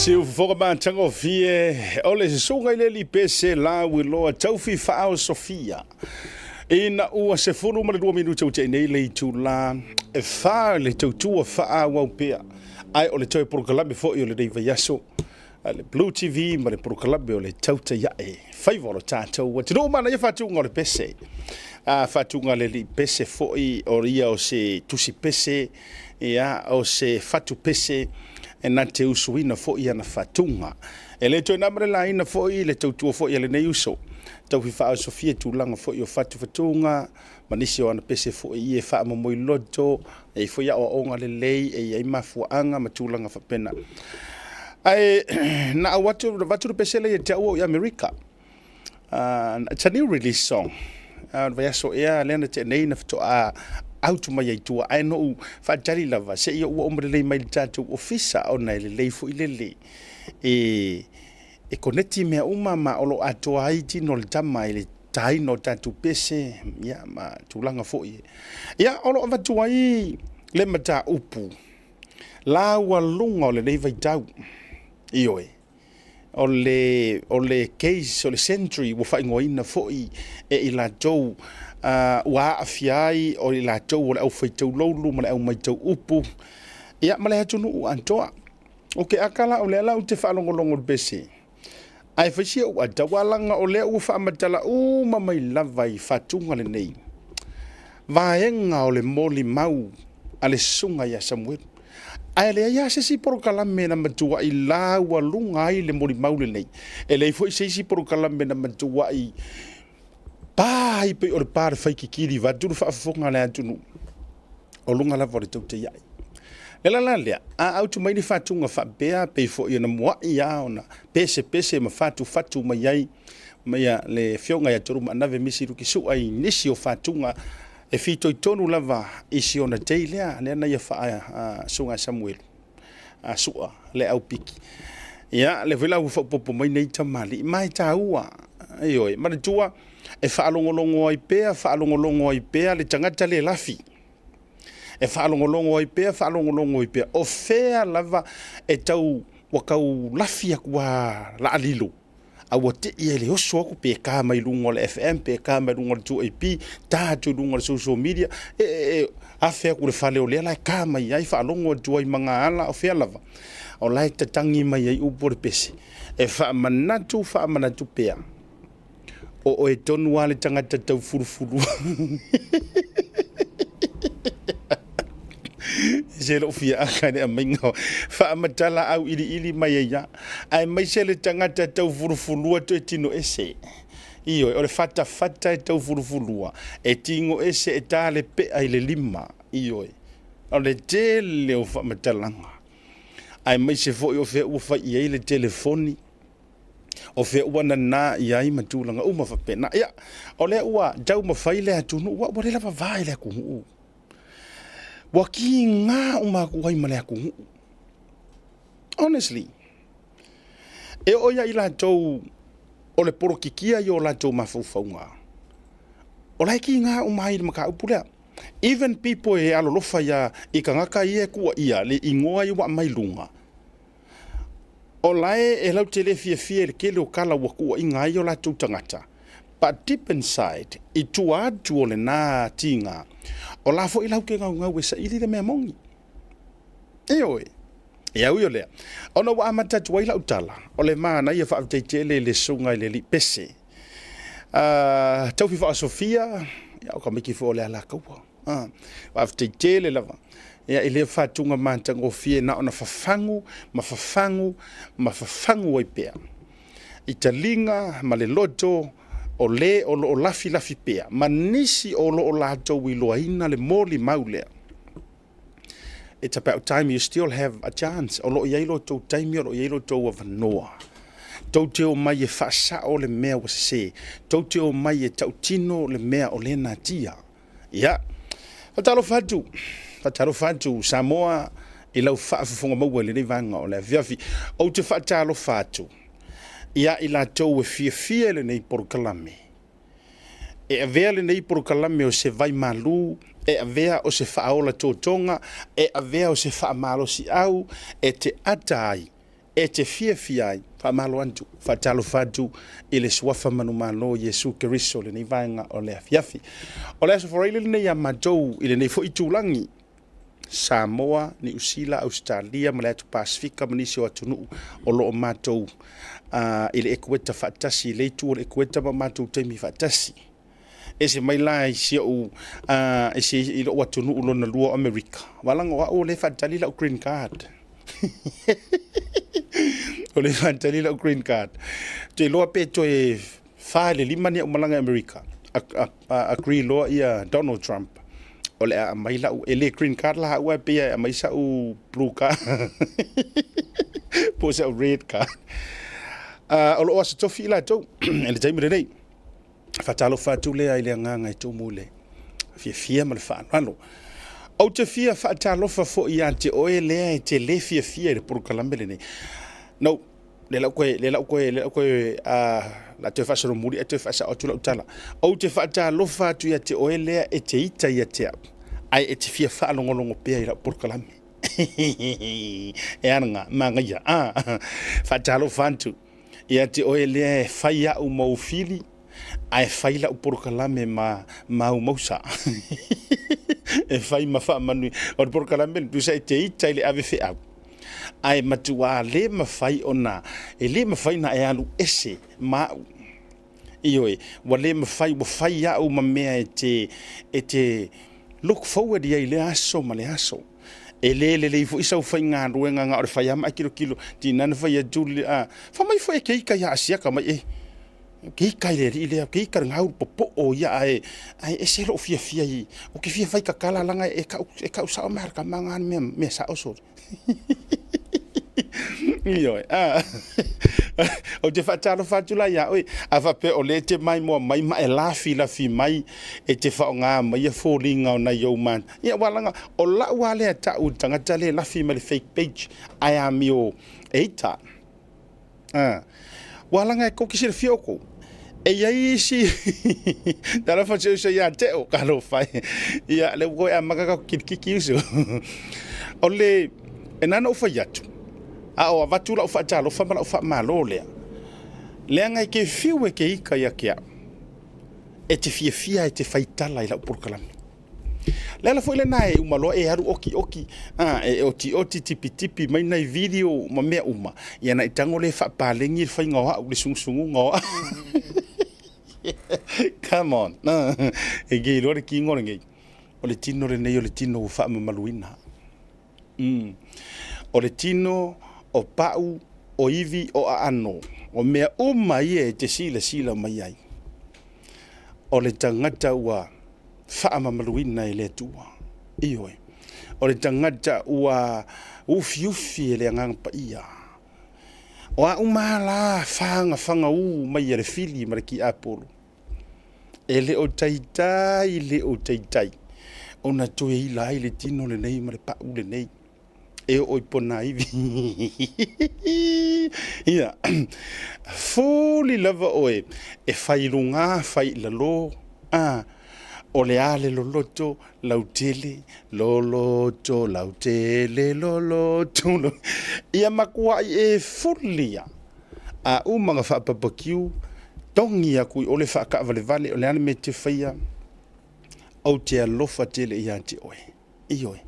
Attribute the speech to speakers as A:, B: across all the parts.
A: Se o foka mātanga fie, ole se sunga ile li pese la wiloa taufi fao Sofia. Ina ua se fulu ma le 2 minuta o te nei le tu la e fa le tautua faa waupea. Ai ole toi prokalame fo i ole dei vayaso. Le Blue TV ma le prokalame o le tauta yae. Faivolo tātou. Wa tino mana ia fatunga o le pese. Fatunga le li pese fo i o ria o se tusi pese. Ia o se fatu pese. E na te usuina fo i ana fatunga. E le toi namare la ina fo i le tautua fo i ale nei uso. Tau fi faa Sofia tūlanga fo i o fatu fatunga. Manisi o ana pese fo i e faa mamoi loto. E fo ia o onga le lei e ia mafua anga ma tūlanga fa pena. Ai na watu pese le te au i Amerika. It's a new release song. Vai so ia lena te nei na fto a auto mai ai tua ai no fa tali lava se ia o omre le mai tatu ofisa ona le le fo ile le e connecti me uma ma olo ato ai ti no tama ile tai no tatu pese ya ma tulanga fo ia olo va tu ai le mata upu la wa lunga le vai tau io ole case ole century wo fa ngoina fo e ila tou wa afiai o la tou o au faitou lolu ma au mai tou upu ia ma le tunu antoa o ke akala o le la o te falongolongo bese ai faisia o atawalanga o le u fa matala u ma mai lava I fatunga le nei vaenga o le moli mau ale sunga ya Samuel ai le ia se si por kalame na matua I la wa lunga I le moli mau le nei e le foi se si por kalame na matua I pai pe o par fai kikiri va tu fa fonga le tunu o lunga la vor tu te yai la le a auto mai ni fatunga fa bea pe fo ina mo ia ona pese ma fatu mai ai mai le fionga ya turu nave misiru ki su ai nisi o fatunga e fito tonu lava isi ona teilea le na ia fa sunga Samuel a sua le au piki ia le vela u popo mai nei tamali mai taua ai oi ma tua e whaalongolongo ai pea le tangata le lafi. E whaalongolongo ai pea, o fea lava e tau wakau lafi akua la alilo. A wate ia le oso aku pe ka mai lungo le FM, pe ka mai lungo le 2AP, tātu lungo le social media, a fea ku le whale o lea lai ka mai ai whaalongo tua I manga ala o fea lava. O lai tatangi mai ai upore pese. E whaamanatu pea. O e tonu ale tangata tau furufuru. Se lo fia akane a mainga. Fa amatala au ili mai ia. Ai mai se le tangata tau furufuru ato e tino ese. Iyo, o le fata e tau furufurua. E tingo ese e tale pe ai le lima. Iyo, o le tele o fa amatalanga. Ai mai se fo o fe ufa ia le telefoni. O fe wana na iai matulanga uma fa pena ia o le ua dau mafaile atunu wa le lava vai le ku wa ki nga uma ku ai male ku honestly e o ia ila tou o le porokikia yo la tou mafufaunga o la ki nga uma I maka upula even people e alolofa ya ikangaka ie ku ia le ingoa I wa mai lunga o lae e lau tele fia le kele o kala wakua I ngai o la tangata. But deep inside, I tuadu o le nā tinga, o la fo I lau ke ngau e sa ili le mea mongi. E oe. E au yo lea. Ona wa amatatu wa I lau tala, o le mana ia whaafteitele le sunga le li pese. Taufi wha Sofia, ia o ka miki fo le ala kaua. Whaafteitele lava. Ia ile fatunga mantango fie na ona mafafangu ai pea. Italinga ma le loto o le o lafi pea. Manisi o lo o lato wiloaina le moli maulea. It's about time you still have a chance. O lo iailo tau taimi o lo iailo tau of Noah. Tau te o mai e whaasa o le mea wasese. Tau te o mai e tau tino le mea o le na tia. Ia. Hatalo fatu Samoa I lau whaafafonga maua le nei vanga o le viafi. O te whaatalo fatu. Ia I la tau e fia le nei porokalame. E avea le nei porokalame o se vai malu. E avea o se whaaola tōtonga. E avea o se whaamalo si au. E te atai. e te fia ai fa malo antu fa talo fatu ile swafa manu malo Yesu Keriso le ni vainga o le afiafi o le so forile ne ya matou ile nei fo itulangi Samoa ni Usila Australia ma le atu Pasifika manisi o atunu o lo matou ile ekweta fatasi le tu le ekweta ma matou temi fatasi ese mai lai si o ese ile o atunu ulo na lua America walanga wa o le fatali la green card o le fatali la green card te loa pe to e file limani o malanga America agree lo ia Donald Trump o le a mai la ele green card la wa pe a mai sa u blue card po sa red card o lo aso to fila to ele taimi re nei fatalo fatu le ai le nganga to mule fia mal fa no o te fia fatalo fa fo ia te o ele te le fia le por kalambele nei no le la koe la te fasero muri te fasa o tula utala o te fatalo fatu ia te o ele e te ita ia te ai e te fia fa longo pe ia por kalame e anga manga ia fatalo fantu ia te o ele faia u mo fili ai faila por kalame ma u mausa e fai ma fa manu o por kalame tu sai te ita ile ave fe ai matua le mafai ona e le mafai na e alu ese ma io e wale mafai wo fai ya o mamea e te look forward ia ile aso male aso e le fu isa fai nga ruenga nga o fai ama kilo ti nan fai ya juli fa mai foi ke ka ya asia ka mai ke ka ile ke ka ngau popo o ya ai e se lo fia i o ke fia fai ka kala langa e ka usa marka manga me sa oso io o te fatalo fatula ya oi ava pe o le te mai mo mai ma e la fi mai e te fa nga mai e falling na yo man ia walanga o la wale ta u tanga tale la fi mai fake page I am yo eta walanga e ko kisir fioko e ia si dala fa se ya te o kalo fai ia le go a maka kiki uso o le enana o fa yatu o avatula o fatalo fa mala o fa malo le nga ke fiwe ke ika ya kia e te fia e te faitala ila por kalam le la foi le nai uma lo e haru oki e oti tipi mai nai video ma me uma ia na itango le fa palengi fa ngoa u le sungungu ngoa come on e ge lo ki ngore nge o le tino le nei o le tino fa maluina o le tino o pau o ivi o ano o mea mai e te sila mai ai o le tangata ua whaama maluina e le tua ioi o le tangata ua ufi e le angang pa ia o a umala fanga mai e le fili maraki apolo e le o taitai o na toe ila i le tino le nei ma le pau le nei e o ipona ivi ia fully lava oe e fai lunga fai lalo o le ale loloto lautele loloto ia makua e fully a umanga fa papakiu tongi aku o le fa ka vale o le ane me te faia o te alofa tele ia te oe ioi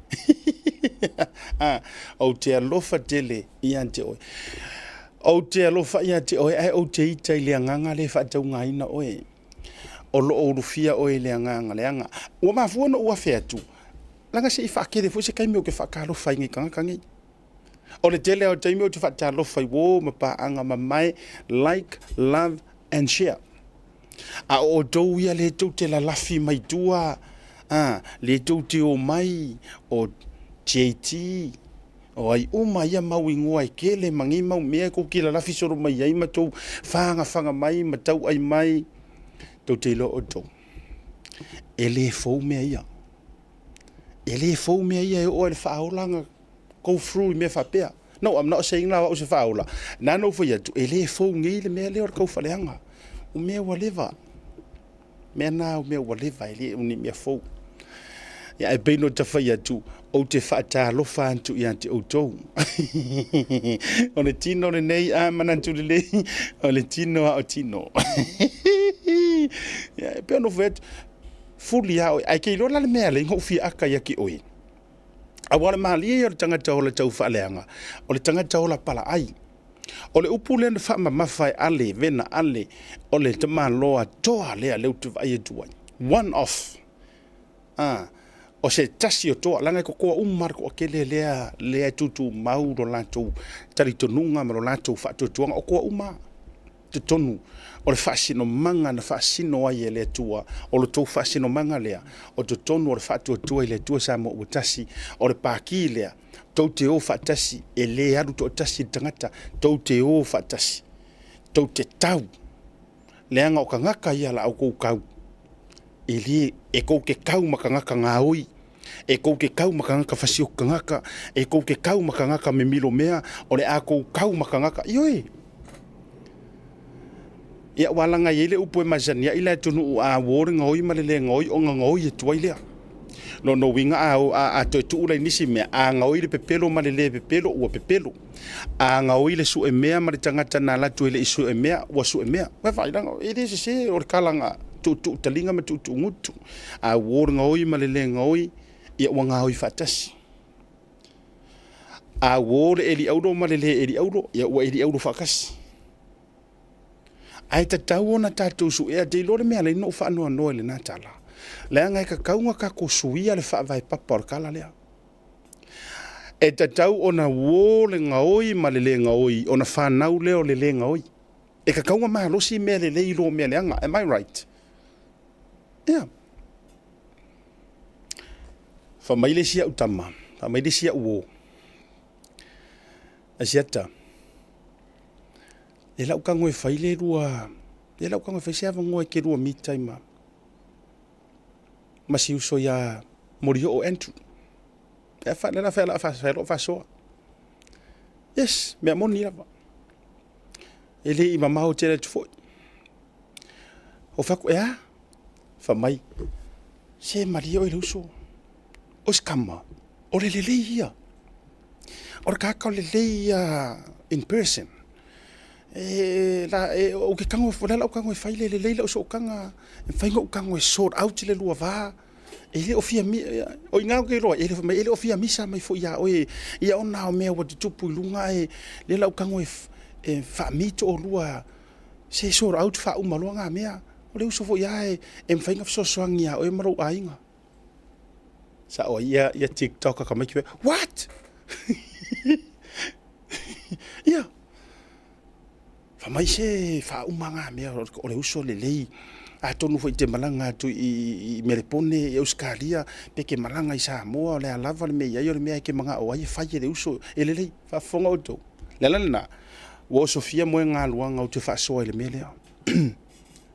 A: o te alofa tele ia te oe o te alofa ia te oe ai o te ita i le anganga le whaataunga ina oe o lo o rufia oe le anganga le anga ua mafuana ua wheatu langa se i whakere fu se kaimi o ke whakalofa ingi kangakangi o le tele o taimi o te whaatalofa i wo mapa anga mamai like, love and share a o tou ia le tou te la lafi mai tua le tou te o mai o JT o ai uma ia mau ingoa i kele mangi mau mea ko ki la lafi soro mai ai matou fanga mai matau ai mai tou te lo o tou ele fou mea ia e o le whaolanga go through me whapea no I'm not saying la o se whaola nano fo ia tu ele fou ngi le mea leo kau whaleanga o mea walewa mea nā o mea walewa ele uni mea fou ia e peino tawhai atu o te whaatalofa atu i ante outou. O le tino le nei a manantu le lei, o le tino a o tino. Ia e peo no vet fuli a oi, ai kei lola le mea le ngofi aka ia ki oi. A wale maali e o le tangata o le tau whaaleanga, o le tangata o la pala ai. O le upu le na wha mawhai ale, vena ale, o le tama loa toa lea leu tu vai e tuai. One off. O se tasi o toa, langa ko koa umarko o kele lea tutu mau ro latou, tari tonunga ma ro latou whaatuatuanga, o koa uma te tonu. O le whaasino manga na whaasino ai e lea tua, o le tau whaasino manga lea, o te tonu o le whaatuatua i lea tua sa mo utasi, o le pāki lea, tau te o whaatasi, e le aru to tasi tangata, tau te o whaatasi, tau te tau, leanga o ka ngaka ia la au kou kau, e li e kou ke kau maka ngaka ngā oi, e kou ke kau maka ngaka whasio ka ngaka, e kou ke kau maka ngaka me milo mea, o le a kou kau maka ngaka, ioi. Ia walanga i le upo e mazania i le tunu u a wore ngoi ma le ngoi o ngoi e tuai lea. No winga a to tu ula nisi mea a ngoi le pepelo ma le pepelo ua pepelo. A ngoi le su e mea ma le tangata na la tu le isu e mea ua su e mea. Wa failanga e desi se o le kalanga tu talinga ma tu ngutu. A wore ngoi ma le ngoi ia ua ngoi fatasi. A wore eli aulo ma le eli aulo ia ua eli aulo fakasi. Ai ta tau ona tātou su ea te lore mea le no whanua noe le nātala. Lea ngai ka kaunga ka ko suia le whaavai papa o kala lea. E ta tau ona wō le ngaoi ma le ngaoi, ona whanau leo le ngaoi. E ka kaunga maa losi mea le ilo mea leanga, am I right? Yeah. Whamaile sia utama, whamaile sia uo. Asiata. E lau kango e whaile rua, e lau kango e whaisea ngoe ke rua me time. Masi uso ya morio o entu. E whaile la whaile whasoa. Yes, mea moni lava. E le ima maho tere tufoi. O whaku ea, whamai, se mario e luso. O skama, o le lelei hia. O le kakao lelei in person. O ke kango la o kango e faile le leila o so kanga e fainga o kango e sort out le lua va e le ofia mi o inga ke ro e le ofia misa mai fo ia o ia ona o me o te tupu lunga e le la o kango e fa mito o lua se sort out fa o malonga mea o le uso fo ia e fainga so soangia o e maro ainga sa o ia TikTok ka mai what ia Whamai se wha umanga mea o le uso le lei. A tonu fo i te malanga tu i Merepone e Australia pe ke malanga i Samoa le alava le mea i o le mea ke mga o ai whai le uso e le lei. Whafonga o tau. Lelana, wo Sofia moe ngā luanga o te whaasoa i le mea lea.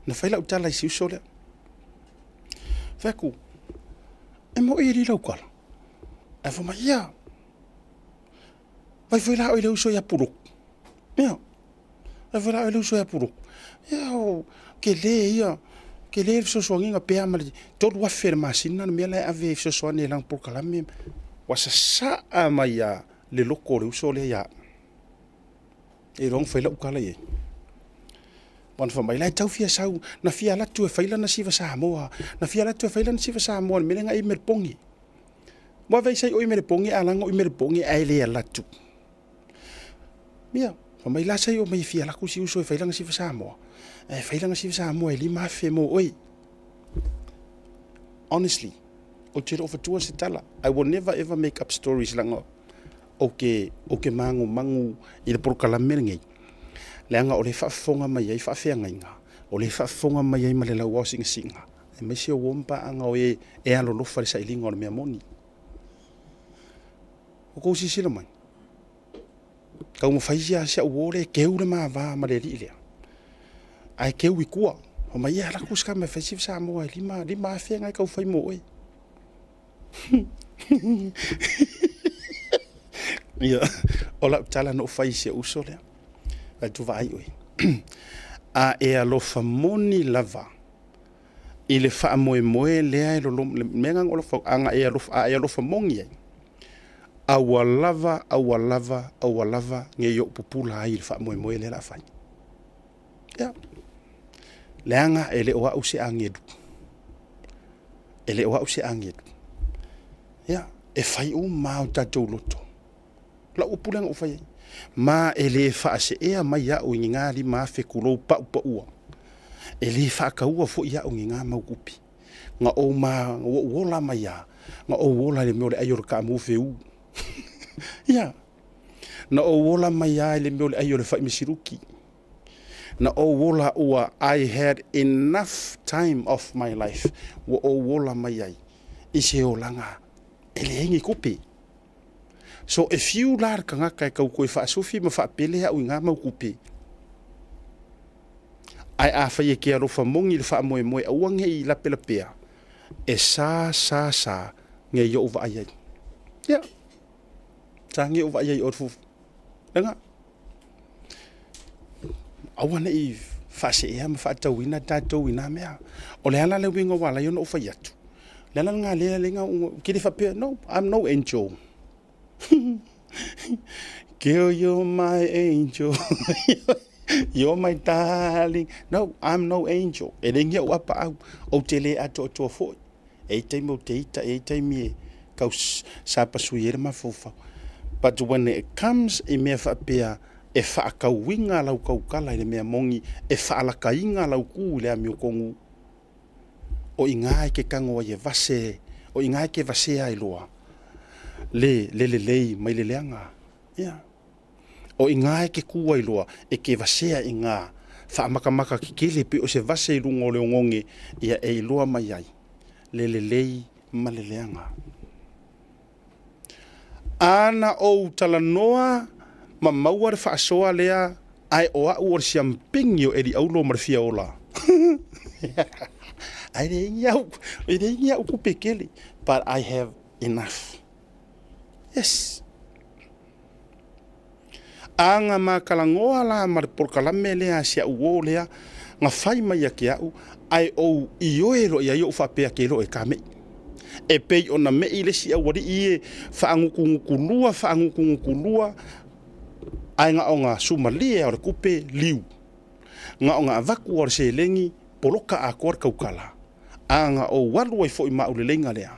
A: Na whaila utala i si uso lea. Whaku, e mo i ri lau kala. E whamai ia. Vai whaila o i le uso i apuruk. Mea. E whara e luso e apuro. Ia o, ke le ia, ke le fisosoangi nga pēa mali, tolu wafere masina na mea lai ave fisosoani e lang pokalame, wasa saa mai a le loko le uso le ia. E rong whaila ukala ye. Wan whamai lai tau fia sau, na fia latu e whaila na siva Samoa, na fia latu e whaila na siva Samoa, na melenga i Meripongi. Wa veisai o i Meripongi, alango i Meripongi, ai lea latu. Mia, mai la sai o mai fia la ku si uso e failanga si Samoa. E failanga si Samoa e lima fe mo oi. Honestly, o te ro fatua se tala. I will never ever make up stories langa o ke mangu i le porkala merengai. Leanga o le whaafonga mai ai whaafeanga inga. O le whaafonga mai ai ma le lau au singa. E mai se o wompa anga o e alo lofa le sa ilinga o le mea moni. O kousi sila mai. Kau mo faisia sia uore keu le mava ma le lilea. Ai keu i kua. O mai ia la kuska me faisia Samoa lima afenga kau fai mo oi. Ia, ola tala no faisia uso lea. Vai tu vai oi. A e alofa moni lava. I le wha moe moe lea lo menga ngola wha anga e alofa mongi ai. Awa lava nge yo pupula ai le wha moe moe lea la whai. Ia. Leanga e le oa use angedu. E le oa use angedu. Ia. E whai o mao tatou loto. La upulanga o whai. Ma e le wha se ea mai au i ngā li ma whekulou pa ua. E le whakaua fo ia o ngā maukupi. Nga o ma wola mai a. Nga o wola le meo le aiora ka muwhe u. Ia. Na o wola mai a le meo le aiora whai misiruki. Na o wola ua I had enough time of my life. Wa o wola mai ai. Ise o langa. E le hengi kupi. So if you lar ka ngaka e kau koe wha sofi ma wha pele au i ngā maukupi. Ai a whai e kia rofa mongi le wha moe moe au ange i lape lapea. E sa nge yo uva ai. Ia. Sa nge uva ai orfu. Langa. Awana i whase ea ma whaatau ina tātou ina mea. O le ala le winga wala i ona ufa iatu. Le ala ngā lea le ngā kiri whapea. No, I'm no angel. Girl, you're my angel. You're my darling. No, I'm no angel. E rengia o apa au. O te le ato ato foi. E taimi o te ita, e taimi e kau sapa sui ere mawhauwhau. But when it comes e mea whapea, e whaakauinga lau kaukala e mea mongi, e whaalakainga lau kū lea mio kongu. O ingai ke kangoa e vase, o ingai ke vasea i loa. Le mai le leanga. Yeah. O ingai ke kua i loa, e ke vasea i ngā. Whaamakama ki kele pe o se vase i rungo leo ngonge, ia e i loa mai ai. Le ma le leanga. Ana o talanoa, ma maua re whaasoa lea, ai o au o siampingi o eri aulo marfia ola. Ai re ingi au kupe kele, but I have enough. Yes. Anga ma kalangoa la mar porkalame lea sia uo lea, nga whai mai ake au, ai o i oero i o whapea ke ro e kame. E pei o na me i lesi au wari i e whaangukungukulua, ai nga o ngā sumalia o re kupe liu. Nga o ngā vaku o re se lengi, poloka a kor kaukala. Anga o walu ai fo i maulelenga lea.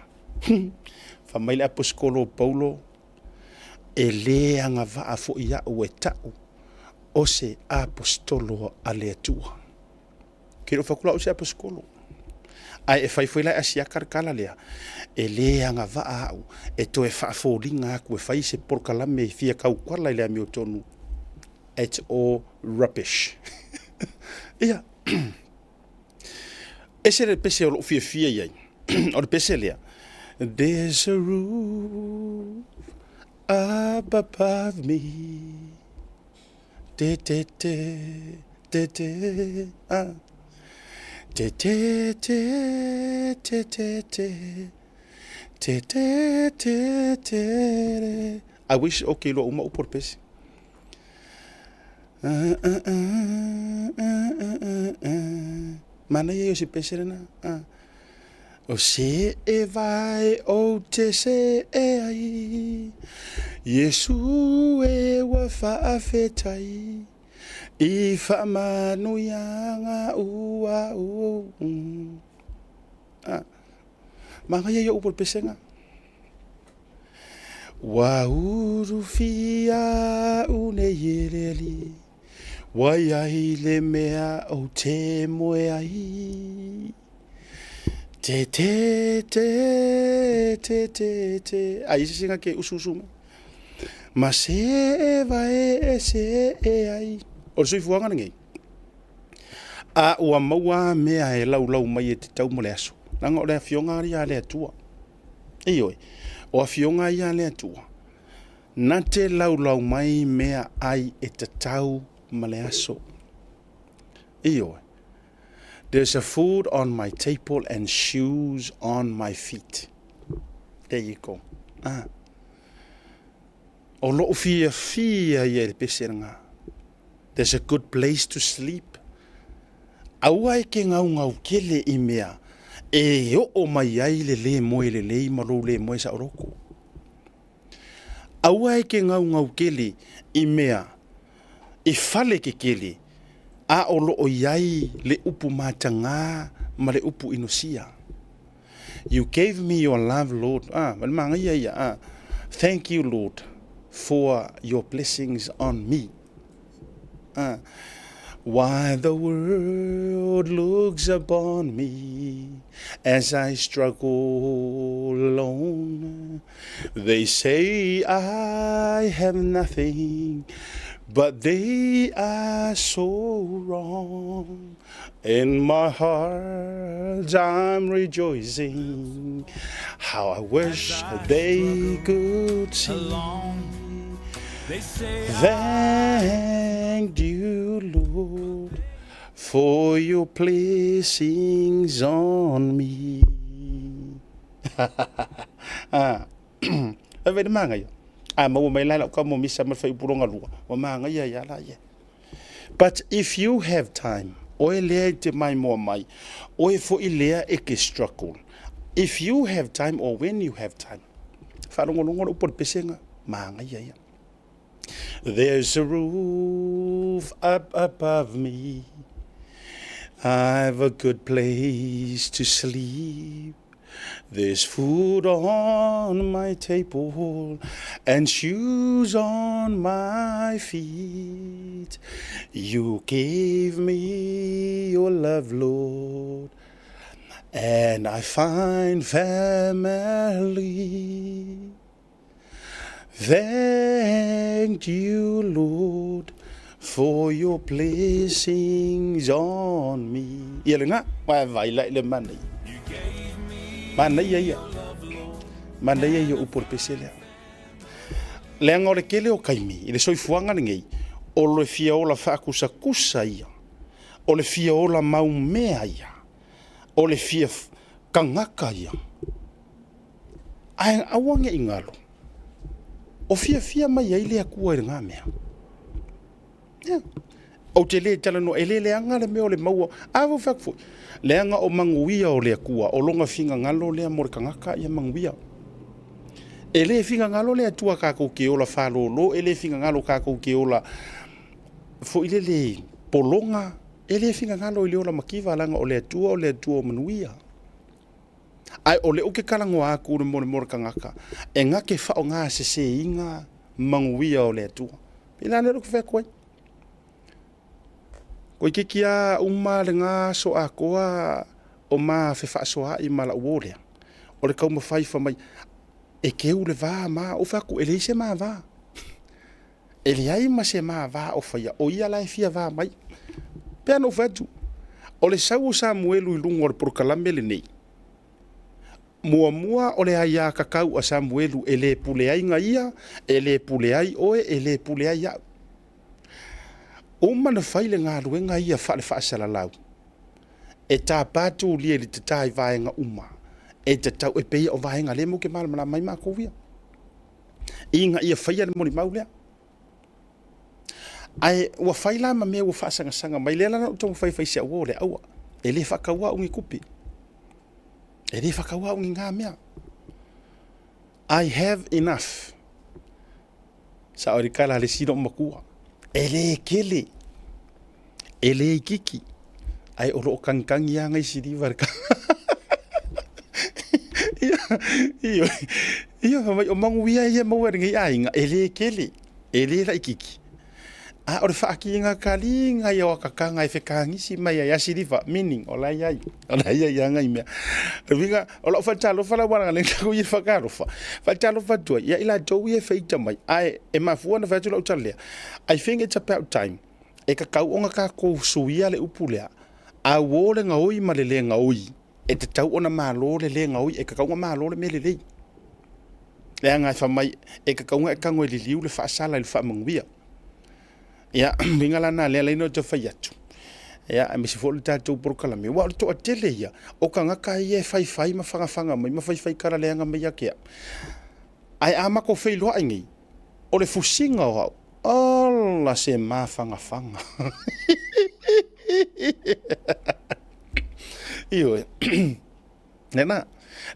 A: Whamaile aposkolo Paulo, e lea nga vaa fo i au e tau, o se apostolo a lea tua. Kero whakula o se aposkolo. Ai e whaifuila a siakar kala lea, e lea nga vaa au, e to e whaafōringa aku e whai se porkalame i fia kau kwala i lea mio tonu. It's all rubbish. Ia. Ese re pese o lo fia iai. O re pese lea. There's a roof up above me. Te te te te te ah. Te te te te te te te te te te. I wish okay lo uma por pese. Mana ia o se pese rena. O se e vai o te se e ai. Yesu e wa whaafetai. I whaamanu ianga ua u. Manga ia o por pese nga. Wa uru fia une yereli. Wai ai le mea o te moe ai. Te te te te te te. Ai se singa ke ususuma. Ma se e vai e se e ai. O sui fuanga ngei. A ua maua mea e lau mai e te tau mo le aso. Nanga o lea fionga ria lea tua. Ioi. O a fionga ia lea tua. Na te lau mai mea ai e te tau maleaso. Ioi. There's a food on my table and shoes on my feet. There you go. O lo fia ia pese nga. There's a good place to sleep. Aua e ke ngau kele I mea. e o mai ai le moe le malo le moe sa oroko. Aua e ke ngau kele I mea, I fale ke kele, a o loo iai le upu matanga ma le upu inosia. You gave me your love, Lord. Thank you, Lord, for your blessings on me. While the world looks upon me as I struggle alone, they say I have nothing, but they are so wrong. In my heart I'm rejoicing, how I wish they could see. Thank you, Lord, for your blessings on me. Vedi manga io. Mo mai lai ka mo misa ma fai puronga lua. Mo manga ia ia la ia. But if you have time, o le te mai mo mai, o fo I lea e ke struggle. If you have time or when you have time, wharongo upor pesenga, manga ia ia. There's a roof up above me. I've a good place to sleep. There's food on my table and shoes on my feet. You gave me your love, Lord, and I find family. Thank you, Lord, for your blessings on me. Ia lenga, vai lai le mani. Mana ia. Mana ia upor pesele. Lenga ole kele o kaimi, ile soifuanga ngei. O le fia ola fakusa kusa ia. O le fia ola maumea ia. O le fia kangaka ia. Ai awange ingalo. O fia mai ai le akua I ngā mea. O te le tala no ele le anga le meo le maua. Awo whakfo. Le anga o manguia o le akua. O longa finga ngalo le amore kangaka ia manguia. Ele finga ngalo le atua kako ke ola whalolo. Ele finga ngalo kako ke ola. Fo ile le polonga. Ele finga ngalo ile ola makiva langa o le atua o manuia. Ai ole o ke kalango aku le more kangaka. E nga ke whao ngā se inga manguia o le atua. Pila nero ke whakoi. Ko ke kia uma le ngā so a koa o mā whewha soa I mala uorea. O le kauma whaifa mai. E keu le vā mā o whaku. E le se mā vā. E le ai ma se mā vā o whaia. O ia lai fia vā mai. Pea no whatu. O le sau o Samuelu I lungo o le prokalame le nei. Mua o le aia kakau a Samuelu e le puleai ngaia, e le puleai oe, e le puleai au. O mana whaile ngā ruenga ia whale whaasala lau. E tā pātu lia li te tāi vaenga uma. E te tau e peia o vaenga le mo ke malamana mai mā kouia. Inga ia whaia le moni maulea. Ai, ua whaila ma mea ua whaasanga mai le lana utonga whai se aua o le aua. E le whakaua ungi kupi. E le whakaua ungi ngā mea. I have enough. Sa ori kala le sino makua. E le kele. E le kiki. Ai oro o kankangi ia ngai siri warka. Ia o mangu ia mawari ngai ainga. E le kele. E le la kiki. A ore whaaki ngā kali ngai o kakanga e whekangisi mai ai asiriva, meaning o lai ai ngai mea. Ringa, o lau whatalo whalawaranga le kako i whakarofa. Whatalo whatua, ia ila tau i e whaita mai. Ai, e mafua na whatu lau talea. I think it's about time. E kakau o ngā kako suia le upulea. A wole ngā oi ma le le ngā oi. E te tau ona mālo le le ngā oi, e kakau ngā mālo le me le lei. Lea ngai whamai, e kakau ngā e kango e li liu le whaasala le whaamanguia. Ya, mingala na le no te fai atu. Ya, me se fole tatou porkalame. Wa to atele ya. O ka ngaka ia fai ma fanga mai ma fai kara le anga mai ake. Ai ama ko fei lo aingi. O le fusinga o. Alla se ma fanga. Io. Nena.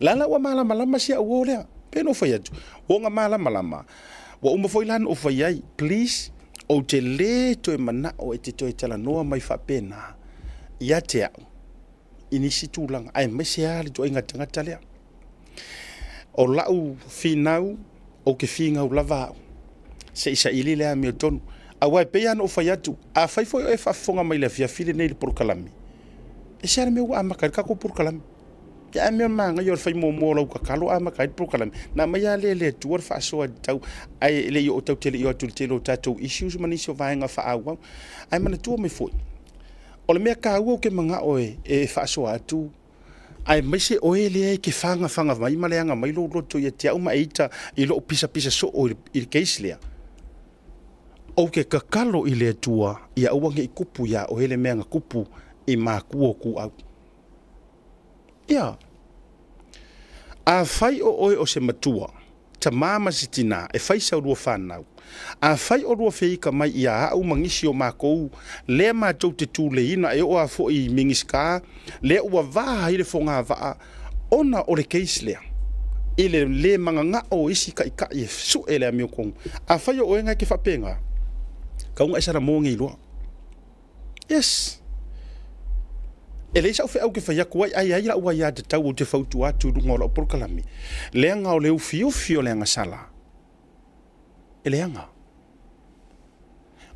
A: Lala wa malama sia o lea. Peno fai atu. O nga malama. Wa uma foi lan o fai ai. Please. O te le to e mana o e te to e tala noa mai fa pena. Ia te au. Inisi tūlanga. Ai mai se ali to inga tangata lea. O lau finau o ke finga u lava. Se isa ili lea mi o tonu. A wai pe ana o fai atu. A fai foi o e fafonga mai le fia file nei le porukalami. E se ana me ua amakari kako porukalami. Ya me manga yo fai mo lau kakalo amakari porukalami. Na mai a le tuar fa soa tau. Ai le yo o tau tele yo atu tele o tatou issues manisi o vaenga fa awau. Ai mana tua me foi. O le mea ka ua ke manga oe e fa soa atu. Ai mai se oe le ke fanga mai maleanga mai lo loto ia te au maita I lo pisa so o I case lea. O ke kakalo I le tua ia uange I kupu ia o hele mea nga kupu I mākua ku au. Ia. A fai o oe o se matua. Ta mama si tina e fai sa urua whanau. A fai o rua whika mai ia au mangisi o mākou. Lea mātou te tūle ina e oa fo I mingiska. Lea ua vaha I le whonga vaa. Ona o le keis lea. I le manga nga o isi ka ika I su e lea mio kongu. A fai o oe ngai ke whapenga. Kaunga e sara mōngi loa. Yes. E le sa ufe au ke whai aku ai la ua ia te tau o te whautu atu runga o la oporokalami. Leanga o leu fio leanga sala. E leanga.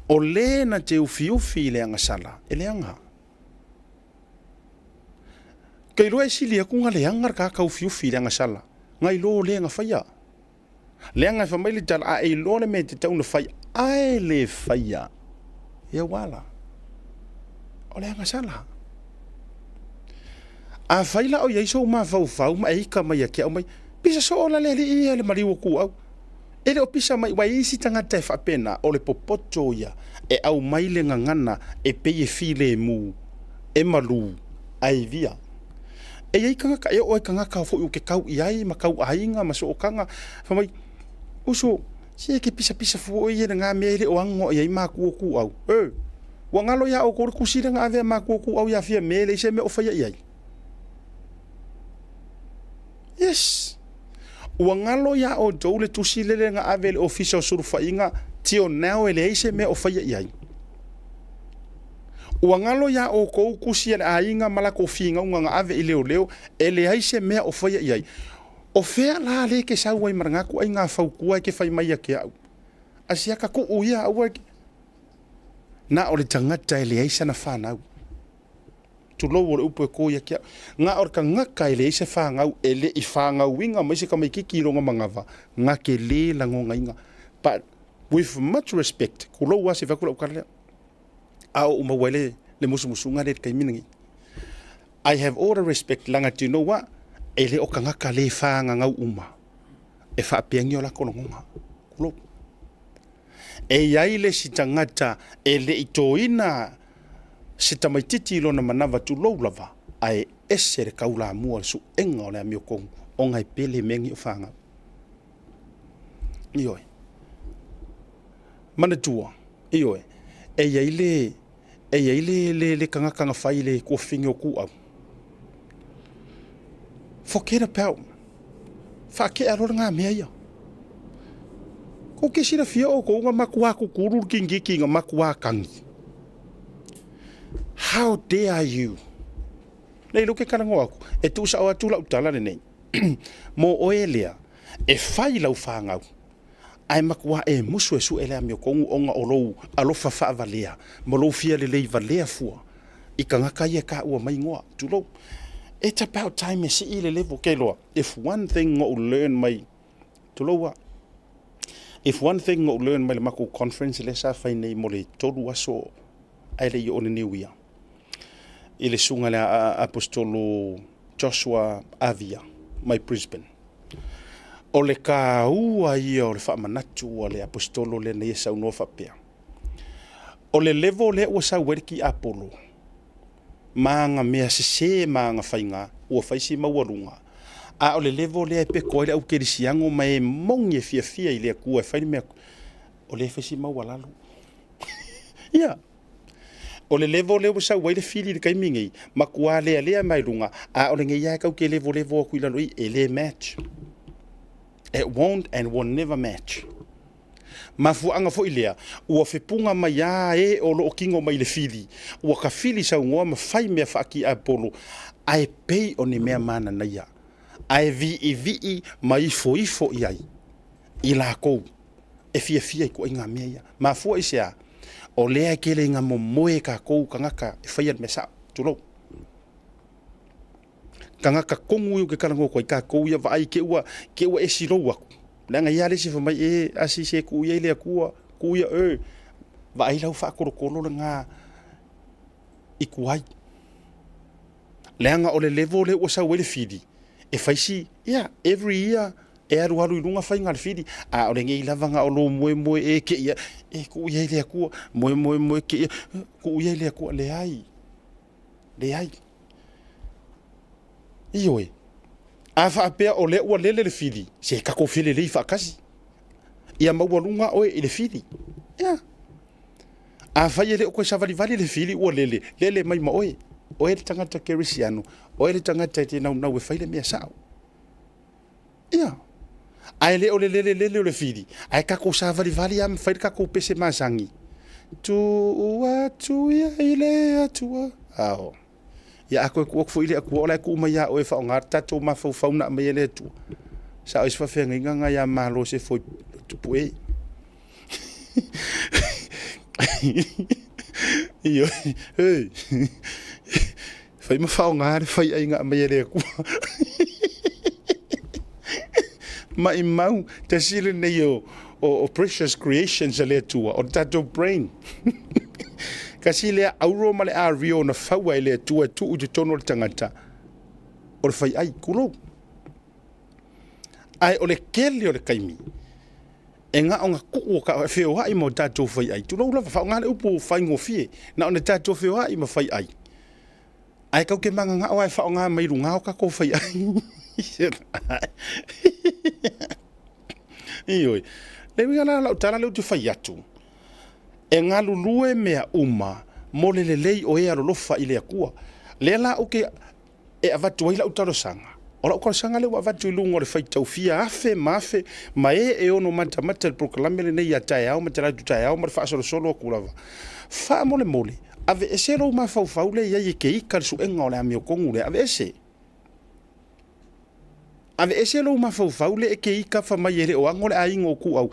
A: O le na te ufi leanga sala. E leanga. Kei loa e sili aku nga leanga ka ufi leanga sala. Ngai lo leanga whaia. Leanga wha maili tala a e lo le me te tau na whai. Ai le whaia. Ia wala. O leanga sala. A faila o yaiso ma fau ma ika mai ake au mai pisa so la le le mariwo ku au ele o pisa mai wai isi tanga te fa pena o le popoto ia e au mai le ngana e pe e file mu e malu ai via e ai kanga ka e o kanga ka fo ke kau iai ma kau ainga ma so kanga fa mai uso si ke pisa fo ia nga me le o ango iai ma ku au wa ngalo ya o ko ku si nga ave ma ku au ya fia me le se me o fa iai. Yes. Ua ngalo ya o doule tusilele nga avele official surufa inga tio nao ele eise me o faya iai. Ua ngalo ya o kou kusia a inga malako finga nga ave ileo leo ele eise me o faya iai. O fea la le ke sa wai marangaku ai nga faukua ke fai mai ake au. Asiaka ku uia au na o le tangata ele eise na whanau. Tulo o le upo e koia kia. Nga or ka ngaka ele se whangau ele I whangau winga mai se ka mai kiki ronga mangava. Nga ke le lango nga. But with much respect, kulo wa se wakula ukarlea. Ao umawele le musumunga le kai minangi. I have all the respect langa tino wa ele o ka ngaka le whangau uma. E whaapiangi o la kononga. Kulo. E yaile si tangata ele itoina se tamaititi lona manawa tu lava ai ese re kaula mua su enga o le amio kongu o ngai pele mengi o whanga. Ioi. Mana tua. Ioi. E yaile le kangakanga whai le kua whingi o ku au. Whakera pau. Whake arora ngā mea ia. Ko ke sira fia o ko unga makua kukuru kingi nga makua kangi. How dare you? Nei luke karango aku. E tu sa o atula utala nei. Mo oelea. E fai lau whangau. Ai makua e musu e su ele amio kongu onga o lou alofa wha valea. Mo lou fia le lei valea fua. I ka ngaka ia ka ua mai ngoa. Tu lou. It's about time e si i le level ke loa. If one thing ngo learn mai. Tu lou If one thing ngo learn mai le mako conference le sa fai nei mo le toru aso ai le i o ni wia. I le sunga le apostolo Joshua Avia, mai Brisbane. O le ka ua ia o le whaamanatu o le apostolo le na iesa unua whapea. O le levo le ua sa werki Apollo. Maanga mea se maanga whainga, ua whaisi mauarunga. A o le levo le e pe koe le au kerisiango mai mongi e fia i le kua e whaini mea. O le whaisi maualalu. Ia. o le levo le sa wai le fili le kaimingi ma kua le mai lunga a o le ngia kau ke levo ku ila lui e le match. It won't and will never match. Ma fuanga fo ilea ua fepunga mai a e o lo kingo mai le fili ua ka fili sa ngoa ma fai mea faaki a polo ai pei o ne mea mana na ia ai vi mai ifo iai i la kou e fia i ko inga mea ia ma fua isea o lea kele inga mo moe ka kou kangaka e fai at mesa tulo kangaka kongu iu ke kalango ko i ka kou ia vai ke ua e siro aku Nanga ia le se fa mai e asi se ku ia le ku ia va ai lau fa kolo nga i kuai lenga o le level le o sa wele fidi e faisi every year e aru lunga fa inga fidi a o le ngi lava nga o lo mo e ke ia e ku ia le ku mo ke ku ia le ku le ai ioi a fa pe o le o le fili se ka ko fili le fa kasi ia mawalunga o le fili a fa ile ko sa vali le fili o le mai ma o le tangata kerisiano o le tangata te na we fa le mea sao ai le o le fili ai ka ko sa vali am fa ka ko pese masangi tu ia ile atua ao ya ako ko fo ile ko la ku mai o fa ngar tato ma fa na mai le tu sa is fa fenga nga ya malo se fo tu pue io hey fa ma fa ngar fa nga mai le ku ma imau te sile ne yo o precious creations le tu o tato brain kasi le auro male a rio na fawa le tu u te tono tangata o fai ai kulo ai o le kele o le kaimi e nga o nga ku ka feo ai mo tato fai ai tu lo fa nga le upu fai ngofie na ona tato feo ai mo fai ai ka ke manga nga o ai fa nga mai runga o ka ko fai ai ioi le wi la tala le tu fai atu e ngā lulue mea uma mo le lei o e alolofa i le akua. Le la o ke e avatu ai la utaro sanga. O la ukaro sanga le wa avatu i lungo le whaitau fia afe mafe ma e ono mata le proklame le nei a tae au ma te raitu tae au ma le whaasoro solo o kulava. Wha mole ave e se rau ma fau le ia i ke ika le su enga o le amio kongu le ave ese. Ave ese rau ma fau le e ke ika wha mai e le o angole a ingo ku au.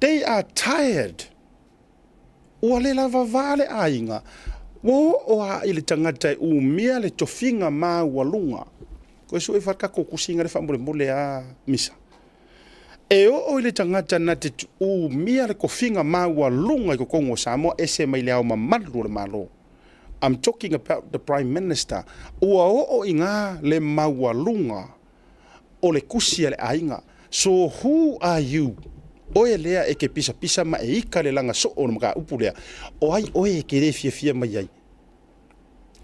A: They are tired. Ua le lava vale a inga. O a ile tangata u mea le tofinga ma walunga. Ko su e whaka ko kusinga le whamole a misa. E o ile tangata na te u mea le kofinga ma walunga i ko Kongo Samoa ese mai le au ma malu le malo. I'm talking about the Prime Minister. Ua o inga le ma walunga o le kusia le a inga. So who are you? Oe lea e ke pisa ma e ika le langa so o mga upu lea. O ai oe ke le fia mai ai.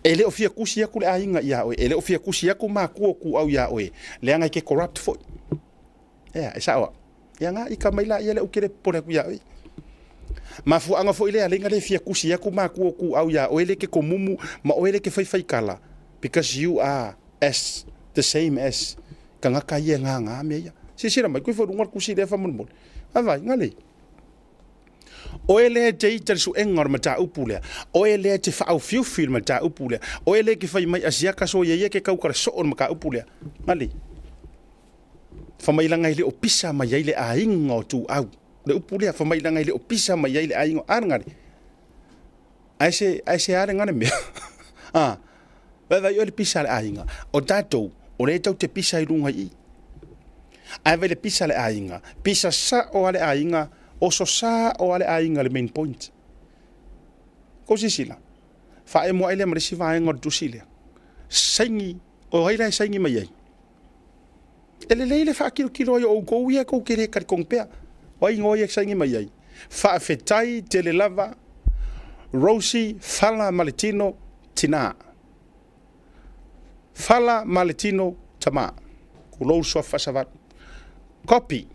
A: E le o fia kusi aku le a inga ia oe. E le o fia kusi aku ma kua ku au ia oe. Le anga ke corrupt fo. Ea, e sawa. Ia nga ika mai la ia le ukere pole ku ia oe. Ma fu anga fo ile a lenga le fia kusi aku ma kua ku au ia oe le ke komumu ma oe le ke fai kala. Because you are as the same as kangaka ia nga mea ia. Sisira mai kui fo rungar kusi le fa mulmul. Avai, ngale. Oe le te ita su engor ma ta upulea. Oe le te whaau fiu ma ta upulea. Oe le ki whai mai asiaka so ye ke kaukara so on ma ka upulea. Ngale. Whamailangai le o pisa ma yai le a ingo tu au. Le upulea whamailangai le o pisa ma yai le a ingo. Arangare. Aise are ngane mea. Vai o le pisa le a inga. O tatou, o le tau te pisa i runga i. Ai vai le pisa le ainga. Pisa sa o ale ainga. O so sa o ale ainga le main point. Ko sisila. Fa e mo ai le marisi va ainga o tusilia. Saingi. O haira saingi mai ai. Ele leile fa kilo o ko ia ko kere kar kongpea. O ingo ia saingi mai ai. Fa fetai tele lava. Rosi fala maletino tina. Fala maletino tama. Kulo so fasavat. Copy.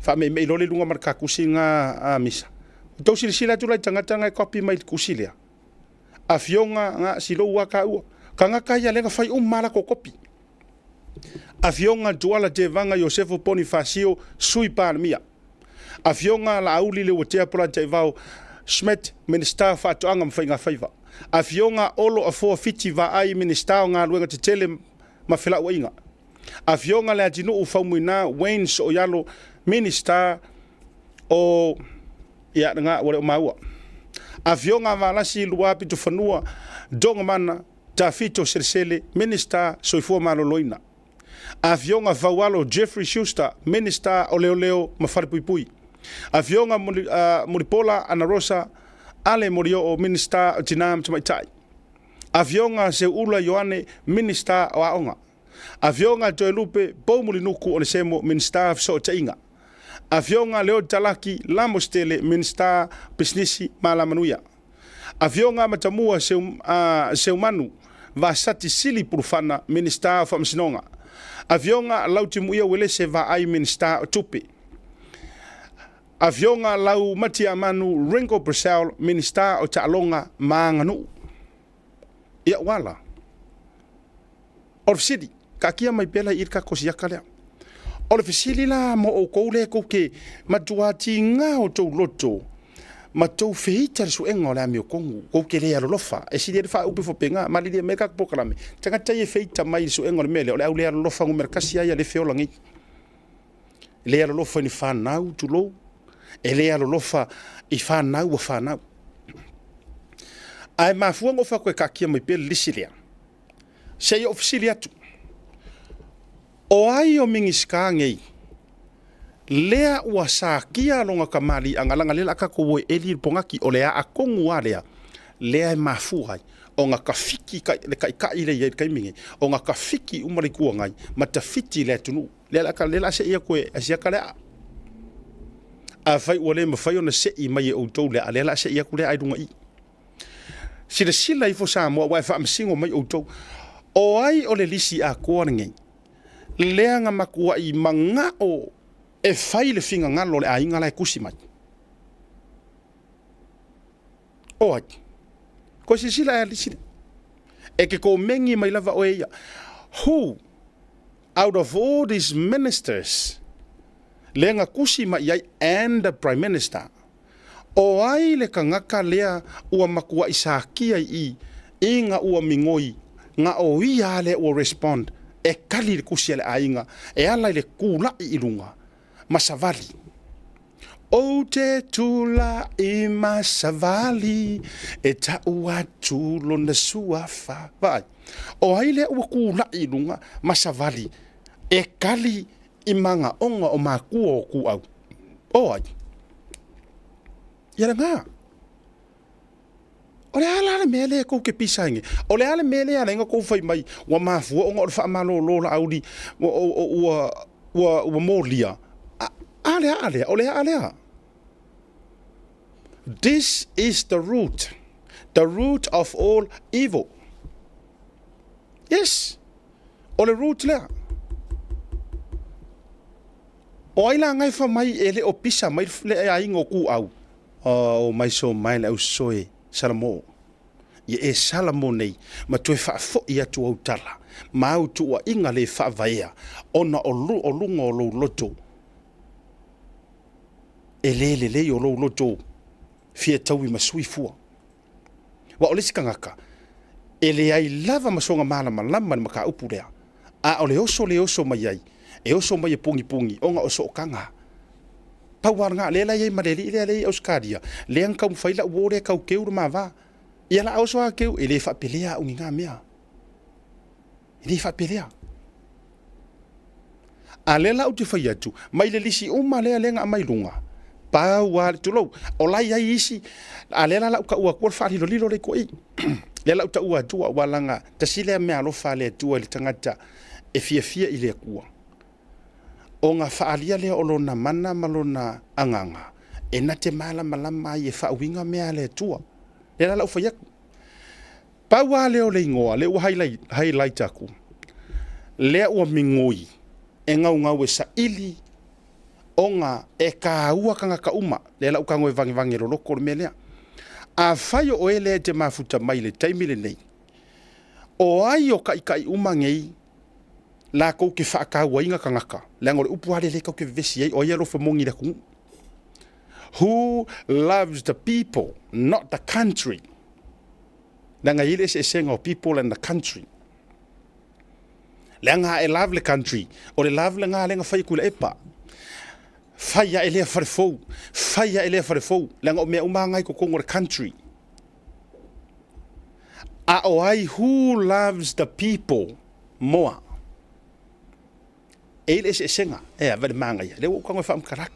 A: Fa me lole lunga marka kusinga a misa. tau silisila tu lai tangata ngai kopi mai kusilia a fionga nga silo wa ka u kanga kaya lenga fai mala ko kopi a fionga tuala te vanga Josefo Bonifacio sui palmia a fionga la auli le wotea pola te vau Schmidt minister fa to anga mfainga faiva a fionga olo a fo fiti va ai minister nga luenga te tele mafela wainga a fionga le atinu u faumuina Wayne Soyalo minister o ya nga wale maua a fionga valasi lua pitu fanua donga mana Tafito Sersele minister soifua maloloina a fionga vawalo Jeffrey Schuster minister oleoleo mafaripui a fionga Muripola Ana Rosa ale morio o minister tinam tumaitai a fionga se ula Yohane minister wa onga a fionga Joelupe Bomulinuku onesemo minister so tainga a fionga Leo Talaki Lamostele minister businessi malamanuia a fionga matamua seumanu vasati sili purufana minister famsinonga a fionga lautimuia welese va ai minister tupe a fionga lau matia manu Ringo Brazil minister o Ta'alonga manganu ia wala orfsidi kakia mai pela irka kosiaka lea orfsidi la mo o koule koke matuati nga o tau loto matou feita su engo la mi kongu koke le alofa e si fa upi fo penga mali de meka pokalame tanga tai feita mai su engo mele o le alofa ngumerkasi ya le feolangi le alofa ni fa nau tulo ele alofa I fa nau o fa nau ai mafuanga o fa ko kakia mai pel lisilia sei ofisilia tu o ai o mingiska ngei lea ua sakia longa kamali angalanga lela ka ko eli pongaki o lea akongu alea lea mafuai o nga kafiki ka ile ye kai mingi o nga kafiki umari kuangai matafiti le tunu lela se ia ko asia kala a fai wale ma fai ona se I mai o to le lela se ia ko le ai dunga I sila ifo sa mo wa fa msingo mai o to o ai o le lisi a ko ngai lea nga makua I manga o e fai le finga ngalo le ainga lai kusi mai o ai ko sila ya lisi e ke ko mengi mai lava o ia who out of all these ministers le nga kusi mai ai and the prime minister o ai le kangaka lea ua makua isakia I inga ua mingoi nga o ia le o respond e kali le kusi le ainga e ala le kula I ilunga masavali o te tula I masavali e ta ua tulo na suafa vai o ai le ua kula I ilunga masavali e kali I manga onga o makua o ku au o ai ia nga o le ala mele ko ke pisange o le ala mele ala nga ko fai mai wa mafu o ngor fa malo lo la audi wa molia ale o le ala this is the root of all evil yes o le root la o ila ngai fa mai ele o pisa mai le ai ngo ku au o mai so mai le soe salamo ye e salamo nei ma tu fa fo ia tu au tala ma au tu wa inga le fa vaia ona o lunga o lo loto ele o lo loto fia tawi masui fua wa ole sikangaka ele ai lava masonga mala malama maka upu lea a ole oso mai ai e oso mai pungi onga oso kanga pawanga lela ye madeli le Australia le anka mfaila wore ka keu ma va ia la oso keu ele fa pelea unga mea ele fa pelea alela uti fa yatu mai le lisi uma le lenga mai lunga pa wa tulo olai ai isi alela la ka wa fa lilo le ko I lela uta ua tu walanga tasile me alo fa le tu le tangata e fia ile kuwa o nga faalia le olona mana malona anganga e na te mala malama ye fa winga me ale tua le la ufa yak pa wa le o le ngoa le highlight aku le o mingoi e ngau ngau e sa ili onga e ka ua kanga ka uma le la ukango e vangi ro loko me lea a fai o ele te mafuta mai le taimi le nei o ai o kai uma ngei la ko ke fa ka wa inga kanga ka le ngore upu ale le ko ke vesi ai o ia ro fa mongi le ku who loves the people not the country nanga ile se senga people and the country lenga e love the country o le love lenga lenga fai kula epa fai ele farfou lenga o me umanga ko kongo country a o ai who loves the people more ele se senga e a manga ia le ko fam karak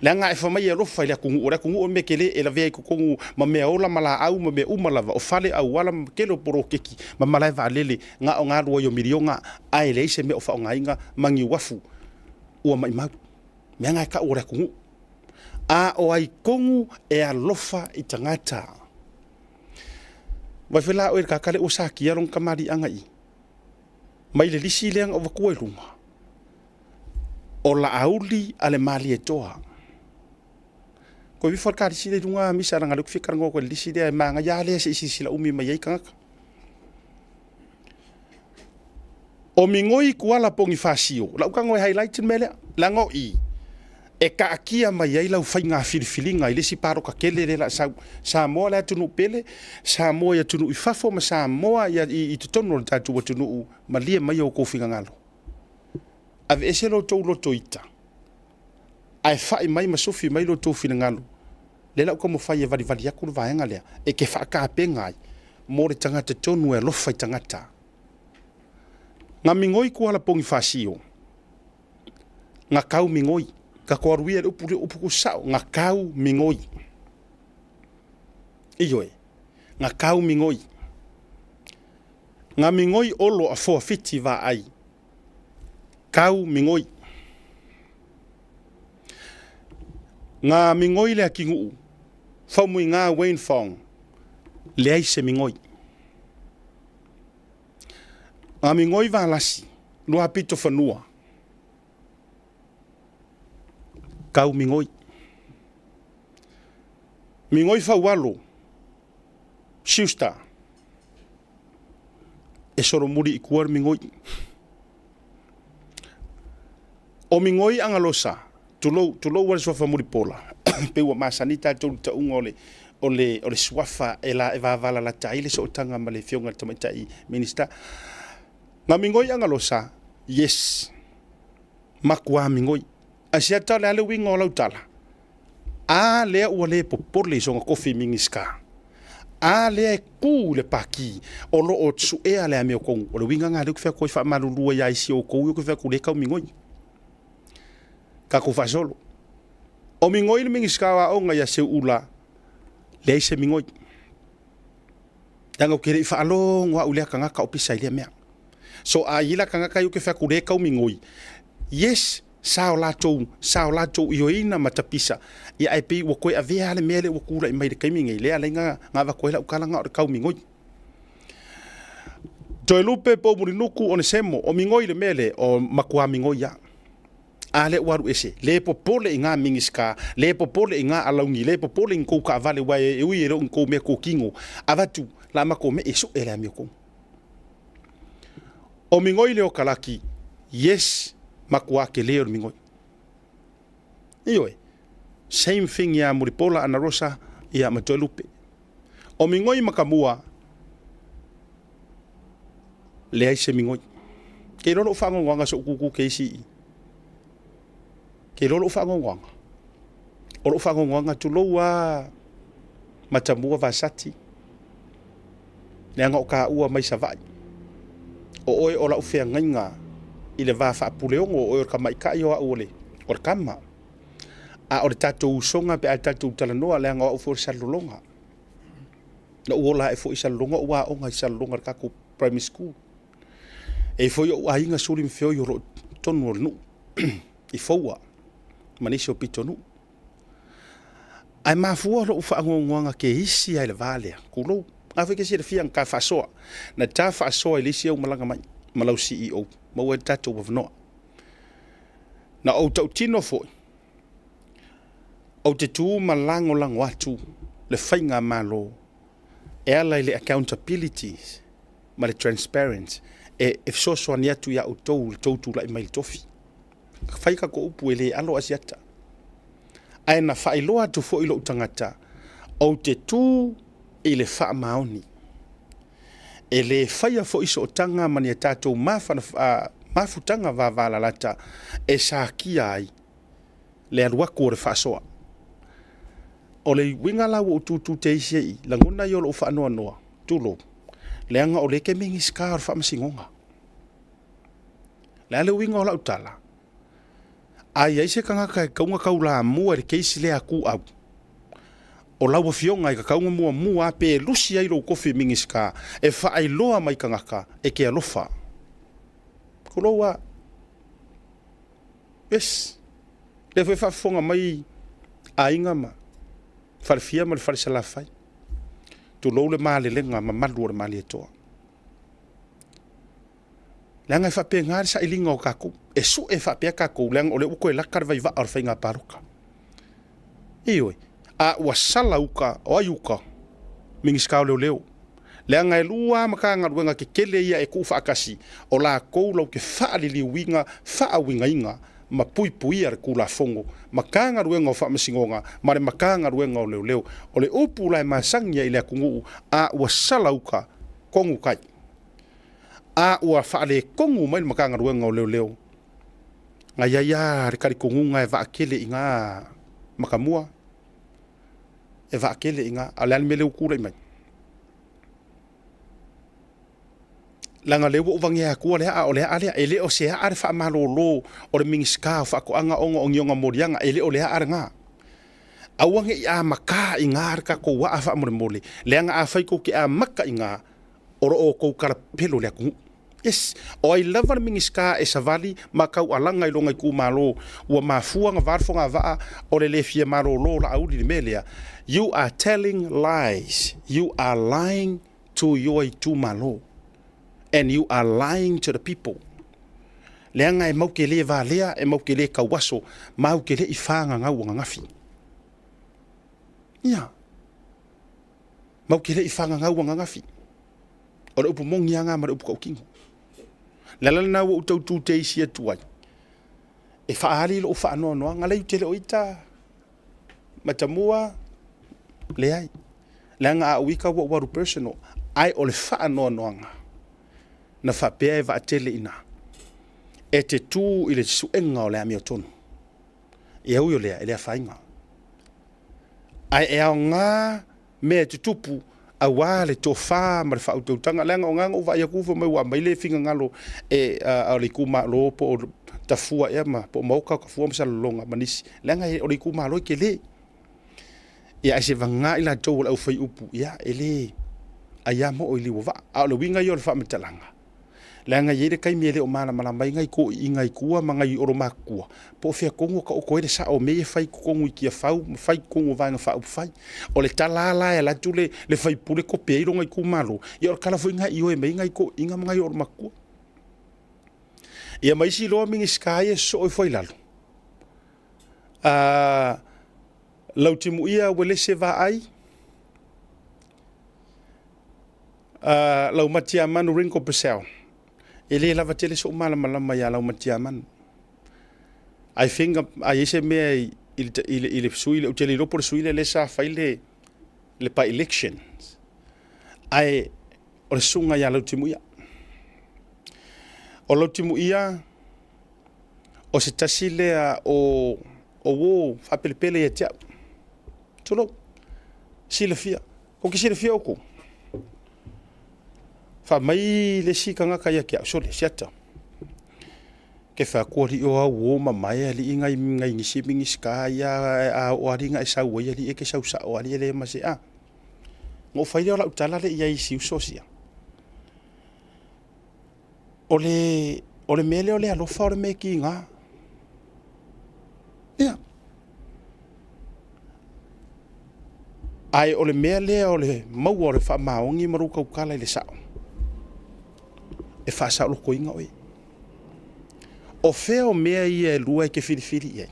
A: lenga e famai e rofa ile kungu o mekele e la vei ko kongo ma me ola mala au ma me umala o fale au wala kelo poro keki ma mala va lele nga o nga ro yo milionga ai le se me o fa nga inga mangi wafu o mai ma me nga ka ora kungu a o ai kongu e a lofa I tangata wa fela o ka kale o sa ki aron kamari anga I mai le lisi le o ko e lunga o la auli ale mali e toa ko vi for ka lisi le lunga mi sa nga lu fikar ngo ko lisi de manga ya le si sila umi mai ka o mingoi kuala pongi fasio la ka ngo highlight mele la ngo I e ka akia mai ai lau fai ngā whiriwhiringa I lesi paro ka kele re la sa moa la tunu pele, sa moa ia tunu I fafo ma sa moa ia I tutono le tatu wa tunu ma lia mai au kouwhinga ngalo. Ave ese lo tau loto ita. Ai fai mai ma sofi mai lo tau whina ngalo. Le lau kamo fai e vari aku le vaenga lea. E ke wha pe ngai. Mo re tangata tonu e lofa I tangata. Ngā mingoi kuala pongi whasio. Ngā kau mingoi. Ka koaruia le upu ku sao nga kau mingoi iyo nga kau mingoi olo a foa fiti va ai kau mingoi nga mingoi le kingu fa mu nga Wayne Fong le ai se mingoi nga mingoi va lasi lo apito fanua kau mingoi fa walo siusta e soro muri I kuar mingoi o mingoi angalosa tulo wale swafa muri pola pe wa masanita ta ungole ole swafa ela eva vala la taile so tanga male fionga tamatai minister nga mingoi angalosa yes makwa mingoi asia tala le winga o lautala a le ua le popole songa kofi mingiska a le ku le paki o lo o tsu e ale ame o kongu o le winga nga le kufea koi wha marulua ya isi o kou yo kufea kule kau mingoi ka kufa solo o mingoi le mingiska wa onga ya se ula le ise mingoi tanga ukere ifa along wa ulea kangaka o pisa ilia mea so a ila kangaka yo kufea kule kau mingoi yes sao la tou ioina matapisa ia ai pe wo koe avea le mele wo kula I mai le kaiminga le ala nga va koe la ukala nga o kau mingoi toi lupe po murinuku o ne semo o mingoi le mele o makua mingoi ya ale waru ese le popole nga mingiska le popole nga alaungi le popole ngo ka vale wa e ui ero ngo me ko kingo avatu la mako me eso ele amiko o mingoi le o kalaki yes makua ke leo mingoi iyo same thing ya muripola ana rosa ya matolupe o mingoi makamua le ai se mingoi ke lolo fango wanga so kuku keisi ke lolo fango wanga o lo fango wanga tuloa matamua vasati le anga o ka ua mai savai o oe o la ufea ngainga I le va fa puleongo o ka mai ka yo ole o kama a o tato usonga pe a tato talanoa le nga o for salolonga na ola e fo isalonga wa o nga isalonga ka ko primary school e fo yo a inga suri mfeo yo tonu no I foa manisho pitonu ai mafua lo fa ngonga ke isi ai le vale kulo afi ke si le fiang ka fa so na ta fa so ile si o malanga mai malau CEO ma we tato of no na o tau tino foi o te tū malango lango atu le whainga malo e ala le accountability ma le transparency e so so ni atu ya utou le tautu la mai tofi whaika ko upu ele alo asiata ai na whailoa tu fo ilo utangata o te tū i le wha maoni e le whaia fo iso o tanga mani a tātou mafutanga vāvala lata e sa kia ai le aluaku o le whaasoa o le winga lau o tūtū te isi i langona i o lo whaanoa noa tūlo le anga o le ke mingi ska o le whaamasingonga le ale winga o lau tala ai ai se kangaka e kaunga kaula mua le keisi le aku au o lau fionga i ka kaunga mua pe lusi ai lo kofi mingi ska e whaai loa mai kangaka e ke alofa kuloa yes le foi whafonga mai a inga ma farfia ma le farisala fai tu lo le male lenga ma malu le male toa langa fa pe ngar sa ilinga o kako e su e fa pe kako lang ole uko la kar vai va ar fainga paruka ioi a wasala uka o ayuka mingi ska leo langa e lua makanga ruenga ke kele ia e ku fa akasi o la ko lo ke fa li winga fa winga inga ma pui ar kula fongo makanga ruenga o fa masingonga mare makanga ruenga o leo o le upu la masangia ile kungu a wasala uka kongu kai a ua fa le kongu mai makanga ruenga o leo nga ya re kari kongu nga e va akele inga makamua e va akele inga ala mele ukura mai langa lewo vangia ku le a ole ale ele o se ar fa malolo o le mingi ska fa ko anga ongo onga morianga ele ole ar nga awange a maka inga ka ko wa fa mole le anga a fai ko ke a maka inga oro o ko kara pelo le ku yes o I love mingi ska e savali maka alanga ilonga ku malo wa mafuanga varfonga va o le fie malolo la audi le melia you are telling lies you are lying to your to malo and you are lying to the people. Leanga e maukele va lea e maukele kawaso maukele I whanga ngau ngafi. Ia. Maukele I whanga ngau ngafi. Ora upu mongi anga mara upu kaukingo. Lala na wo utau tu te isi atuai. E whaari lo ufa anoa noa ngala utele oita. Matamua leai. Leanga a uika wa waru personal. Ai ole wha anoa noa nga. Na whapea e wa atele ina. E te tū I le suenga o le ami o tonu. E au yo lea, e lea whainga. Ai e au ngā mea te tupu a wā le tō whā ma le whautautanga. Leanga o nganga uwa ia kuwa mai wa mai le whinga ngalo e a le kuma lo po o tafua ea ma po mauka ka fua msa longa manisi. Leanga e o le kuma lo ke le. Ia e se wanga ila tō au whai upu. Ia e le. A ia mo o ili wa. A le winga yo le whamatalanga. Langa yere kai mele o mana mana mai ngai ko ingai kua mangai oro makua po fia kongo ka o koere sa o me fai kongo ki fau fai kongo vanga fa fai o le talala e la tule le fai pule ko peiro ngai ku malo i or kala foi ngai o e mai ngai ko inga mangai oro makua ia mai si lo mingi sky so foi lalo lautimu ia wele se va ai lau matia manu rinko pesel ele lava tele so mala malama ya lau matia man I think ai se me il sui le utili lo por sui le sa faile le pa elections ai o sunga ya lautimu ia o lautimu ia o se tasile o wo fa pelepele ya tia tolo silafia o que silafia o ko fa mai le sikanga kaya kia so le siata ke fa ko ri o wo mama ya li ngai ngisi mingi ska ya a o ri ngai sa wo ya li e ke sa o ri le ma se a mo fa io la utala le ia isi usosia ole mele ole alo fa ole making ya ai ole mele ole mau ole fa maongi maru ka kala le sa e fa sa lo ko inga oi o feo mea ia lua ke filifili ia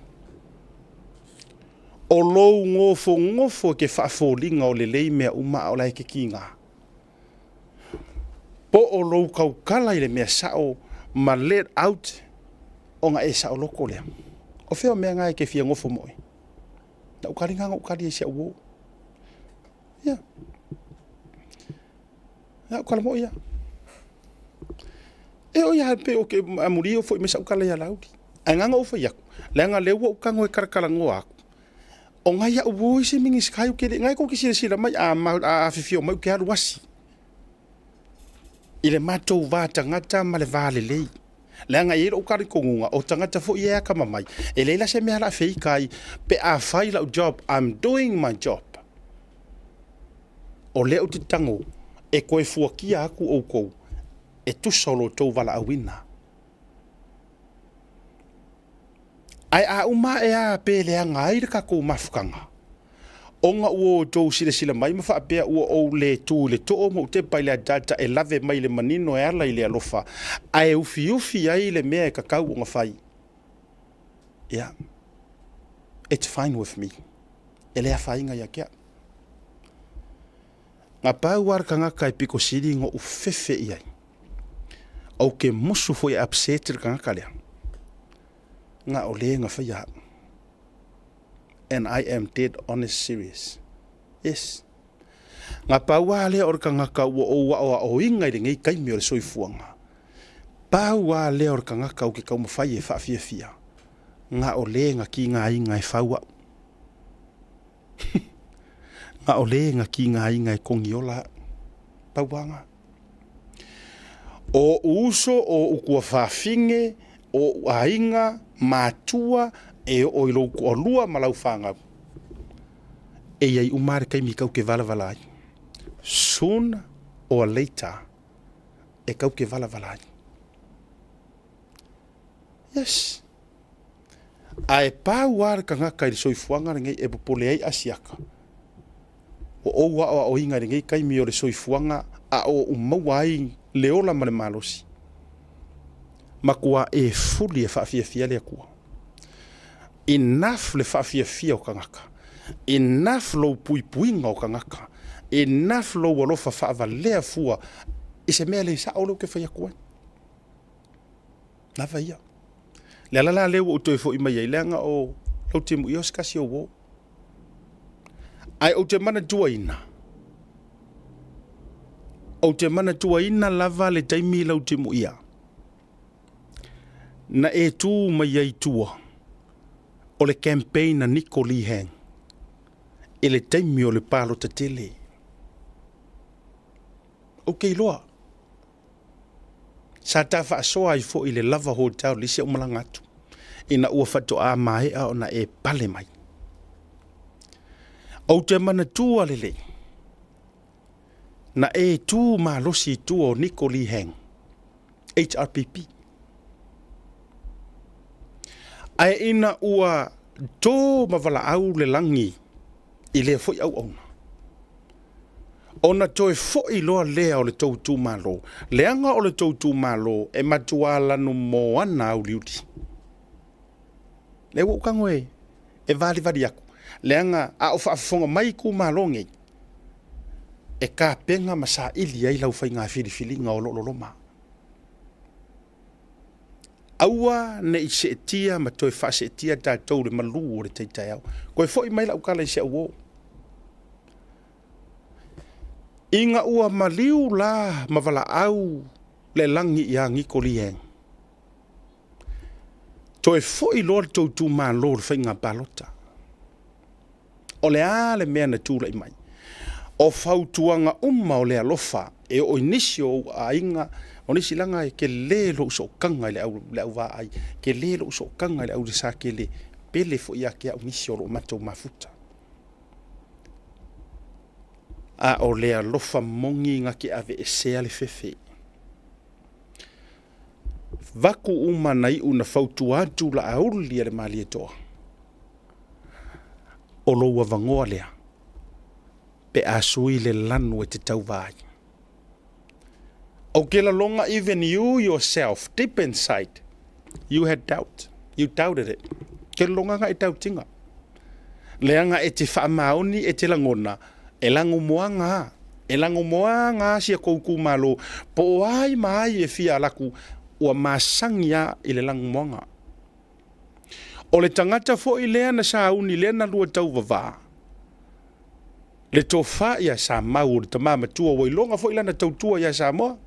A: o lou ngofo ke whaafolinga o le lei mea uma o lai ke kinga. Po o lou kaukala i le mea sao ma let out o nga e sao loko lea. O wheo mea ngai ke fia ngofo moi. Na ukari nganga ukari e sia uo. Ia. Na ukala mo ia. E o ia pe o ke amuri o fo i me sao ukala ia laudi. A nganga o whaiaku. Lea nga lewa ukango e karakala aku. O ngai a uo i se mingi skai uke le. Ngai ko ki sira mai a fifio mai uke alu wasi. I le matou vā tangata ma le vā le lei. Lea ngai ero ukari kongunga o tangata fo i ea kama mai. E leila se mea la fei kai pe a whai lau job. I'm doing my job. O leo te tango e koe fuakia aku au kou. E tusolo tau wala awina. Ai a uma e a pe lea ngai ka kou mafukanga. Onga uo tau sila mai ma whaapea ua o le tū le to'o mo te pai le data e lave mai le manino e ala i le alofa. Ai ufi ai le mea e kakau o nga whai. Yeah. It's fine with me. E lea whainga ia kia. Ngā pāu warka ngaka e piko siri ngo ufefe iai. Au ke musu foi upset ka ngaka lea. Ngā o le nga whaia. And I am dead honest serious. Yes. Ngā pāua lea orka ngaka ua o inga i ngei kaimi o le soifuanga. Pāua lea orka ngaka o ke kaumawhai e whaafia. Ngā o le nga ki ngā inga e whaua. Ngā o le nga ki ngā inga e kongiola. Pauanga. O uso o ukua whaafinge, o ainga, mātua, e o ilo ko lua malau whanga. E iei umare kai mi kau ke vala ai. Sooner or later, e kau ke vala ai. Yes. Ai pāu ar ka ngaka i soifuanga ngei e popole ai asiaka. O oua o inga ngei kai mi o le soifuanga a o umawai leola male malosi. Makua e fuli e whaafia lea kua. Enough le whaafia o ka ngaka. Enough lo puipuinga o ka ngaka. Enough lo walofa whaava lea fua. I se mea le sa o lo ke whaia kua. Na whaia. Le alala leo o toi fo ima iei leanga o lau te mui o skasi o wo. Ai o te mana tua ina. O te mana tua ina lava le taimi lau te mui ia. Na e tū mai iei tua. O le campaign na Nico Lihang. E le taimi o le palo ta tele. Ok loa. Sa ta whaasoa i fo i le lava hotel li se umalanga atu. Ina ua whato a mai a ona e pale mai. O te mana tua lele. Na e tū ma losi tua o Nico Lihang. HRPP. Ai ina ua tō mawala au le langi i lea foi au auna. Ona toe foi loa lea o le tautu malo. Leanga o le tautu malo e matua lanu mo ana au liuti. Lewa ukango e vali aku. Leanga a o whaafonga mai ku malo ngei. E ka penga masa ili ai lau whai ngā whiriwhiri ngā o loloma. Aua ne i se tia ma toi wha se tia tātou le malu o le teitai au. Koe fo i mai lau kala i se au. Inga ua maliu la mawala au le langi i a Nico Lihang. Toi fo i lor tautu maa lor whainga balota. O le a le mea na tūla i mai. O fautuanga o le alofa e o inisio a inga o nisi langa e ke lelo uso kanga i le au wa ai. Ke lelo uso kanga i le au le sa ke le pele fo ia ke au nisi o lo matou mafuta. A o le alofa mongi nga ke ave e sea le fefe. Vaku uma nai una fautu atu la auli le mali e toa. O lo wa vangoa lea. Pe asui le lanu e te tau vai. O ke la longa even you yourself, deep inside, you had doubt. You doubted it. Ke longa nga i tau tinga. leanga e te whaamaoni e te langona, e lango moanga sia koukou malo, po ai mai e fia alaku, ua masangia i le lango moanga. O le tangata fo i lea na sauni lea na lua tau vava. Le tofa ia sa mau le tamama tua wailonga fo ilana tau tua ia sa moa.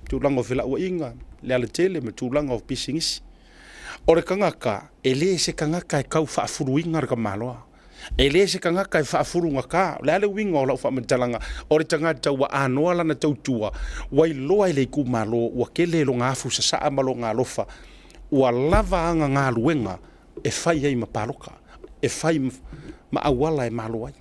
A: Tūlanga o whila ua inga, le ala tele me tūlanga o pisingisi. O le kangaka, e le se kangaka e kau whaafuru inga raka maloa. E le se kangaka e whaafuru ngaka, le ale winga o lau whaamatalanga, o le tangata ua anoa lana tau tua, wailoa i le iku malo, ua kele lo ngafu sa saa malo ngā lofa, ua lava anga ngā luenga, e whai ei mapaloka, e whai maawala e malo ai.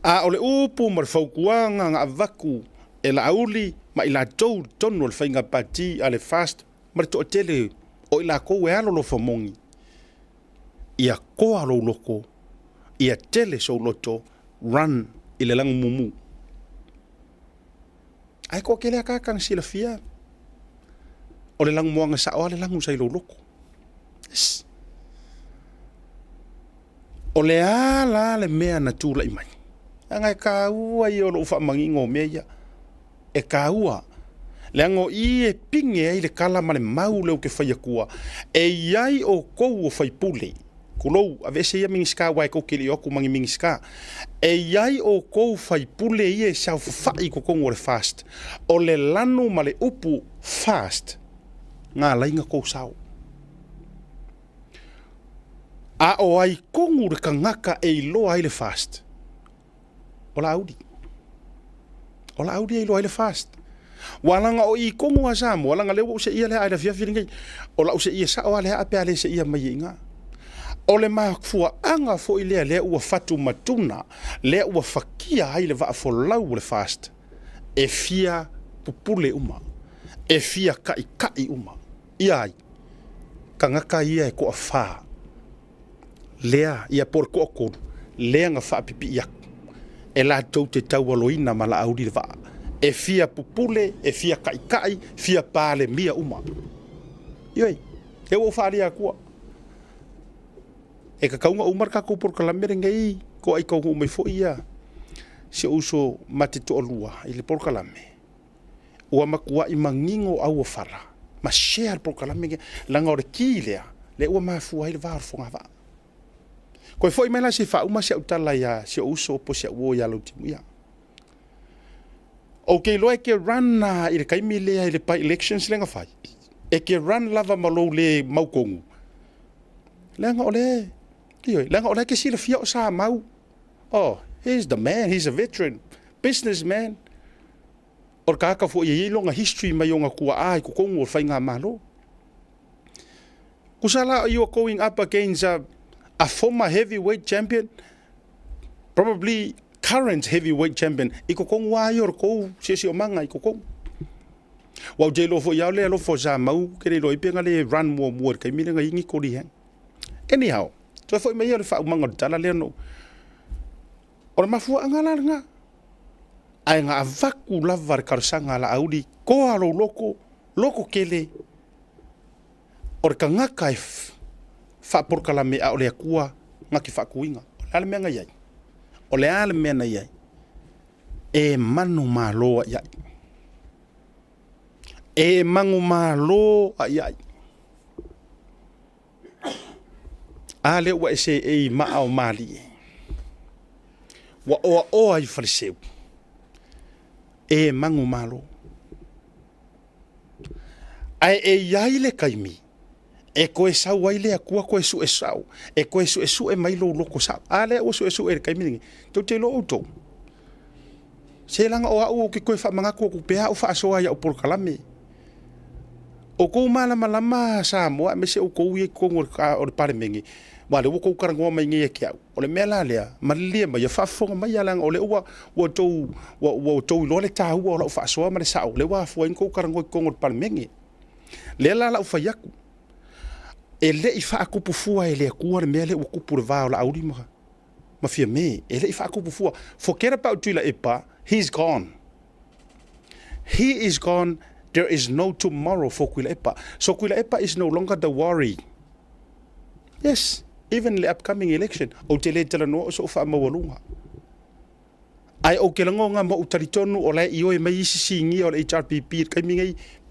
A: A o le upu ma le whaukuanga ngā avaku, e la auli, ma i la tau tonu le whainga pati a le fast, ma le toa tele, o i la kou e alo lo whamongi. Ia koa lo loko, ia tele so loto, run i le langu mumu. Ai koa ke lea kakang sila fia. O le langu moanga sa o le langu sa i lo loko. Yes. O le ala le mea na tūla i mai. Anga e ka ua i o lo ufa mangingo mea ia. E ka ua. Le ango i e pinge ai le kala ma le mau leo ke whaia kua. E iai o kou o whai pule. Kulou, a vese ia mingiska wai kou kili oku mangi mingiska. E iai o kou whai pule i e sau whai ko kongo le fast. O le lano ma le upu fast. Ngā lainga kou sau. A o ai kongo le kangaka e iloa ai le fast. O la audi. O la audi e iloa ai le fast. Walanga o I kongo a samu, walanga leo se ia le aida fia firingai. O la se ia sa o le apea le se ia mai inga. O le mafua anga fo I lea ua fatu matuna, lea ua fakia ai le vaa fo lau le fast. E fia pupule uma. E fia kai uma. Iai. Kangaka ia e koa faa. Lea ia por koa koru. Lea nga faa pipi iak. E la tau te tau aloina ma la audi le vaa. E fia pupule, e fia kai, fia pale mia uma. Ioi. E o whaaria kua. E ka kaunga umar ka kou por kalamere ngai, ko ai kaunga umai fo ia. Se uso mate to olua, I le por kalame. Ua makua I mangingo au o whara. Ma share por kalame ngai, langa ore ki lea, le ua mafua I le vāru fonga vaa. Koe fo I mai la se wha uma se utala ia, se uso po se uo ia lautimu ia. O ke loe ke run na I le kaimi lea I le pai elections lenga whai. E ke run lava malou le maukongu. Lenga ole. Lenga ole ke sila fia o sa mau. Oh, he's the man, he's a veteran. Businessman. Or kaka fo I longa history mai o ngā kua ai ko kongu o whainga malo. Kusala you are going up against a former heavyweight champion. Probably current heavyweight champion. Iko kongu ai or kou si o manga iko kongu. Wau jelo fo iau le alo fo sa mau kere lo ipenga le run mua kai mirenga ingi ko li hang. Anyhow, so fo me ia le fa umanga tala le no. Ora mafua angala nga. Ai nga avaku lava karsanga la audi ko alo loko kele. Ora ka ngaka fa por kala me a le akua ngaki fa kuinga. Ale me nga yai. O le ale me na yai. E manu malo yai. E mangu malo yai. Ale wa ese e ma o mali. Wa o ai fariseu. E mangu malo. Ai e yai le kaimi. E koe sau ai le akua koe su e sau. E koe su e mai lo loko sau. Ale o su e kaimi. Tau te lo auto. Se langa o au ki koe wha mangako ku pea o wha asoa ia o por kalame. O kou malama sa moa me se o kou i kongo o pare mengi. Wale o kou karangoa mai ngai ke au. O le mela lea, malia mai fa fonga mai ala o le o tou lo le ta o la fa so ma le sa o le wa fo en kou karangoa kongo o pare mengi. Le la fa yaku. E le I fa ku pufua e le ku le mele o ku por va o la audi ma. Ma fia me, e le I fa ku pufua. Forget about Tula Epa, he's gone. He is gone. There is no tomorrow for Quila Epa. So Quila Epa is no longer the worry. Yes, even the upcoming election o te le tala no so fa mawalunga ai o ke lango nga mo utaritonu o lai io e mai isi singi o le HRPP kai minga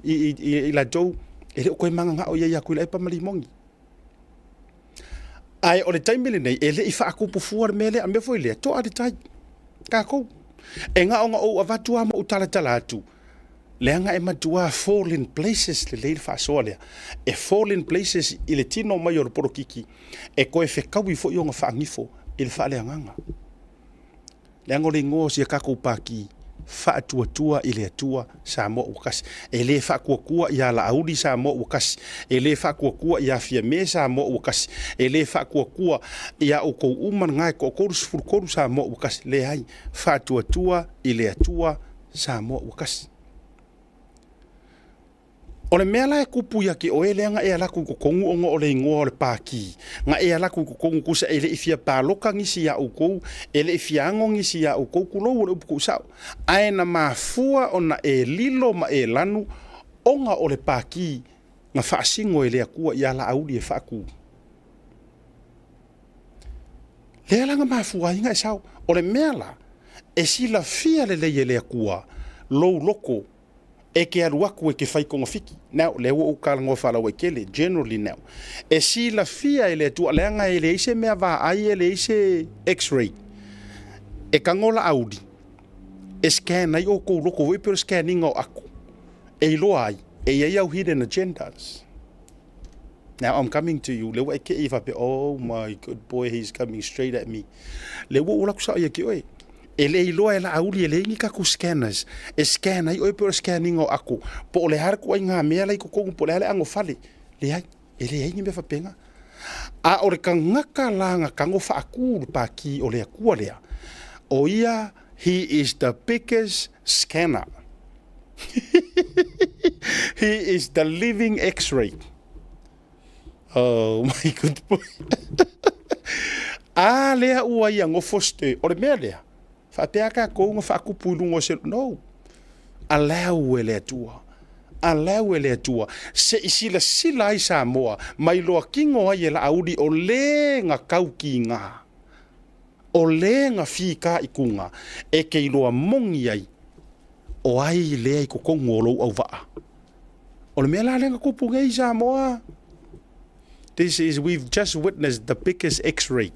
A: i la jou e le koe manga nga o ia ku lai pa malimongi ai o le taimile nei e le i fa aku pufuar mele a me foi le to adi tai ka ko e nga o nga o avatua mo utala tala atu le anga e matua fall in places le le fa solia e fall in places i le tino mai o porokiki e koe fe kawi fo yo nga fa ngifo il fa le anga le anga le ngo si ka ko paki fa tua i le atua sa mo ukas e le fa kua ia la audi sa mo ukas e le fa kua ia fia me sa mo ukas e le fa kua ia o ko uman ngai ko ko sa mo ukas le ai fa tua i le atua sa mo ukas o le mea lai kupu ia ki o ele anga e alaku ko kongu ongo o le ingoa o le pāki. Nga e alaku ko kongu kusa ele i fia pāloka ngisi ia ukou, ele i fia ango ngisi ia ukou kulou o le upuku sao. Aena mafua o na e lilo ma e lanu, onga o le pāki, nga whaasingo e lea kua ia la auli e whaaku. Lea langa mafua inga e sao, o le mea la, e sila fia le lea lea kua, lou loko, e ke aruaku e ke whai konga whiki. Now, le ua ukala ngō whalawa i kele, generally now. E si la fia e le tua leanga e le ise mea wā ai e le ise X-ray. E kangola audi. E scan ai o kou loko wei pero scanning o aku. E iloa ai. E iai au hidden agendas. Now, I'm coming to you. Le ua e ke i whape, oh my good boy, he's coming straight at me. Le ua ulaku sa ia ki oe. E le iloa e la auli e le ingi kaku scanners. E scan ai oe pero scanning o aku. Po o le harku ai ngā mea lai kukongu po le hale ango fale. Le ai, e le ai ni me whapenga. A o le ka ngaka langa kango whaakuru pa ki o le akua lea. O ia, he is the biggest scanner. He is the living X-ray. Oh my good boy. A lea ua ia ngofoste. O le mea lea. Whapeaka kou ngā whaakupu lungo se... No. Alau e lea tua. Alau e lea tua. Se isila sila i sa moa. Mai loa kingo ai e la audi o le ngā kauki ngā. O le ngā whika i kunga. E kei loa mongi ai. O ai lea i kukongo o lou au waa. O le mea la lenga kupu ngai sa moa. We've just witnessed the biggest X-ray.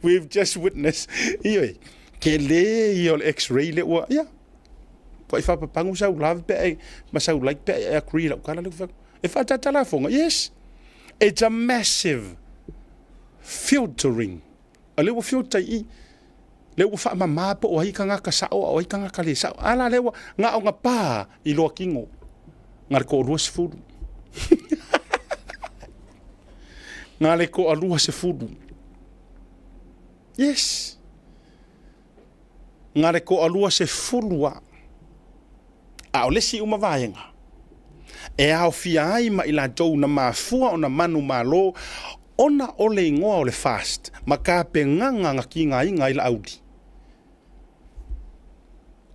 A: We've just witnessed. Ioi, ke le i ol X-ray le ua, ia. Po i whapapangu sau lave pe, ma sau like pe e akri lau kala le whaku. E whatatala fonga, yes. It's a massive filtering. A le ua filter i. Le ua whaamama po o hika ngaka sao, o hika ngaka le sao. Ala le ua, ngā o ngā pā i loa kingo. Ngā le ko o lua se fudu. Ngā le ko a lua se fudu. Yes. Ngare ko alua se fulua. A o lesi uma vaenga. E au fia ai ma ila jou na mafua o na manu malo. Ona ole ingoa ole fast. Ma ka pe nganga ngaki ngā inga ila audi.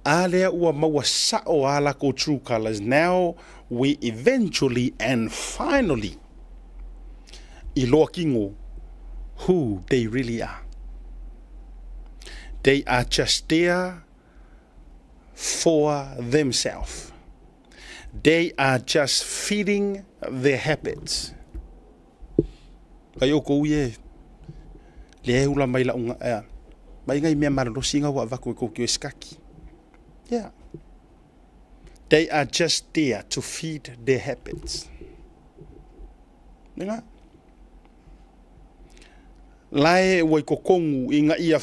A: A lea ua maua sao ala ko true colors. Now we eventually and finally iloa kingo who they really are. They are just there for themselves. They are just feeding their habits. Kai o kou ye. Le e ula mai la unga ea. Mai ngai mea maralo singa wa vaku e kou kio skaki. Yeah. They are just there to feed their habits. Nenga? Lae wai kokongu i ngā ia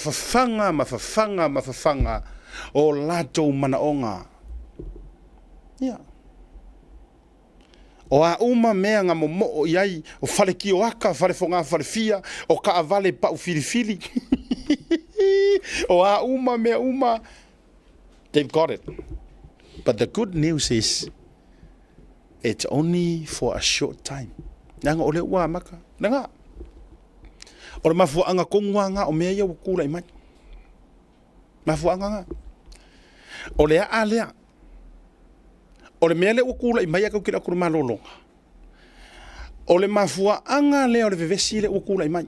A: mafafanga o latou manaonga. Yeah. O a uma mea ngā momo iai o whare ki o aka, whare whonga whare fia, o ka avale pa u filifili. O a uma mea uma, they've got it. But the good news is, it's only for a short time. Nanga ole ua maka, nanga. O le mafuanga konguanga o mea iau kura i mai. Mafuanga nga. O le a lea. O le mea le ukula i mai akau kira kura malolonga. o le mafua anga leo le vevesi le ukula imai.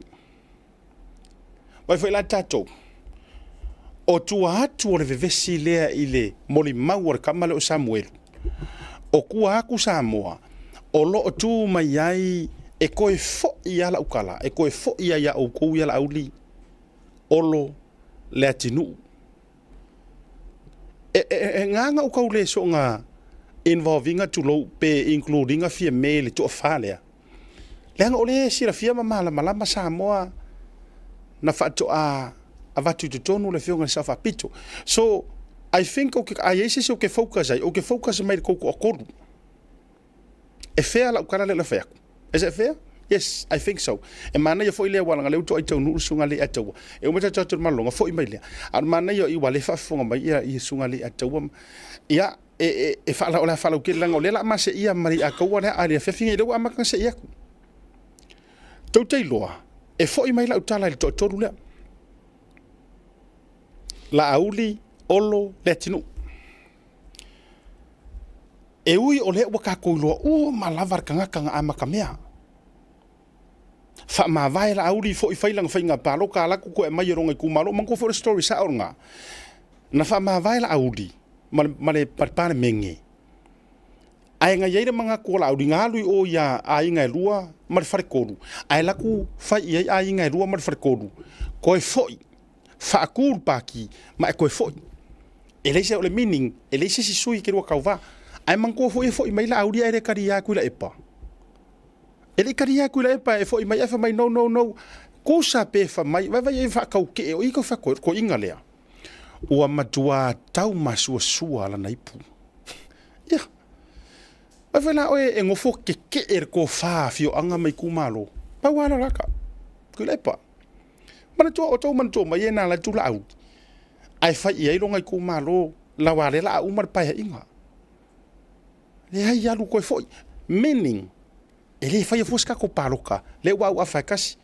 A: Vai foi la tatou. O tua atu o le vevesi lea i le moli mau o le kamale o Samuelu. O kua aku Samoa, o lo o tu mai ai e koe fo i ala ukala, e koe fo i ia o kou i ala auli, olo le atinu. Nganga ukau le so nga involvinga tulo pe includinga fia mele to falea. Lenga ole sira fia mala malama Samoa na fato a avatu tonu le fionga safa pito. So I think okay ayese so ke focus ai, okay focus mai ko akordu. E fair la ukala le fair. Is it fair? Yes, I think so. E mana yo foi le wala ngale to ito nu sunga le atawa. E umeta tatu malonga foi mai le. Ar mana yo I wale fa fonga mai I sunga le atawa. Ia e fa la ola fa lo ke langa le la ma se ia mari a ko wana ali fa finga le wa ma kan se ia ku. To te loa. E foi mai la utala le to le. La auli olo le tinu. E ui o le waka ko loa o malavar kanga ama kamea. Fa ma vai la auli fo I failang fainga palo kala ko e mai ronga ku malo man ko for story sa ornga. Na fa ma vai la auli male parpane mengi. Ai nga yeira manga ko la auli ngalu o ya ai nga lua mar far kodu. Ai la ku fa ai nga lua mar far kodu. Ko e foi fa kur paki ma ko e foi. Elise o le meaning, elise si sui ke ro kauva. Ai man ko foi mai la auli ai karia ku la epa. Ele karia ku la epa e foi mai fa mai no. Ko sa pe fa mai vai fa kau ke o iko fa ko inga lea. Ua matua tau masua la naipu. Ya. Vai la oe e ngofo ke ko fa fio anga mai ku malo. Pa wala raka. Ku la epa. Mana tua o tau man to mai na la tu la au. Ai fa I longa ku malo la wale la umar pa inga. Le hai alu ko foi meaning ele fai fosca ko paloka le wa afakasi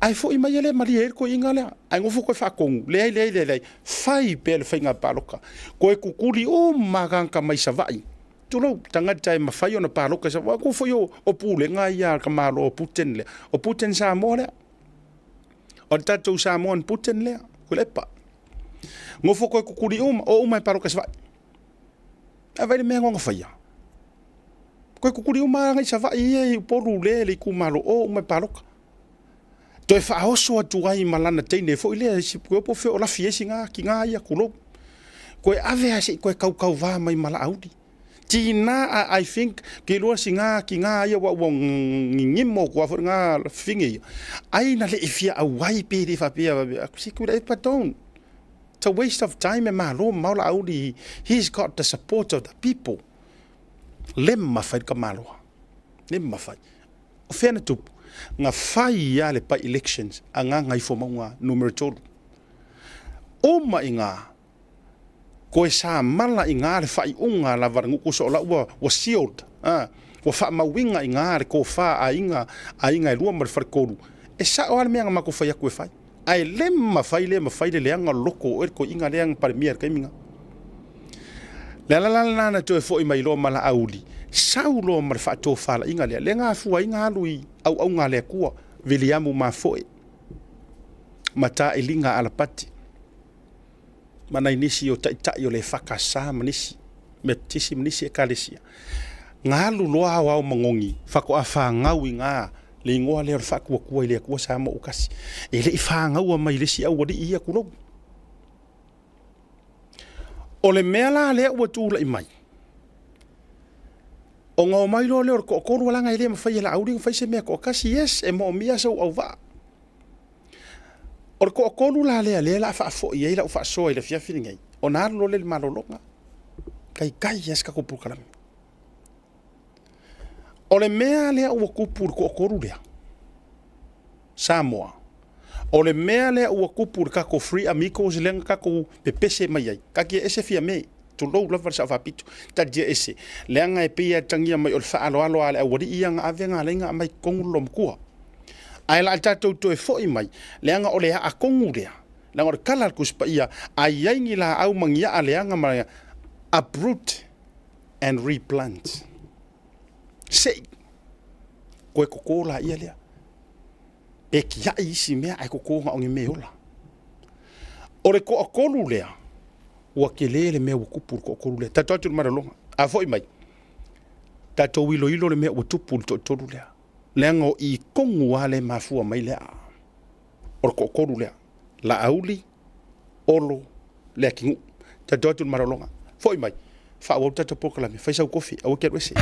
A: ai foi mai ele mari ko inga le ai ngofo ko fa kong le fai pel fainga paloka ko e kukuli o maganka mai savai tulo tanga tai ma fai ona paloka sa ko foi o pule nga ia ka malo o puten sa mo le o tatu sa mo puten le ko le pa ngofo ko kukuli o mai paloka sa avai me ngonga faia ko kukuri o manga I sava I poru le ku malo o me paloka to e fa oso atu ai malana teine fo ile si ko po fe o la fiesinga ki nga ia kulo ko e ave asi ko e kau va mai mala audi tina I think ke lo singa ki nga ia wa ngimo ko fa nga fingi ai na le ifia a wai pe de fa pe si ku le paton. It's a waste of time e malo maula audi he's got the support of the people. Lemma fai ka malo. Lemma fai. O fena tupu. Nga fai ia le pa elections anga ngai fo maunga numero tolu. O ma inga ko e sa mala inga le fai unga la varangu ko so la wa sealed. Wa fa mawinga inga le ko fa a inga e lua mar far koru. E sa o al me nga ko fai ko fai. Ai lemma fai le leanga loko o ko inga leang premier kaiminga. La na to e foi mai lo mala auli. Saulo mar fa to fala inga le nga fu inga lui au nga le kua Williamu ma foi. Mata elinga ala pati. Mana inisi o ta yo le fakasa manisi. Metisi manisi e kalesia. Nga lu loa wa mangongi fako afa ngau nga le ngoa le fa ku le ku sa mo ukasi ele fa ngau mai le si au di ia kulo o le mela le o tu la mai o ngo mai lo le ko wala ngai le ma fa la audi fa se me ko kasi yes e mo mia so au va o ko la le la fa fo ia la fa so ile fia filingai o na lo le malolonga kai yes ka ko pukalam. O le mea lea ua kupur ko okoru lea. Samoa. O le mea lea ua kupur kako free amigos lenga kako pepese mai ai. Kaki ese fia mei. Tu lou lava sa fapitu. Tadia ese. Leanga e pia tangia mai o le faalo alo ale awari ia nga avenga lenga mai kongu lomkua. Ai la tatou to e foi mai. Leanga o lea a kongu lea. Leanga o le kalar kuspa ia. Ai aingi la au mangia a leanga mai uproot and replant. Sei koe koko la ia lea e ki ia isi mea ai koko nga ongi me ola o le ko akolu lea ua ke le mea ua kupu ko akolu lea tatou atu le maralonga a foi mai tatou ilo le mea ua tupu le tolu lea leanga o i kongu ale mafua mai lea o le ko akolu lea la auli olo lea kingu tatou atu le maralonga foi mai fa o tatou pokalame fa sau kofi au ke rese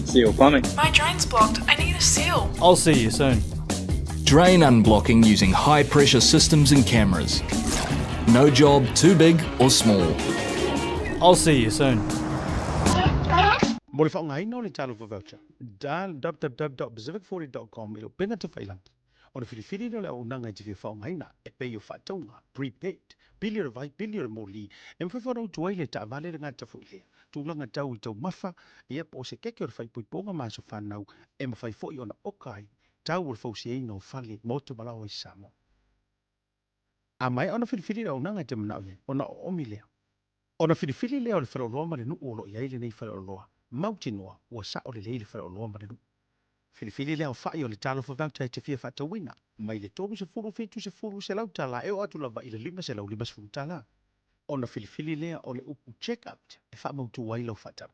B: Seal plumbing.
C: My drain's blocked. I need a seal.
D: I'll see you soon.
E: Drain unblocking using high pressure systems and cameras. No job too big or small.
D: I'll see you soon.
A: Mo le whaonga ina o le talo for voucher. Dial www.pacific40.com ilo penga te whailang. O le whiriwhiri no le au nanga i te whaonga ina e pei o whatonga, prepaid, pili o vai, pili o mo li. E mwhewharau tuai le ta vale ngā tafu ilea. Tūlanga tau I tau mafa, ia po se keke o le whaipuiponga māso whanau, e mawhai fo I ona okai, tau o le fausi eino whale, motu malawa I Samoa. A mai ona whiriwhiri au nanga I te manau ia, ona o omi lea. Ona whiriwhiri lea o le whaloloa ma le nu olo I aile nei whaloloa. Mautinoa, ua sa o le leile whaloloa ma le nu. Whiriwhiri lea o whai o le talo for voucher te fia whatawina, mai le tolu se furu fitu se furu se lau tala, e o atu lava I le lima se lau lima se furu tala. Ona filifili lea o le upu check-out e whaamautu wai lau whatau.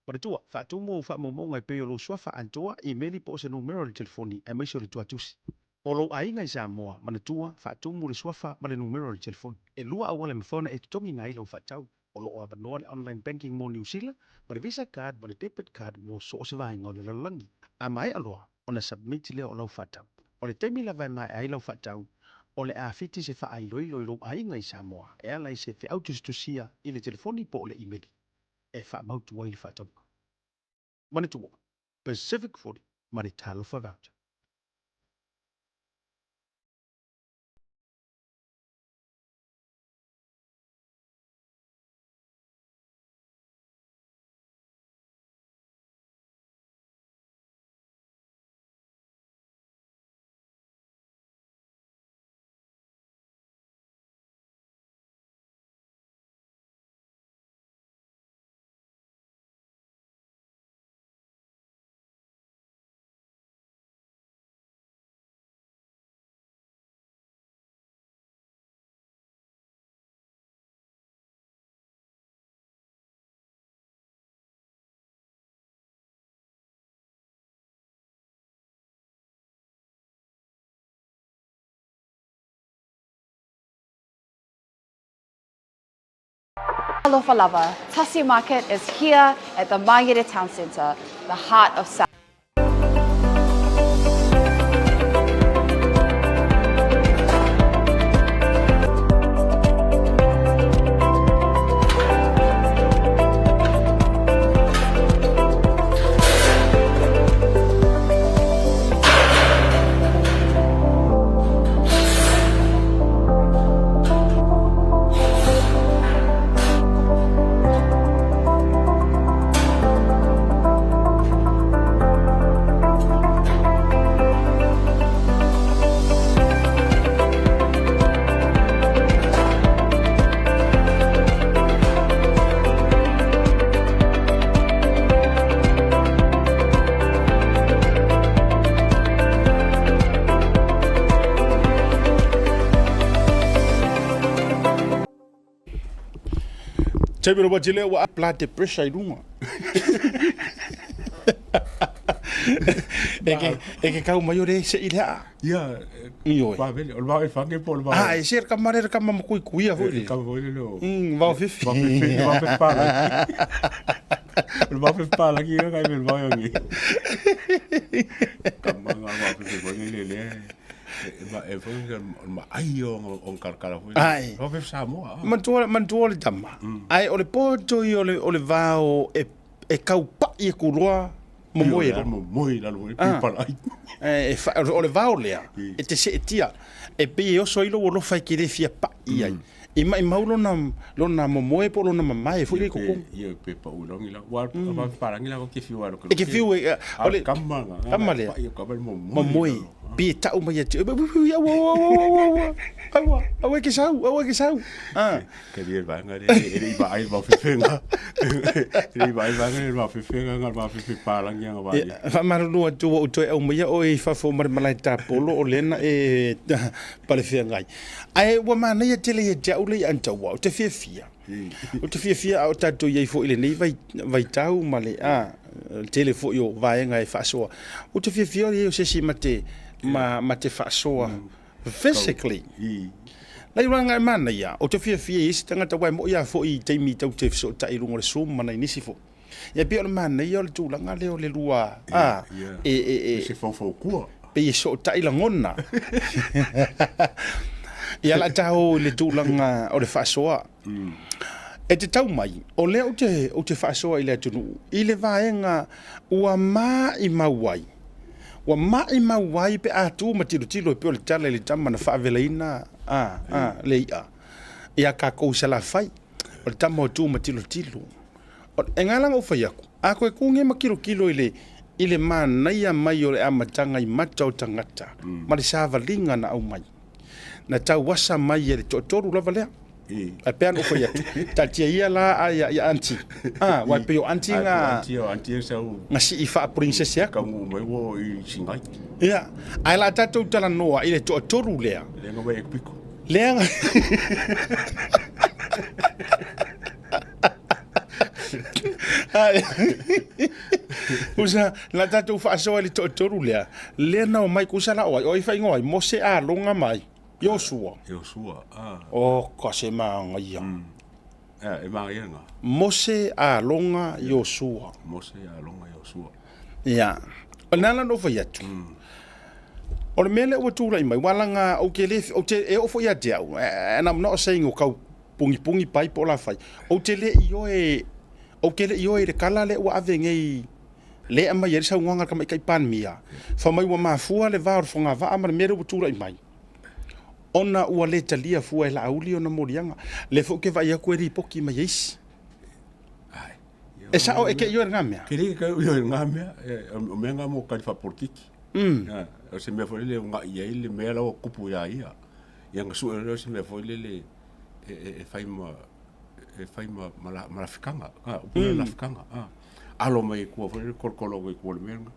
A: Wana tua, whaatumo o whaamaumo ngai peo lo swafa antoa I meli po se numero le telefoni e maiso le tuatusi. O lo ainga I Samoa, mana tua, whaatumo le swafa ma le numero le telefoni. E lua awale mawhona e tutongi ngai lau whatau. O lo abanoa le online banking mo New Zealand, ma le Visa card, ma le debit card mo so se vai ngau le lalangi. A mai aloa, ona submit lea o lau whatau. O le teimi la vai mai ai lau whatau, o le a fiti se wha ai loi lo ainga I Samoa, e ala I se whi autostusia I le telefoni po o le emaili. E wha mautu wai le whatau. Mane tuwa, Pacific 40, ma le talo for voucher.
F: Alofa Lava, Tasi Market is here at the Margate Town Centre, the heart of South.
A: Tabi roba jile wa blood pressure I runga. Eke kau mayore se ilha.
G: Ya,
A: Iyo.
G: va vele, o va fange po va.
A: Ah, e ser kamare kama makui kuia hoi.
G: Ka vo le lo.
A: Va fifi.
G: Va fe para. Va fe para ki ka me va yo ni. Kama va fe ko ni le. Ma e fo ma ai on karkara hoi.
A: Ai.
G: Va fe Samoa.
A: Man tuole tama. Ai ole poto I ole vao e kau pa I kuroa mo moi ro.
G: Mo moi la lo para ai.
A: Ole vao lea. E te se tia. E pe o soilo o lo fai ki re fia pa I ai. I mai maulo na mo moi po lo na mai fu le ko.
G: Ia pe pa u longi la. Wa va para ngi la ko ke fiu aro.
A: E ke fiu ole
G: kama le.
A: mo moi. Pi ta o mai te. Awa ke sau. Ah.
G: Ke dia banga ele ba ai ba fenga. Ele ba ai banga ele ba fenga ngal ba palang yang ba.
A: Fa maru tu o to e mai o e fa fo mar malai ta polo o lena e pale fenga. Ai wa mana ia tele ia jau le anta wa o te fia. O te fia o tato ia fo ile nei vai tau male tele fo yo vai nga e fa so. O te fia o se si mate te fa so. Physically. Lai ranga mana ia, o te fia isi tangata wai mo ia fo i teimi tau te fiso ta i rungo le sum mana i nisi fo. Ia pia o le mana ia o le tūlanga leo le lua.
G: Se fo kua.
A: Pe i so ta i langona. Ia la tau le tūlanga o le whaasoa. E te tau mai, o lea o te whaasoa i le atunu, i le vaenga ua maa i mauai. Wa mai mauai pe atu matilo pe o le tala le tama na whaavelaina le ia. Ia ka kou sala fai. O le tama o tu matilo. E ngalanga o whai aku. Ako e kunge makilo i le mana ia mai o le amatanga i mata o tangata. Ma le sāvalinga na au mai. Na tau wasa mai e le totoru lava lea. A pean o whai atu. Tatia ia la ia anti. Wai pe o anti nga...
G: Anti sau...
A: Nga si i wha princess ea.
G: Ka ngu mai wo i singai.
A: Ia. Ai la tatou tala noa i le totoru lea.
G: Lenga wai e piko.
A: Lenga. Usa la tatou wha asoa i le totoru lea. Lena o mai kusala oai. Oi whai ngoi. Mo se a longa mai. Yosua. O kase maanga ia.
G: E maanga ia nga.
A: Mose a longa Yosua. Ia. O nana no whai atu. O le mele ua tūra i mai. Walanga o ke le, o te e ofo ia te au. And I'm not saying o kau pungi pai po la whai. O te le i oe, o ke le i oe le kala le ua ave ngei le ama i erisa unga kama i kai pan mia. Whamai ua mafua le vāru whanga vaa ma le mele ua tūra i mai. Ona ua le talia fua e la auli ona morianga. Le fo ke vai aku e ripoki mai eisi. E sa o e ke io e ngamea?
G: Ke ri ka io e ngamea. O mea ngamo kari whaportiki. O se mea fwere le nga ia i le mea lau kupu ia ia. Ia ngasu e reo se mea fwere le e fai ma malafikanga. Upuna malafikanga. Alo mai kua fwere korkolo i kua le mea nga.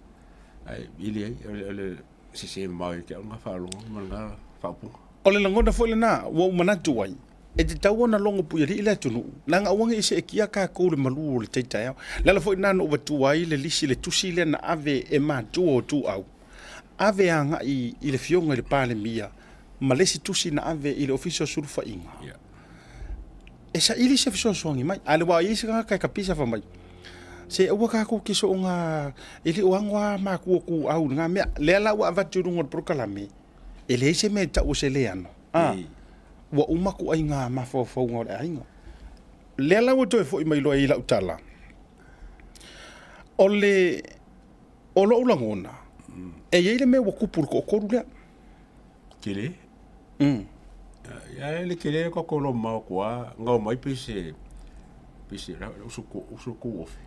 G: Ili ai, le sise mai ke nga whaalonga. Malanga whaapunga.
A: O le langona foi le na wa manatu wai e te tau na longo pu ile ile tunu langa wangi ise e kia ka ko le malu le teita la la foi na no watu wai le lisi le tusi le na ave e ma tu o tu au ave anga i le fionga le pale mia ma lesi tusi na ave i le officio surfa inga e sa ili se fiso songi mai ale wa ise ka kapisa fa mai se o ka ko kiso nga ili wangwa ma ku au nga me le la wa vatu ngo prokalame ele se me ta o se le ano wa umaku ai nga mafofo ngore ainga le la o to fo i mai lo ai la utala ole o lo langona e ele me wa kupur ko le
G: kile ya le kile ko lo ma kwa nga mai pise usuku ofi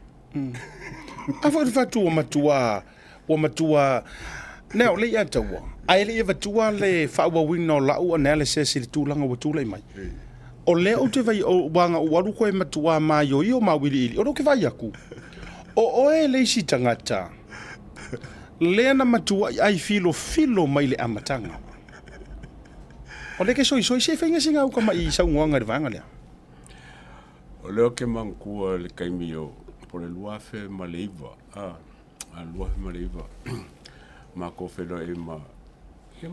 A: afa fatu o matua Now, le ia taua. Ai le iwa tua le whaua wino lau analysis i le tūlanga wa tūlai mai. O le o te vai o wanga o waru koe matua mai o i o mawili ili. O roke vai aku. O oe le isi tangata. Le ana matua ai filo mai le amatanga. O le ke soi se whainga singa uka mai i saungoanga le vanga lea.
G: O leo ke mangkua le kaimi o po le luafe ma le iwa. Luafe ma le iwa. Ma ko felo e ma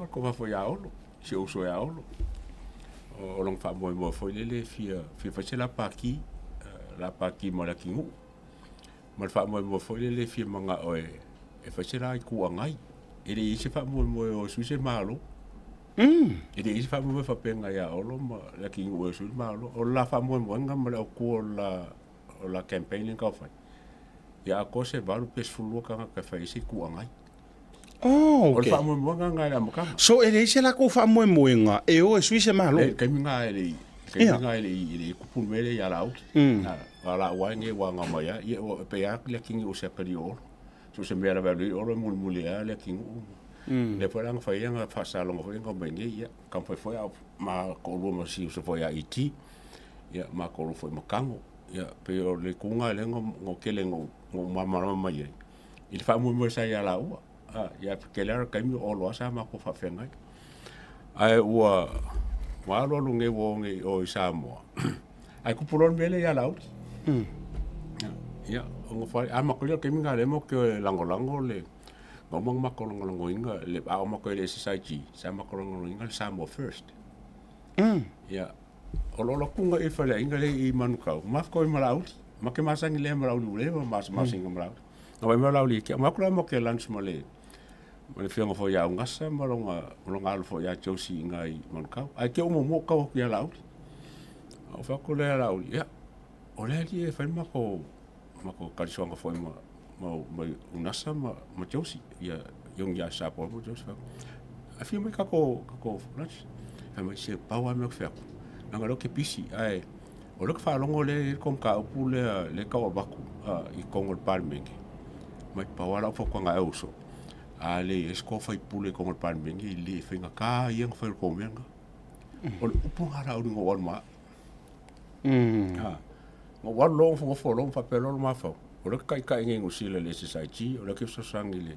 G: ko fa foi aolo se o so aolo o long fa mo foi le fia fa la paki mo la kingu ma fa mo foi le fia manga o e fa la ku angai ele i se fa mo o su se malo ele i se fa mo fa penga ya olo ma la kingu o su malo o la fa mo ngam la ko la campaign ka fa ya ko se valu pesfulu ka fa isi ku angai.
A: Oh, okay. So ele se la ko fa mo nga e o suise malo.
G: E kai minga ele kupu mele ya lau. Ala wange wanga maya e o pe ya le kingi o se perio. So se mera velu o mo ya le kingi. Le foi lang foi nga fa sa long foi nga mai ia kam foi ma ko lu ma si so foi IT ia ma ko lu foi makango ia pe o le kunga le ngo kele ngo mama mai il fa mo sa ia la ua ia ke le ka mi o lo sa ma ko fa fenga ai ua wa lo lu nge wo nge o sa mo ai ku pulon bele ia la u ia ngo fa ama ko le ke mi nga le mo ke lango le ngomong makolongo inga le a mako le SSIG sa makolongo inga sa mo first ya ololo kunga e fale inga le I manukau ma ko malau ma ke masangi le malau le ma singa malau no vai malau le ke ma ko mo ke lunch mo le fianga fo ya ngasa malonga alfo fo ya Josie inga I manukau ai ke mo ka ya lau o fa ko le lau ya o le e fa mako kalsonga fo mau unasa ma Josie ia yung ya sa po mo Josie a fi mai kako lunch fa mai se pawa me fa nga lo ke pisi ai o lo fa longo le kom ka pu le ka baku I kongol palmengi mai pawa la fo nga uso ale esko fa pule kongol palmengi le finga ka yang fa ko menga o pu ara o ngo ma ngo wa lo fo lo fa pelo ma fa o le kai ngi ngusile le SSIG o le ke so sangile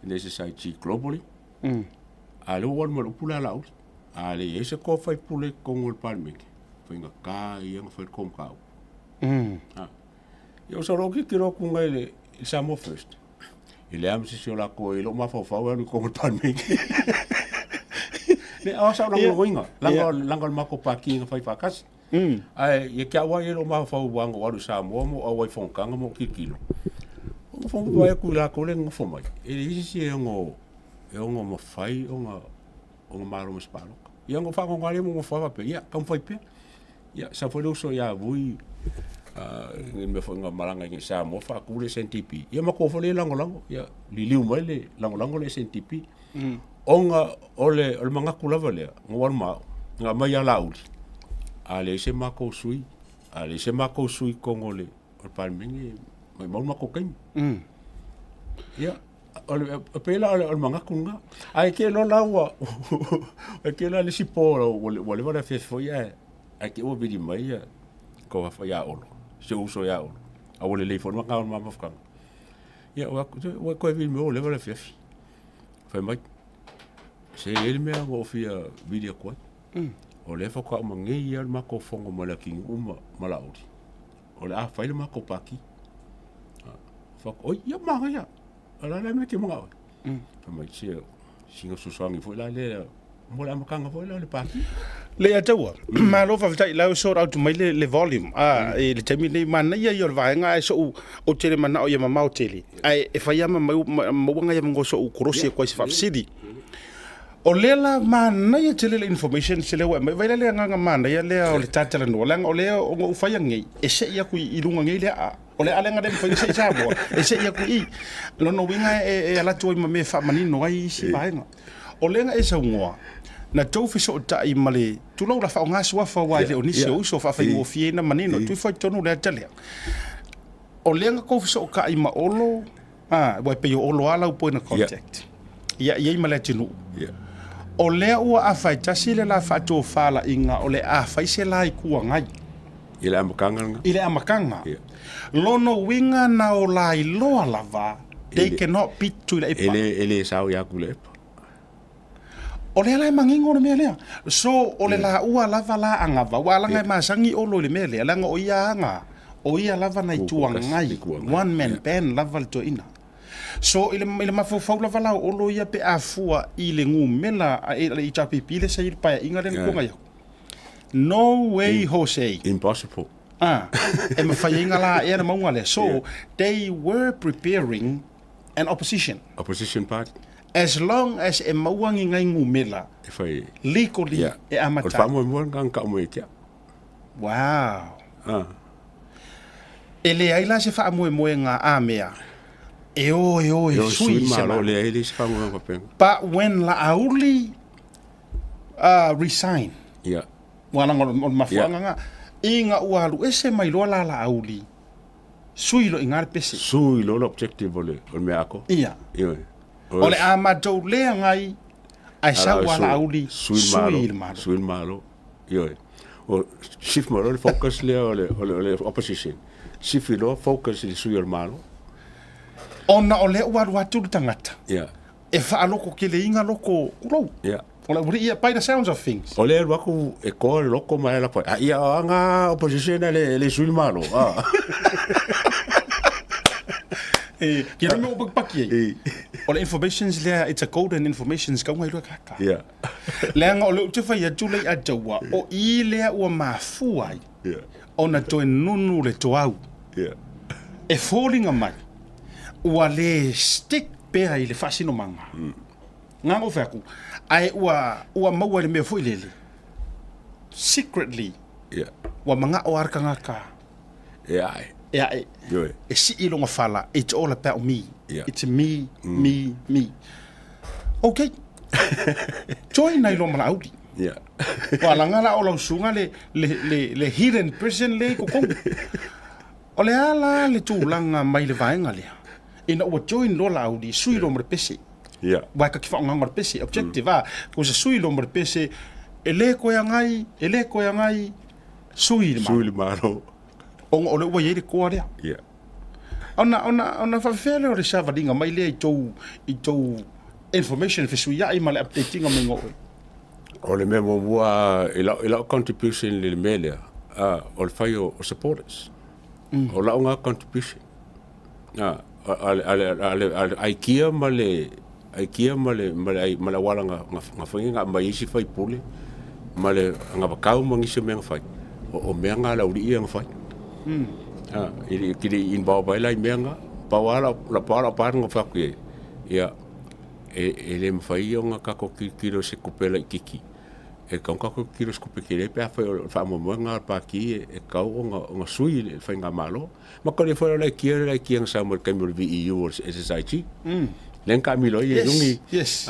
G: le SSIG globally ale won mo pula la ale ese ko fai pule kongol palmik finga ka yang fa kom ka yo so ro ki ro ku ngai sa mo first ile am si la ko ilo ma fa no kongol palmik ne a sa ro ngoinga lango ma ko pa ki fai fa kas ai ye ka wa ye lo ma fa wango wa sa mo o wa fon kanga mo kilo o fon wa ku la ko le ngofo mai ele isi ngo mo fai o nga maro mo spalo ye ngo fa ngo ale mo fa pe ya kam fai pe ya sa foi lo so ya vui ngi me fo nga malanga ngi sa mo fa ku le SNTP ye ma ko fo le lango ya liu mai le lango le SNTP onga ole manga ku lava le ngo ma nga mai ya lauli ale se mako sui kongole o palmingi mai mau mako kai ya ole pela ole manga kunga ai ke lo lawa ai ke la le siporo wale wala fe foia ai ke o bidi mai ya ko fa ya olo se uso ya olo a wale le forma ka ma mafka ya wa ko vi mo le wala fe fa mai se ele me o fia video ko o le foko ma ngi ia ma ko fongo mala ki mala ori o le a faile ma ko paki foko o ia ma ya ala la me ke mo ga fa mai che singa susangi fo la le mo la makanga fo la le paki
A: le atawa ma lo fa tai la so out mai le volume e le temi le mana ia yo va nga so o tele mana o ia ma o tele ai e fa ia ma nga ia ngo so krosi ko si fa city o lela mana ia tele information sele wa vai le nga mana ia le o le tatala no la o le o fa ia ngi e se ia ku I lunga ngi le o le ale nga dem fa se sa bo e se ia ku I lo no winga e ala tu ma me fa mani no ai si va nga o le nga e sa ngoa na tau fiso tai male tu lo la fa nga swa fa wa le o ni se o so fa fa mo fie na mani no tu fa tonu le tele o le nga ko fiso ka I ma olo wa pe yo olo ala po na contact ia male tinu o lea ua a fai tasi le la whato whala inga o le a fai se lai kua ngai.
G: I le amakanga.
A: Lono winga na o lai loa lava, they cannot beat to le ipa.
G: Ele sao ya kule ipa.
A: O lea lai mangingo le mea lea. So o le la ua lava la angava, wala ngai masangi o lo le mea lea, langa o ia anga, o ia lava na itua ngai, one man band lava le to ina. So ile mafofau la vala o lo ia pe afua I le ngu mela I tapipi le sai pa inga le kunga ia. No way Jose.
G: Impossible.
A: E ma fai inga la era maunga le. So they were preparing an opposition.
G: Opposition party.
A: As long as e mauangi ngai ngu mela.
G: E fai
A: legally e amata.
G: O famo mo ngang ka mo kia.
A: Wow. Ele ai la se fa mo nga amea. Eo, sui
G: malo le ele fa mo pa.
A: But when la auli resign.
G: Yeah.
A: Wana on mafuanga nga inga ualu ese mai lo la auli. Sui lo ingar pese.
G: Sui lo objective le me ako.
A: Ia.
G: Ia.
A: O le a mātou lea ngai, ai sau ala auli sui il malo.
G: Sui il malo. Io. O shift malo le focus le o opposition. Shift lo focus le sui il malo.
A: Ona o le watu tangata.
G: Yeah.
A: E whaaloko ke le inga loko urou.
G: Yeah.
A: O le uri ia by the sounds of things.
G: O le waku e ko le loko mai la pa. Ia anga opposition le sui il malo. Ah.
A: Ki rime o paki. O le information's lea, it's a golden information's kaunga irua kaka.
G: Yeah.
A: Leanga o le utefa ia tūlei a jaua, o I lea ua mafuai.
G: Yeah.
A: O na toe nunu le toau.
G: Yeah.
A: E fōringa mai. Ua le stick pēra I le whasino manga. Ngā o whaku. Ai ua maua le mea fui lele. Secretly.
G: Yeah.
A: Ua manga o arkanga ka.
G: Yeah.
A: Ea
G: Yo.
A: e si ilonga whala. It's all about me.
G: Yeah.
A: It's me. Okay. Join nai lo mala audi.
G: Yeah.
A: Wa langala o lau sunga le hidden prison le kokong. O le ala le tūlanga mai le vaenga lea. Ina ua join lo la audi sui lo mre pese.
G: Yeah.
A: Wai ka kifa ngangor pese. Objective a. Ko se sui lo mre pese. E le koea ngai. Sui le ma.
G: Sui il malo.
A: Onga o le ua yere koa lea.
G: Yeah.
A: Ona whawhele o le savadinga mai lea I tau information fesui ai ma le updatinga me ngoi.
G: O le memo mua I lau contribution le melea. O le whai o supporters. O lau ngā contribution. Aikia ma le wala ngā whainga ngā mai isi whai pule. Ma le ngā wakau mangisi me ngā whai. O mea ngā lau rii ngā whai. Kiri inbao bai lai mea ngā. Pawala la pala pāra ngā whaku e. Ia. E le mwhai o ngā kako kiro se kupela I kiki. E kau kako kiro se kupe kire pia whai o whaamamua ngā pāki e kau o ngā sui le whai ngā malo. Maka le whai lai kia ngā saumar kaimur VEU o SSIG. Len ka milo I e rungi.
A: Yes.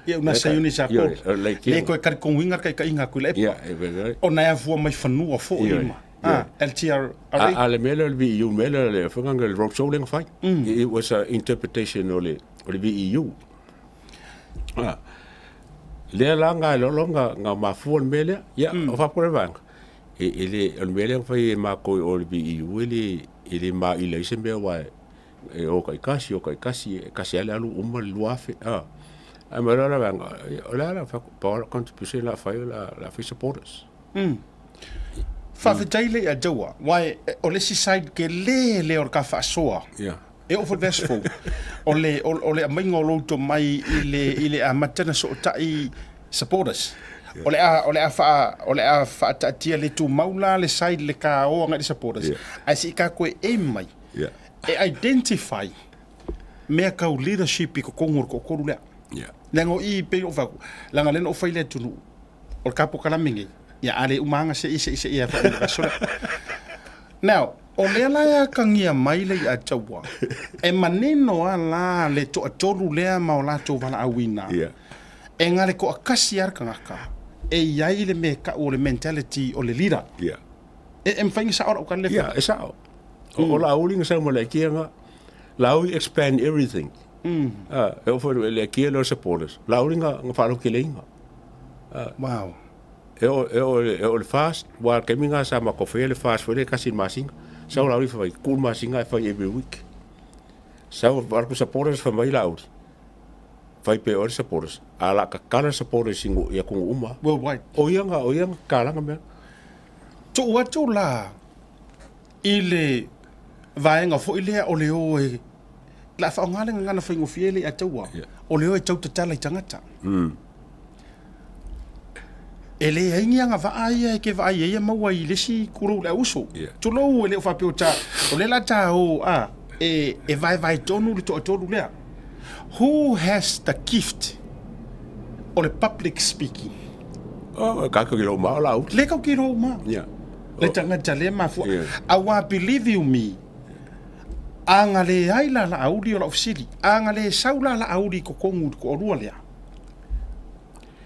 A: Ia una sa uni sa ko. Le koe kari konguinga kai ka inga kui le epa. O nai avua mai whanua fo o ima. LTRA.
G: Le mele le VEU mele le whanganga le roadshow le ngā whai. It was an interpretation o le VEU. Lea la ngā lolonga ngā mafua le mele, ia, o whapore vanga. Le mele ngā e mākoi o le VEU, ele mā ila ise mea wai, o kai kasi, e kasi ale alu uma le luafe. Ai mara la vanga, o la power contribution la whai la whai supporters.
A: Whawhitai le a jaua, wai o le si side ke le o ka whaasoa.
G: Yeah.
A: E o fo o le mainga o louto mai I le a matana so tai supporters. O le a fa tia le tu maula le side le ka o nga supporters. Ai si ka koe e mai. E identify mea kau leadership I ko kongur ko koru lea. Lengo I pe o vaku. Langa leno o faile tunu. O le kapo kalamingi. Ia ale umanga se ia fa. Now, o lea laia kangia mai lei a taua. E maneno a la le to atoru lea ma o la tau wala awina. E ngare ko akasi arkangaka. E iai le me ka o le mentality o le leader. E mwhaingi sa ora o ka lefa.
G: E sa o. O la ulinga sa mo le kia nga. La ui expand everything. E o fo le kia lo supporters. La ulinga nga whalo ki leinga.
A: Wow.
G: E o le fast. Wa keminga sa ma kofe le fast. Fo le kasi masinga. Sau la uri whai cool masinga e whai every week. Sau warku supporters whai mai la uri. Whai pe ori supporters. Ala ka kala supporters ingo ia kungu uma.
A: Worldwide.
G: O ianga kalanga mea.
A: To watu la ile vaenga fo ile o leo e la fa ngale ngana fa ngofiele a taua. O leo e tau tatala I tangata. Ele ainga nga vaai ke vaai ia maua I lesi kuru le uso. Tulo ele fa piota o le lata o e vai tonu le tonu lea. Who has the gift o le public speaking?
G: Oh, kako ki lo ma la out.
A: Le ki lo ma. Le tangata le ma fu. Awa believe you me. Anga le aila la audi o la ofisili. Anga le saula la audi ko kongu ko orua lea.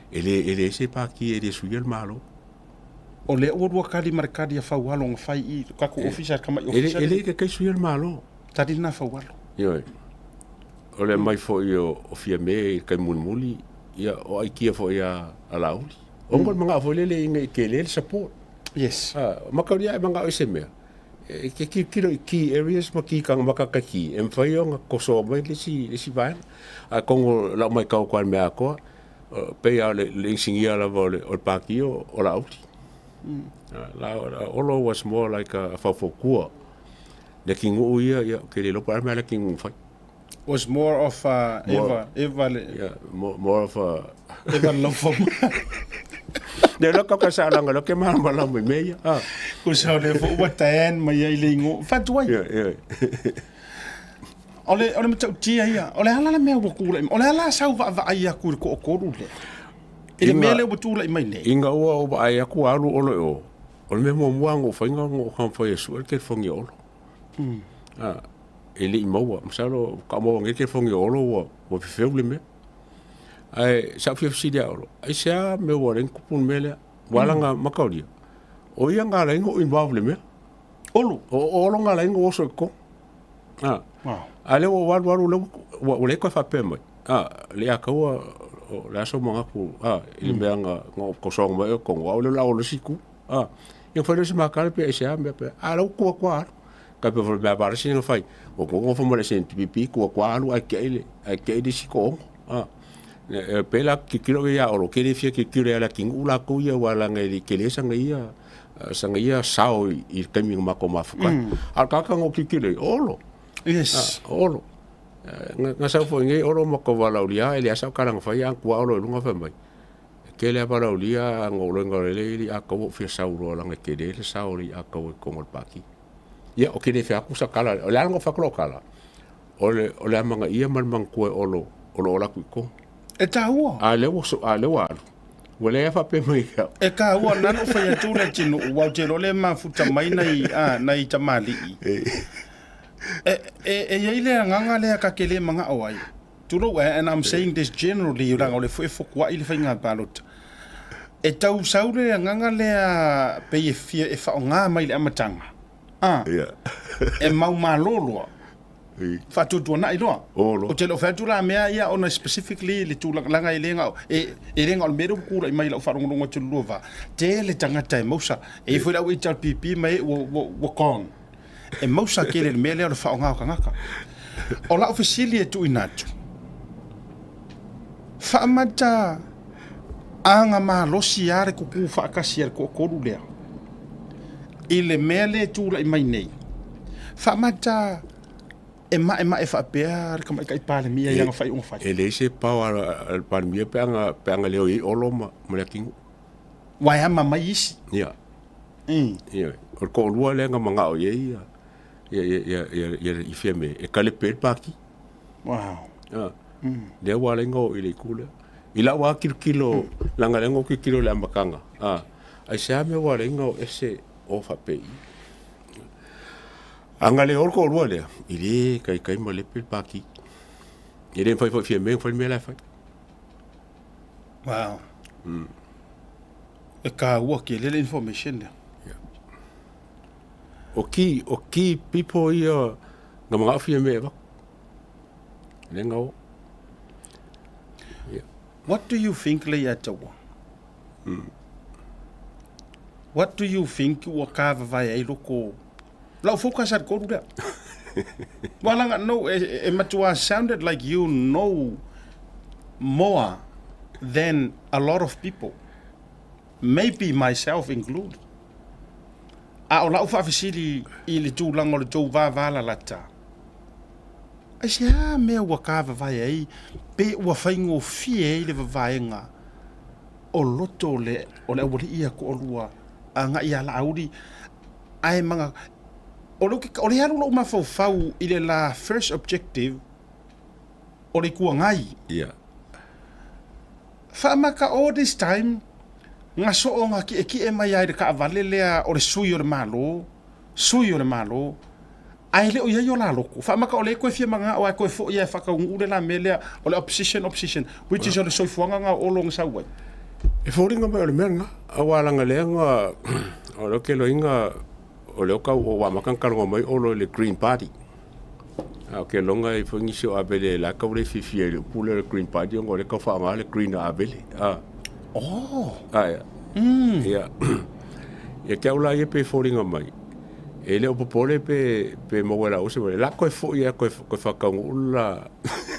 G: Ele se pa ki ele suia malo.
A: O le orua kali markadi a faualo nga fai I kako official kama I official.
G: Ele ke suia malo.
A: Tadi na faualo.
G: Yo. o le mai fo o fia me kai mulmuli ia o ai kia fo ia alauli o ngol manga fo lele inga ke le support
A: Yes.
G: makaria manga o se me ke ki areas maki kang makakaki em fai o nga koso mai le si vai a kongo la mai kau kwa me ako pe ya le singia la vole o paki o la auti la olo was more like a fafokua le kingu ia ke le lo pa me la kingu fai
A: Was more of Eva
G: yeah more of a
A: Eva love.
G: de lo ka sa la lo ke ma la me ya
A: Ko sa le fo wa tan mai ai le ngo. Fatuai.
G: yeah
A: Ole mtau tia ia. Ole hala me wa kula. Ole hala sau va ai ku ko le. Ele me le butu le mai ne.
G: inga o ba ai aku alu olo o me mo muango fa inga ngo kan fa yesu ke fongi olo ele imoa msalo ka mo nge ke fongi olo o fefeule me ai sa fi dia olo ai sa me wo ren kupun mele wala nga makauri o ia nga la ngo involve me
A: Olo.
G: o nga la ngo so ko
A: Wow.
G: ale o waru le ko fa pe mai le aka o la so mo aku ile me nga ngo ko so mo ko wa le la o le siku eu foi nesse macaro pe esse me pe ala o ko ka pe for ba bar sin fai o ko fo mo le sen pipi ko alu a ke de siko pe la ki kilo ya o ke le fie ki kilo ya la king ula ko ya wala ngai ke le sanga ia sao I kemi ma ko ma fuka al ka ngo ki kilo olo
A: Yes.
G: olo nga sa fo ngai olo mo ko wala ulia ele sa ka lang fai an ko olo lu nga fa mai ke le para ulia ngolo ngole a ko fi sa uro lang ke de sa uri a ko ngol paki ya o ke de fa ku sa kala o la ngo fa ko kala ole manga ia man man ko olo la ku ko
A: E ta ua.
G: ale wa wele fa pe mai ka
A: E ka ua nano fa ya tu le tinu wa te lo le ma futa mai nai tamali. E ile nganga le ka kele manga awai. Turo and I'm saying this generally you rang ole foi fokwa ile fa nga balot. E tau saule nganga le pe e fia e fa nga mai le amatanga.
G: ya
A: E mau malolo. Fa tu tu na ilo.
G: Olo.
A: O te lo fa tu la mea ia ona specifically le tu langa ile nga e lenga o meru ku la mai la fa rongo tu lova. Te le tanga tai mosa e foi la wi tal pipi mai wo kong. E mausa ke le mele o fa nga ngaka. O la officially tu inatu. Fa mata anga ma losi are ku fa kasi ko lea. Ile mele tu la mai nei. Fa mata e fa pea ka mai kai pale mia yang fa un fa.
G: ele se power par mi pe anga le o lo ma le king
A: Wai ama mai isi.
G: ya ya o ko lu le nga manga o ye ya I feme e kale pe paki
A: Wow.
G: le wa le ngo ile kule ila wa kilo langa le ngo kilo le ambakanga ai se me wa le ngo ese o fa pe anga le or ko lu le ile kai mo le pe paki ile fa feme fa me la fa
A: Wow. E ka ua ke le information le.
G: o ki people ia nga mga feme ba le ngo
A: What do you think le atawa? What do you think wa ka vai ai loko? La focus at ko ruga. Wala no e matua sounded like you know more than a lot of people. Maybe myself included. A o la ufa fisili I le tu lango le tu va la lata. Ai sia me wa ka vai ai pe wa faingo fie le vaenga o loto le o le wori ia ko lua anga ia la audi ai manga o le haru lo ma fau ile la first objective o le kua ngai
G: ya
A: fa maka all this time nga so nga ki e mai ai ka vale le o le sui o le malo ai le o ia yo la loko fa maka o le ko fia manga o ko fo ia fa ka u le la mele o le opposition which is o le soifuanga nga o long sa wai
G: e foringa me o le menga awala nga le nga o lo ke lo inga o le ka o wa makan ka mai o lo le Green Party Okay, longa I fongi so abele la ka ule fifi le pule le green party ngore ka fa ngale green abele.
A: Oh.
G: Ya. Ya. Ya ka ula ye pe foringa mai. Ele o popole pe mo wala o se la ko fo ya ko fa ka ula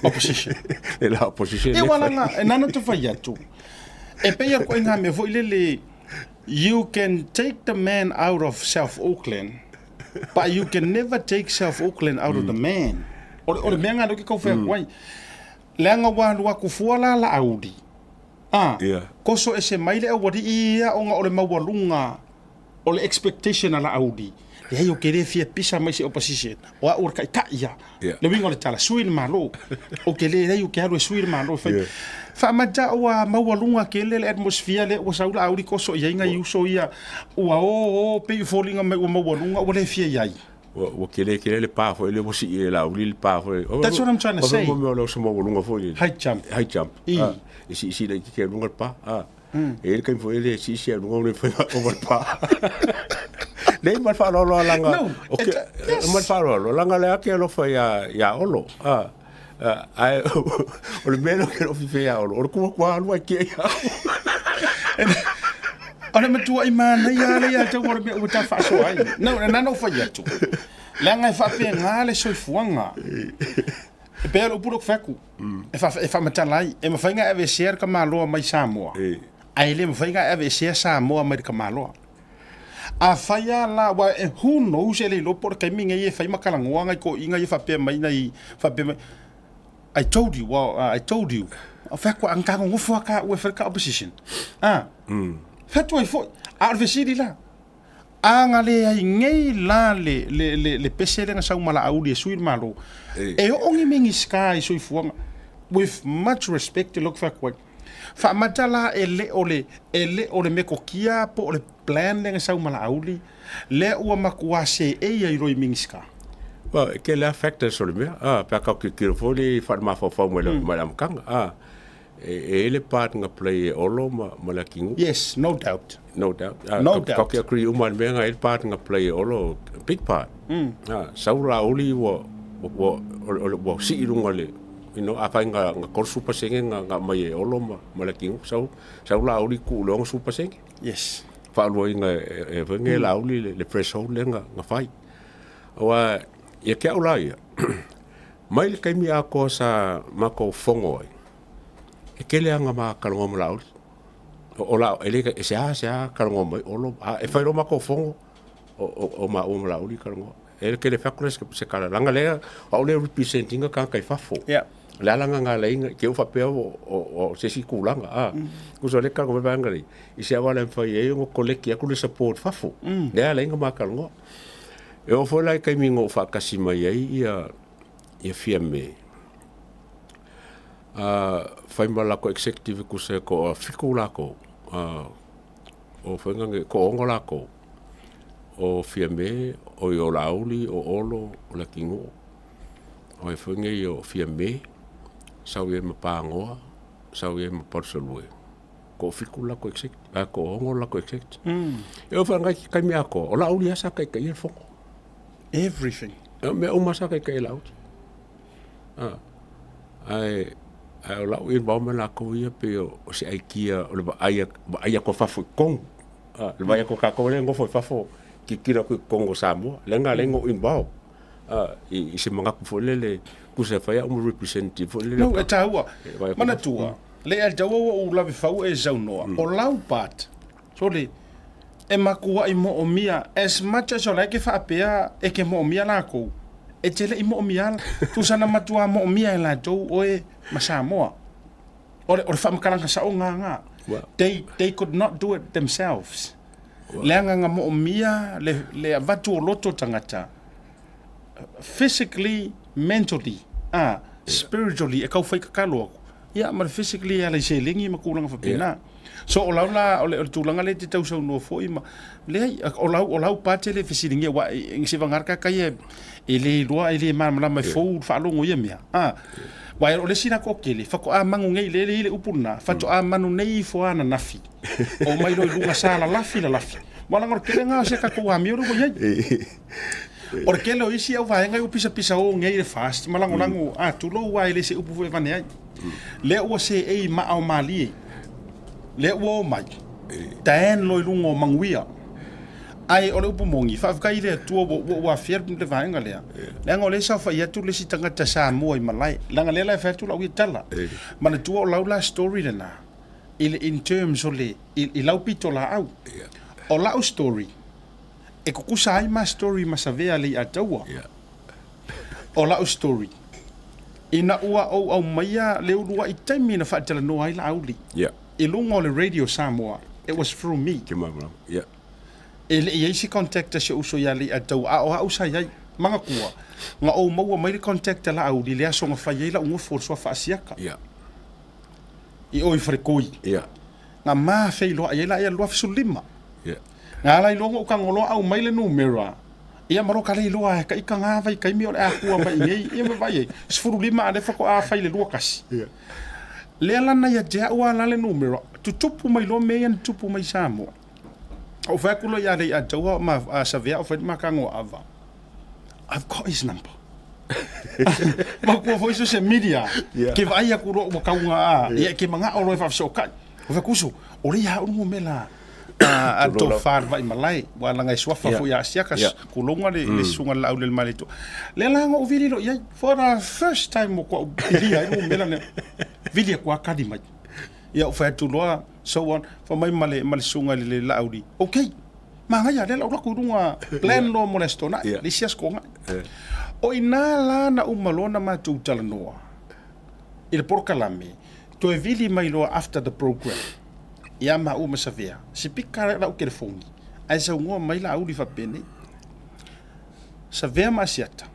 A: Opposition.
G: la opposition.
A: E wala nga, e nana te whai atu. E peia koe ngā me fo ilele, you can take the man out of South Auckland, but you can never take South Auckland out of the man. Ore mea ngā roki kau whea koe. Leanga wālua ku fuala la audi. Koso e se maile au wari ia o ngā ore maualunga, o le expectation ala audi. Ia yo kere fia pisa mai se opposition. O a ur kai ia. Le wingo le tala sui le malo. O kele le yo kero sui le malo. Fa maja o a maualunga kele le atmosphere le o saula auri koso ia inga yuso ia. O pe falling mai o maualunga o le fia ia.
G: O kele le pa fo le mosi la auri le pa fo.
A: That's what I'm trying to say.
G: O mo lo so maualunga fo.
A: High jump.
G: Si le ki lunga pa. E kai fo le si lunga le fo over pa. Nei mal fa lo langa. Okay. Mal fa lo langa le ake lo fa ya olo. Ai o le meno ke lo fi ya olo. O ku lu ke ya. Ona matua I mana ya te wor me o ta fa so ai. No, no fa ya tu. Langa fa pe ngale so fuanga. E pe o puro faku. E fa matalai. E ma fainga ave share ka malo mai Samoa. Ai le ma fainga ave share Samoa mai ka malo. A faya la wa who knows ele lo por kai minga e fai makalangoa ngai ko inga e fa pe mai nei fa pe mai. I told you I told you. A fa ko an ka ngo fo ka we fa ka opposition. Fa toi fo arvesidi la. Anga le ai ngai la le pesele nga sau mala audi suir malo. E o ngi mingi sky so ifuanga with much respect to look for quoi. Fa matala ele ole me kokia po ole plan le sa mala auli le o makua se e ia roi mingiska. Well, ke la factor so le me pa ka ki foli farma fo mo le malam kang ele part nga play olo mala kingu.
A: Yes, no doubt.
G: No doubt.
A: No doubt.
G: Ka kri uman me nga ele part nga play olo big part. Saura oli wo si irunga le apa nga korsu pasenge nga mai olo mala kingu saula oli ku lo super pasenge.
A: Yes.
G: Fa lo nga e venga la oli le threshold le nga fai. Wa ia ke ola ia. Mai le kaimi a ko sa mako fongo. E ke le nga ma kalongo la oli. Ola ele ke sia kalongo mai olo e fai lo mako fongo o la oli kalongo. Ele ke le fakures ke se kala langa le ole representing ka kai fafo.
A: Yeah.
G: La langa nga le ke o fa pe o se si kulanga ku so le ka ko banga le I se wala fa ye ngo koleki ku le support fafo le la nga makalongo e o fo la kai mingo fa kasi mai ia fiame fa mala ko executive ku se ko fikula ko o fa nga ko ngola ko o fiame o yo lauli o olo o la kingo o fa nga yo fiame sau e mapangoa, sau e maporsolue. Ko fikula ko exect, ko hongola ko exect. E o fanga kai me ako, o la uli asa kai kai fongo.
A: Everything.
G: Me o masa kai kai laut. Ai o la ui ba me la ko ia pe o se ai kia o le ai ko fafo kong. Le vai ko ka ko le ngo fo fafo ki kira ko kongo Samoa. Lenga lengo inbao. I se manga ko le kusa fai o representative
A: no e taua mana tua le al taua o lave fau e zaunoa o lau pat so le e makua I mo omia as much as like fa apea e ke mo omia la ko e tele I mo omia tu sana matua mo omia la tou o e Samoa o fa makalanga sa o nga they could not do it themselves le nga mo omia le avatu o loto tangata physically mentally spiritually e kau fai kakalo ia ma physically ala se lingi ma kulanga fa pena so o laula o le tulanga le te tau so no foi ma le o lau pate le fisilingi wa ngi se vangarka kai e le loa e le ma mai fo fa longo ia mea wa o le sina ko kele fa ko a mangu ngai le upuna fa to a manu nei fo ana nafi o mai lo lunga sala lafi wala ngor kele nga se ka ko a mi ro ia O ke lo isi au vai ngai pisa o ngai le fast malango tu lo wai le se upu foi vane ai le o se e ma au mali le o mai tan lo lungo manguia ai o le upu mongi fa kai le tu o afier le vai ngai le ngole sa fa ia tu le si tanga ta sa mo i malai langa le la fa tu la wi tala ma le tu o la story le na in terms o le i lau pito la au o la story e kukusa ai ma story ma sa vea le ataua o la story ina ua au maia le urua i taimi na whaatela no ai la auli i lunga o le radio Samoa it was through me e le isi contacta se uso ia le atau a o au sa iai manga kua nga o maua mai le contacta la auli le aso nga whai la unga forsua whaasiaka i oi frekoi nga maa fei loa ia la ia loa fisulima nga lai longo ka ngolo au mai le numero ia maro ka le loa ka ikanga vai kai mi o a kua mai ngai ia me vai sfuru lima ade fa ko a fai le lukas le ala na ia ja wa la le numero tu tupu mai lo me en tupu mai samo o fa kulo ia le a tawa ma a savea o fa ma ka ngo ava I've got his number ma ko foi social media ke vai a kuro o ka nga ia ke manga o lo fa so ka o fa kuso o le ia o mo mela a to far vai malai wala ngai swafa fu ya siakas kulunga le sunga la ule malito le la ngo vidi lo ya for the first time ko ilia no mela ne vidi ko akadima ya fa tu lo so on for mai male sunga le la audi okay ma nga ya le la ko dunga plan lo molesto na le sias ko nga o ina la na umalona ma tu tala noa il porkalame to vidi mai lo after the program ia ma uma savea si pika la o telefoni ai sa ngo mai la uli fa pene savea ma siata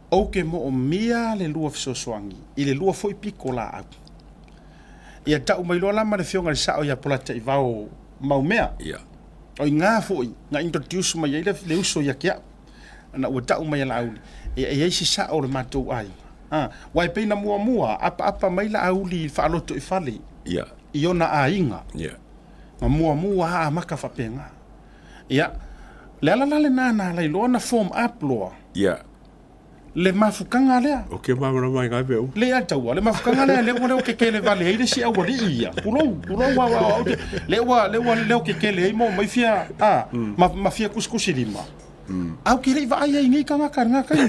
A: o ke mo o mia le lua so swangi ile lua foi piko la a ia ta mai lo la ma le fionga le sa o ia polata i vao mau mea o nga foi nga introduce mai le uso ia kia na o ta mai la uli e si sa o le matou ai wai pe na mua apa mai la uli fa loto i fale iona ainga ma mua a maka fapenga le ala le nana le lona form up loa le mafukanga lea
G: o ke mamara mai ngai veu
A: le atau le mafukanga lea le o ke kele vale ile si au li ia pulo wa le o ke kele mo mai fia ma fia kuskusi lima au ke le vai ai ngai kanga kanga kai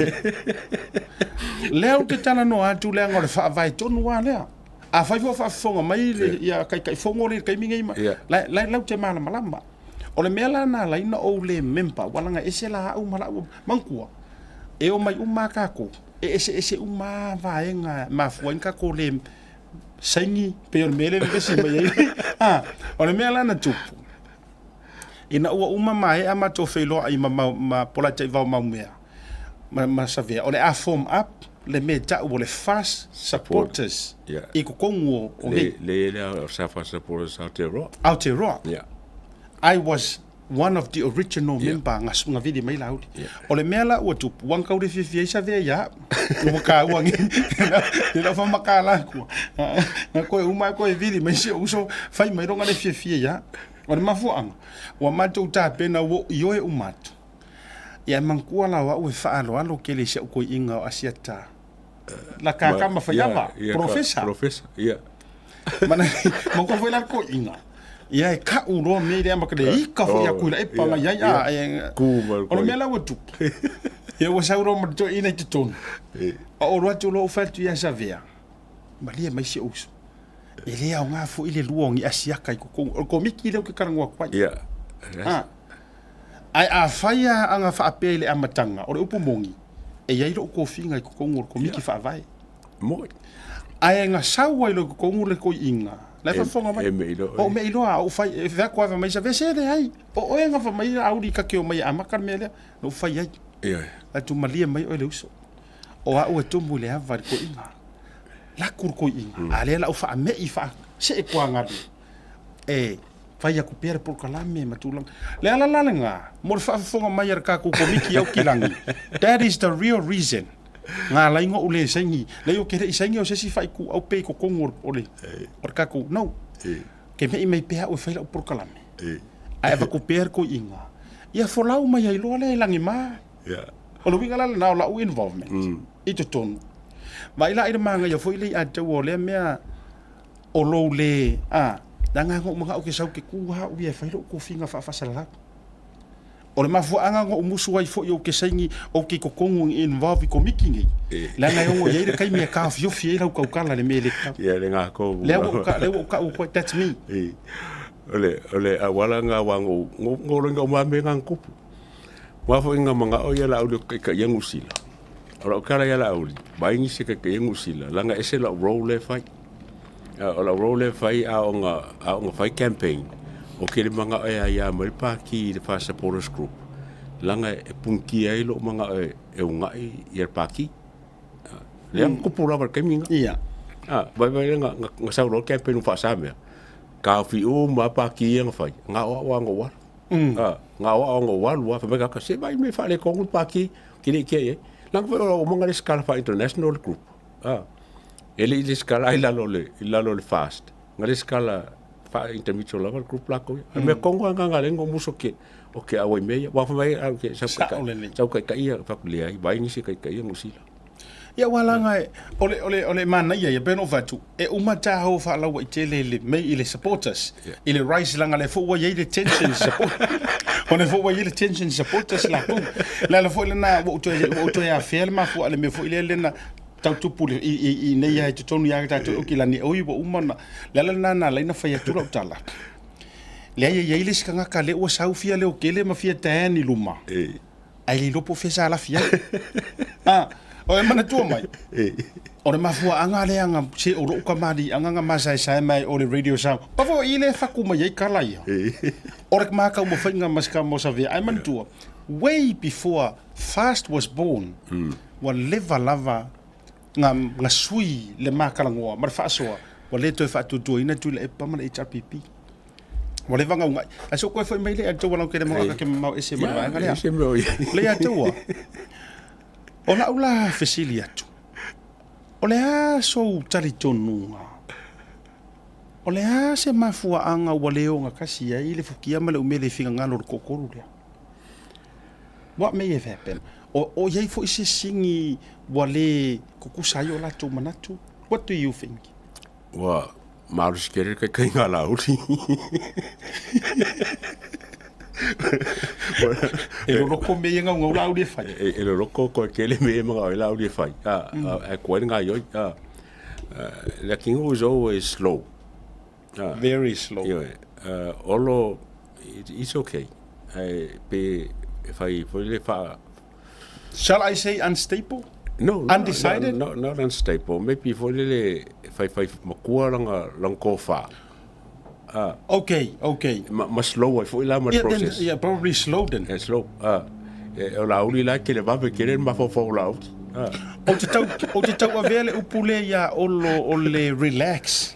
A: le o te tala no atu le ngore fa vai tonu wa lea a fai fa fonga mai ia kai fongo le kai mingai la te mala malamba o le mela na la ina o le mempa wala nga ese la au mala mankua e o mai umaka ko ese uma vaenga ma fuenka ko le sangi pe o mele le si mai o le mela na tupu ina o uma mai ama to felo ai ma pola te va ma mea ma savea o le a form up le meta o le fast supporters i ko kongo o
G: le sa fast supporters
A: Aotearoa I was one of the original member nga vidi mai la o le mela o tu wanka o le fifia sa ve ya o ka wangi le fa makala ko na ko uma ko vidi mai se uso fai mai ronga le fifia ya o le mafuanga o matu ta pena wo yo e umatu ya mankua la wa o fa alo ke le se ko inga asiata la kaka ma fayava professor mana mo ko foi la ko inga ia e ka uro me le ma kle ika foi aku la e pa ma ya o me la wotu ia wa sauro ma to ina te ton o ro tu lo fa tu ya savea ma le mai se uso ele a nga fo ile luongi asia kai ko miki le ko karangwa kwa ai a faia anga fa apele amatanga o le upu mongi e ia ilo ko finga ko ngor ko miki fa vai
G: mo
A: ai nga sawa ilo ko ngor le ko inga la fa fonga mai o me ilo a o fai e va ko va mai sa vese de ai o nga fa mai a uri ka ke o mai amakar mele no fai ai la tu malia mai o le uso o a o tu mule a va ko inga la kur ko inga ale la o fa me i fa se e ko nga fai aku pere por kalame matulang le ala nga mo fa fonga mai ka ko miki au kilangi that is the real reason nga la ingo ule sengi le o kere sengi o se si fai ku au pe ko kongor ole por ka ko no ke me mai pe o fai por kalame ai va ku pere ko inga ia folau mai ai lo le langi ma
G: Yeah.
A: O le winga lana o la u involvement. I te tonu. Ma ila ina manga ya foi le a te o le mea o lo le danga ngo mga o ke sau ke kuha u e fai lo ko finga fa sala. O le mafu anga ngo musu wai fo yo ke saingi o ke kokongu involve ko mikingi. La nga yo ye kai me ka fio fie la ko kala le mele.
G: Yeah, le nga ko.
A: Le ka that's me.
G: Ole awala nga wango ngolo nga umame nga kupu. Wafo inga mga o yala audio ka yangu sila. Ora kala yala auli. Baingi se ka yangu sila. Langa esela role fai. Ola role fai a nga fai campaign. O ke mga ya mai pa ki the fast supporters group. Langa e punki ai lo mga e unga i pa ki. Le ang kupu la ka minga.
A: Ia.
G: Bai nga sa role campaign fa sa me. Ka fi ma pa ki nga fai. Nga o ngo wa. Nga o ngo wa lu fa ka se vai me fa le ko pa ki le ke. Lang fa o mga skala fa international group. Ele le skala ila lo le fast. Nga le skala fa intermutual level group la ko. Me kongo nga lengo muso ke. Okay, awai me wa fa mai ke sa ka ia fa le ai vai ni se ka ia ngusila.
A: Ia wala ngai ole mana ia beno fatu e uma ta ho fa la wa tele le me ile supporters ile rise langa le fo wa ye tension support ona fo wa ye tension supporters la tu la fo le na o to ya ferma fo ale me fo ile le na tau tupu i nei ai tonu ya ta o ki la ni o ibo umana la na la ina fa ya tu tala le ye ile skanga ka le o sau fia le o kele ma fia tani luma ai le lopo fesa la fia o e mana tua mai. O le mafua anga le anga se o roka mari anga masai sai mai o le radio sound. Pavo i le faku mai ai kala ia. O le maka mo fainga maska mo sa via ai mana tua. Way before Fast was born. Wa leva lava nga sui le maka la ngoa mar fa soa. Wa le to fa tu ina tu le pa mana HRPP. Wa le vanga ngai. Aso ko foi mai le to wala ke le mo ka ke mau ese mai anga le. Le ya tua. Ona ula fesili atu. Ole a so tali tonunga. Ole a se mafua anga waleo nga kasi ya ile fukia male umele finga ngalo kokoru lea. What may have happened? O yei fo isi singi wale kukusayo la tu manatu. What do you think?
G: Wa marus kere kai ngala uri.
A: E loko me nga ngau lau le fai.
G: E loko ko kele me nga lau le fai. Ko nga yo. The king was always slow.
A: Very slow.
G: Olo it's okay. Pe fai le fa.
A: Shall I say unstable?
G: No,
A: undecided?
G: No, not unstable. Maybe for le fai makua lang ko fa.
A: Okay.
G: Mas slow for ila ma process.
A: Yeah, probably slow then.
G: Slow. O la uli la ke le va be kere ma fo la out.
A: O te tau avele upule ya o le relax.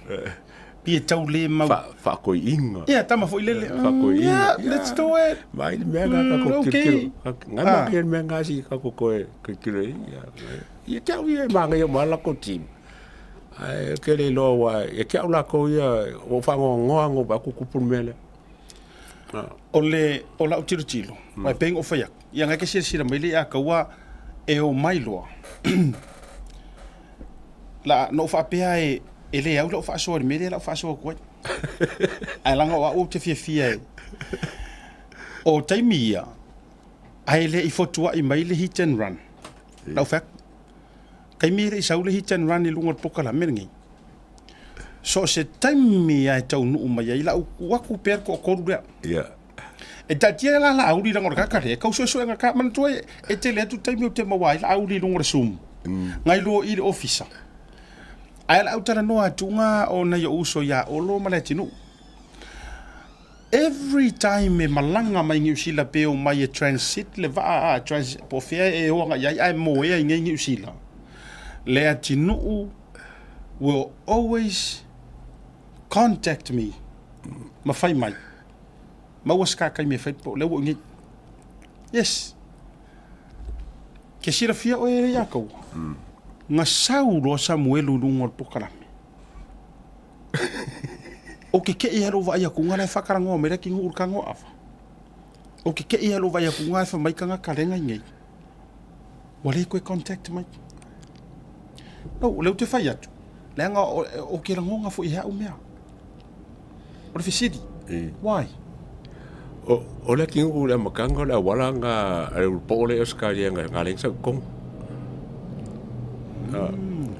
A: Pia tau le mau.
G: Fa ko inga.
A: Yeah, tama fo ile.
G: Fa ko inga.
A: Yeah, let's do it.
G: Mai me nga ka ko kiro. Nga ma ke me nga si ka ko kiro. Ya tau ye ma nga yo mala ko team. Ke le lo wa e ke ala ko ia o fa ngo ba ku kupul mele.
A: O la utiro. Mai peng o fa ya. Ia nga ke sira mai le a ka wa e o mai loa. La no fa pea e le au lo fa so me le la fa so ko. Ai langa wa o te fia. O taimia. Ai le i fotua i mai le hit and run. La fa kai mire i saule hit and run i lunga poka la mengi. So se taimi ai tau nu mai ai la waku per ko rea.
G: Yeah.
A: E tatia la auri la ngora kakare. Kau so nga ka man tu e te le tu taimi o te mawai la auri lunga sum. Ngai lo i officer. Ai la utara no atunga o na yo uso ya o lo mala tinu. Every time me malanga mai ngi usila pe o mai transit le va transit po fia e o nga ai mo e ngi usila. Le atinu will always contact me. Ma fai mai. Ma waska kai me fai po le wo ngi. Yes. Ke sira fia o e ya ko. Nga Saulo Samuelu lungol pokalame. O ke i hero vai ku ngana whakarango me reki ngur kango afa. O ke i hero vai ku ngana fa mai kanga karenga ngai. Wa le koe contact mai. No, leu te whai atu. Leanga o ke rangonga fu i hea umea. O le fisiri. Why?
G: O le kingu le makanga le wala nga le pole oskari nga leng sa kong.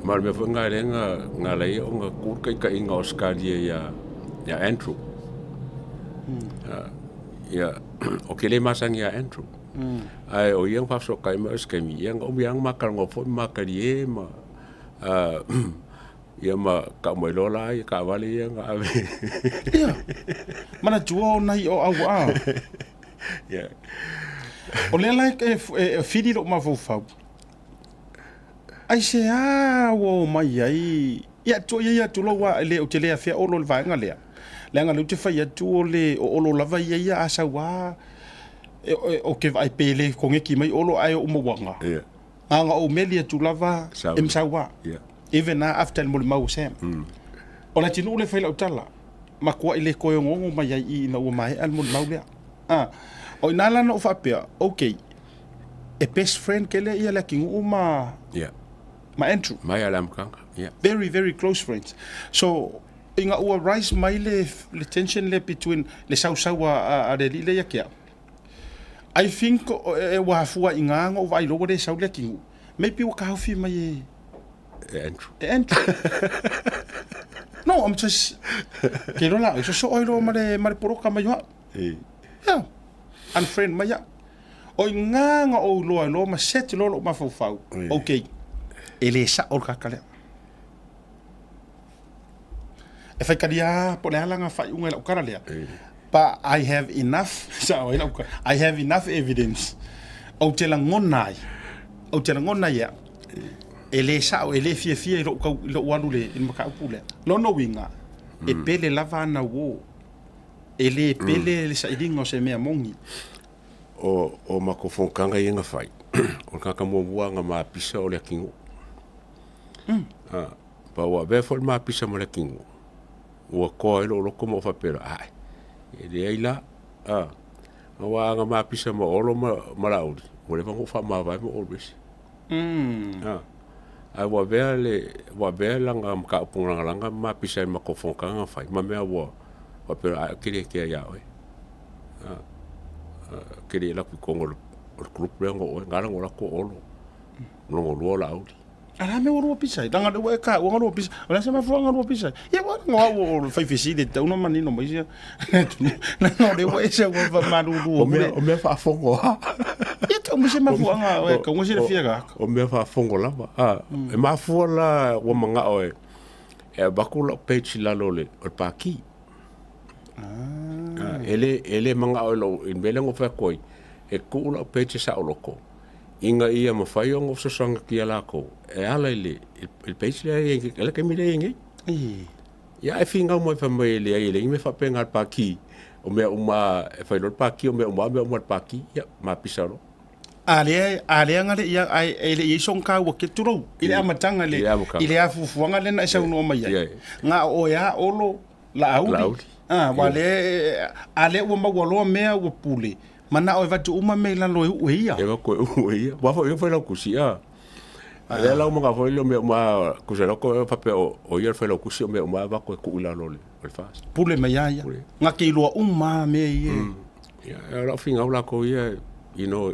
G: Mar me nga nga le o nga kur kai nga oskari ya Andrew. Ya o ke le masang ya Andrew. Ai o yang fa so kai ma skemi yang o yang makar ngo fo makari ma ia ma ka mo lola ia ka vale ia nga ave
A: ia mana tuo nai o au a
G: ia
A: o le like e fidi lo ma fo fa ai se a wo mai ai ia tu lo wa le o te le afia o lo va nga le nga le te fa ia tu o le o lo lava ia asa wa o ke vai pele ko nge ki mai o lo ai o mo wanga
G: ia
A: anga o melia tu lava em sawa
G: ia
A: even after mo mau sem o la tinu le faila utala ma ko ile ko ngongo mai ai na o mai al mo mau le o inala no fa pe okay a best friend kele ia la king uma
G: ia
A: ma Andrew
G: mai alam kanga ia
A: very very close friends so inga o rise mai le tension le between le sausawa a le ya kia I think e wa fua inga ngo vai lo de sau le king maybe o ka fi mai Andrew. No, I'm just. Kero la, so oilo mare poro kama yo. Yeah. And friend maya. O nga o lo ma set lo ma fau fau. Okay. Ele sa o kakale. E fai kadia po le ala nga fai unga la karale. But I have enough. I have enough evidence. O te la ngonai. O te la ngonai ya. Ele sa o ele fie lo walu le in maka upule lo no winga e pele lava na wo ele pele le sa idingo se mea mongi
G: o mako fonkanga inga fai o kaka mo buanga ma pisa o le kingo pa wa be fol ma pisa mo le kingo o ko lo como fa pero ai ele ai la wa nga ma pisa mo olo ma laudi o le vango fa ma vai mo always ai wa vela nga ka punga langa ma pisa ma ko fonka nga fai ma me wa pero kire ke ya we kire la ku kongo o club le ngo ngara ngola ko olo ngo lo la audi
A: ara me wo pisa danga de ka wo ngo pisa ola se ma fo ngo pisa ye wa ngo fai fisi de uno manino mo isia no de wo ese wo va maru
G: o me fa fongo
A: o me se ma fo nga we ko ngo se fia ga
G: o me fa fongo la e ma fo la wo manga o e bakula page la lole o paki ele manga o lo in bele ngo fa koi e kula page sa o loko inga ia ma fai ngo so sanga ki ala ko e ala ile il page le ele ke mi le ngi ya e finga mo fa mo ele me fa penga paki o me uma e fa lo paki o me uma paki ya ma pisaro
A: ale ngale ia ele i sonka wo ke turo ile amatanga le ile afufu ngale na sa no mai nga o ya olo la audi wale ale wo magolo me wo pule mana o vatu uma me la lo uia
G: e ko uia wa fo yo foi la kusia ale la mo ga foi lo me ma kuselo ko pape o yer foi la kusia me ma va ko la lo le fast
A: pule me ya nga ke lo uma me ye
G: ya la finga la ko ye you know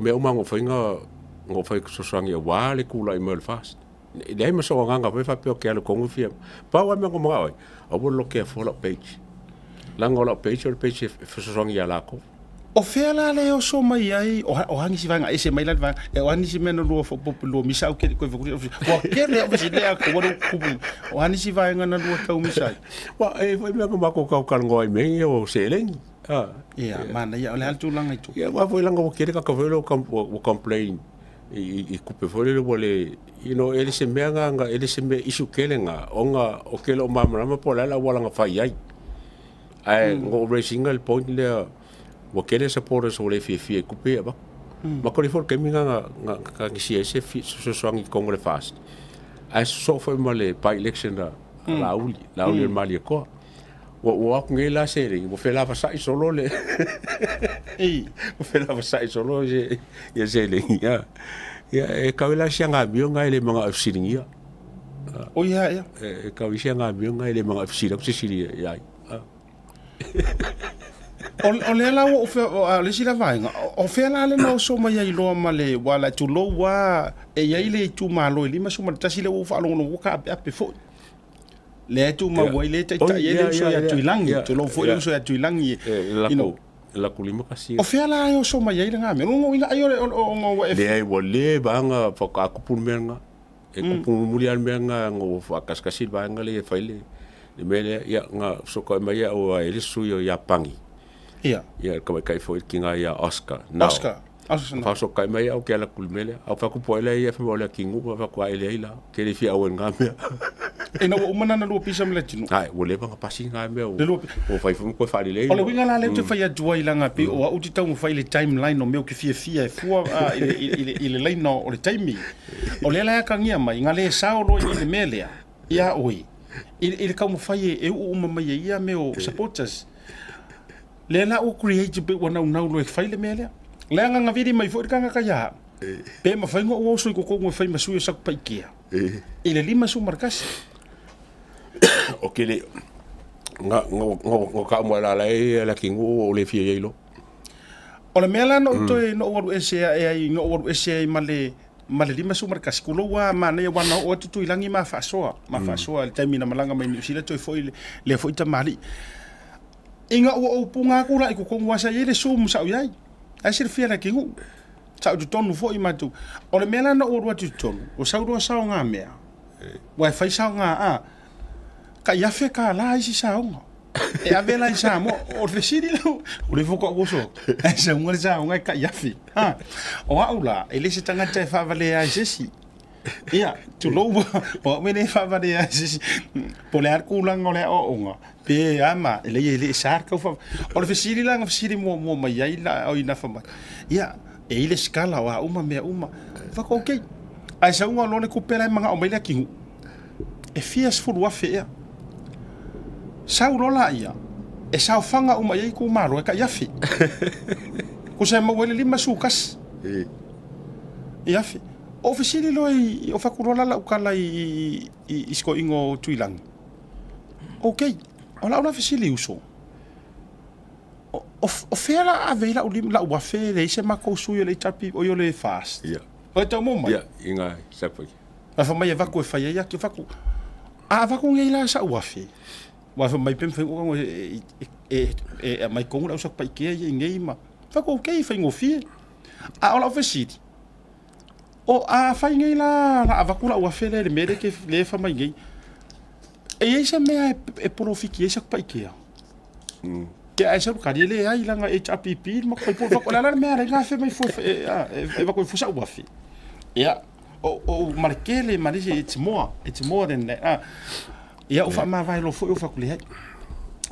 G: me uma ngo foi ngo foi so sangi wa le kula i me fast dai me so nga foi pape o ke le ko fia pa wa me ngo ma o bo lo ke fo la page la ngo la page so sangi ya la ko
A: o fela le o so mai ai o hangi si vanga ese mai la vanga e o hangi si meno lo fo lo misa o ke ko o ke le o si le ko wo kubu o hangi si vanga na lo tau misa
G: wa e foi me ko ko ka ngoi me o seleng
A: mana ia le altu langa itu
G: wa foi langa o ke ka ko o complain i kupe foi le vole you know ele se me nga ele se me isu kelenga onga o ke lo mama po la wala nga fai ai ngo racing el point le wa kele supporters o le fie kupe ba ma ko le for ke minga nga si ese so sangi kongo le fast ai so foi male pa election la uli mali ko wa ngela sere wo fela fa sai solo le wo fela fa sai solo je se le Ia e kawela sia ngā mio ngai le mga afsiringia.
A: O ia ia.
G: E kawi sia ngā mio ngai le mga afsira ku sisiri ia.
A: O le la o fe o le sila vai o fe la le no so mai ai lo ma le wala tu lo wa e ia le tu ma lo li ma so ma tasi le o fa lo no ka ape fo le tu ma wa le ta ia so ya tu langi tu lo fo so ya tu langi
G: la kulima kasi
A: o fe la o so mai ai nga me no ina ai o
G: le ai wo le banga fa ka ku pun menga e ku pun mulian menga ngo fa kaskasi banga le faile le mele ya nga so ko mai o ai le su yo ya pangi.
A: Ia.
G: Ia kai foi kinga ia Oscar. Oscar fa so kai mai au ke la kulmele au fa ku poile ia fa mola kingu fa ku ai leila ke le fi au ngame.
A: E no o mana na lo pisa mele tino.
G: Ai wo le banga pasi ngame o fa fu ko fa le.
A: O le winga la le te fa ia duai langa pe o au ti tau fa ile timeline no meu ke fia e fua ile line no o le time. O le la ka ngia mai ngale sao lo ile mele ia oi. Ile ka mo fa e o mama ia me o supporters. Le la o create pe wana una lo fai le mele. Le nga vidi mai fo ka ka ya. Pe ma fai ngo o so ko mo fai masu sa pa ikia. Ile lima su markas.
G: O ke le nga ka mo la la kingu o le fie yelo.
A: O le mele no to no o ese ai no o ese male lima su markas kulo wa mana ya wana o tu ilangi ma fa so le taimina malanga mai ni sila to fo le fo ita mali. Inga o punga ku la ku konga sa ile sum sa yai ai sir fia la kingu sa du tonu fo i matu o le mela na o tu tonu o sa do sa nga mea wa fa sa nga a ka ya fe ka la isi sa nga e a vela sa mo o le siri o le foko ko so ai sa nga sa nga ka ya fe ha o aula ele se tanga te fa vale ai sisi ia tu lo o me ne fa vale ai sisi polar ku la ngole o nga pe ama ele sar ka fa o le siri la siri mo mai ai la o ina fa mai ia e ile skala wa uma me uma fa ko okay ai sa unga lo le ku pela manga o mai la ki e fias fu wa fe sa lo la ia e sa fanga uma ai ku maro ka yafi ku sa mo wele lima sukas yafi o siri lo o fa ku la u kala i isko ingo tuilang okay ola ona fisili uso o fera avela ulim la wa fere se mako suyo le tapi o yo le fast
G: ia
A: o ta mo mai
G: ia inga sapo
A: a fa mai va ko fa ya ki fa ko a va ko ngai la sa wa fe wa fa mai pem fe o e mai ko la so pa ke ye ngai ma fa ko ke fa ngo fi a ola fisili o a fa ngai la va ko la wa fere le mere ke le fa mai ngai e esa mea e profiki esa pa ikea ke esa ka dele ai langa HPP ma ko po ko la mea nga fe mai fo e va ko fo sa wa fi ya o markele marisi it's more than that ya o fa ma vai lo fo o fa ko le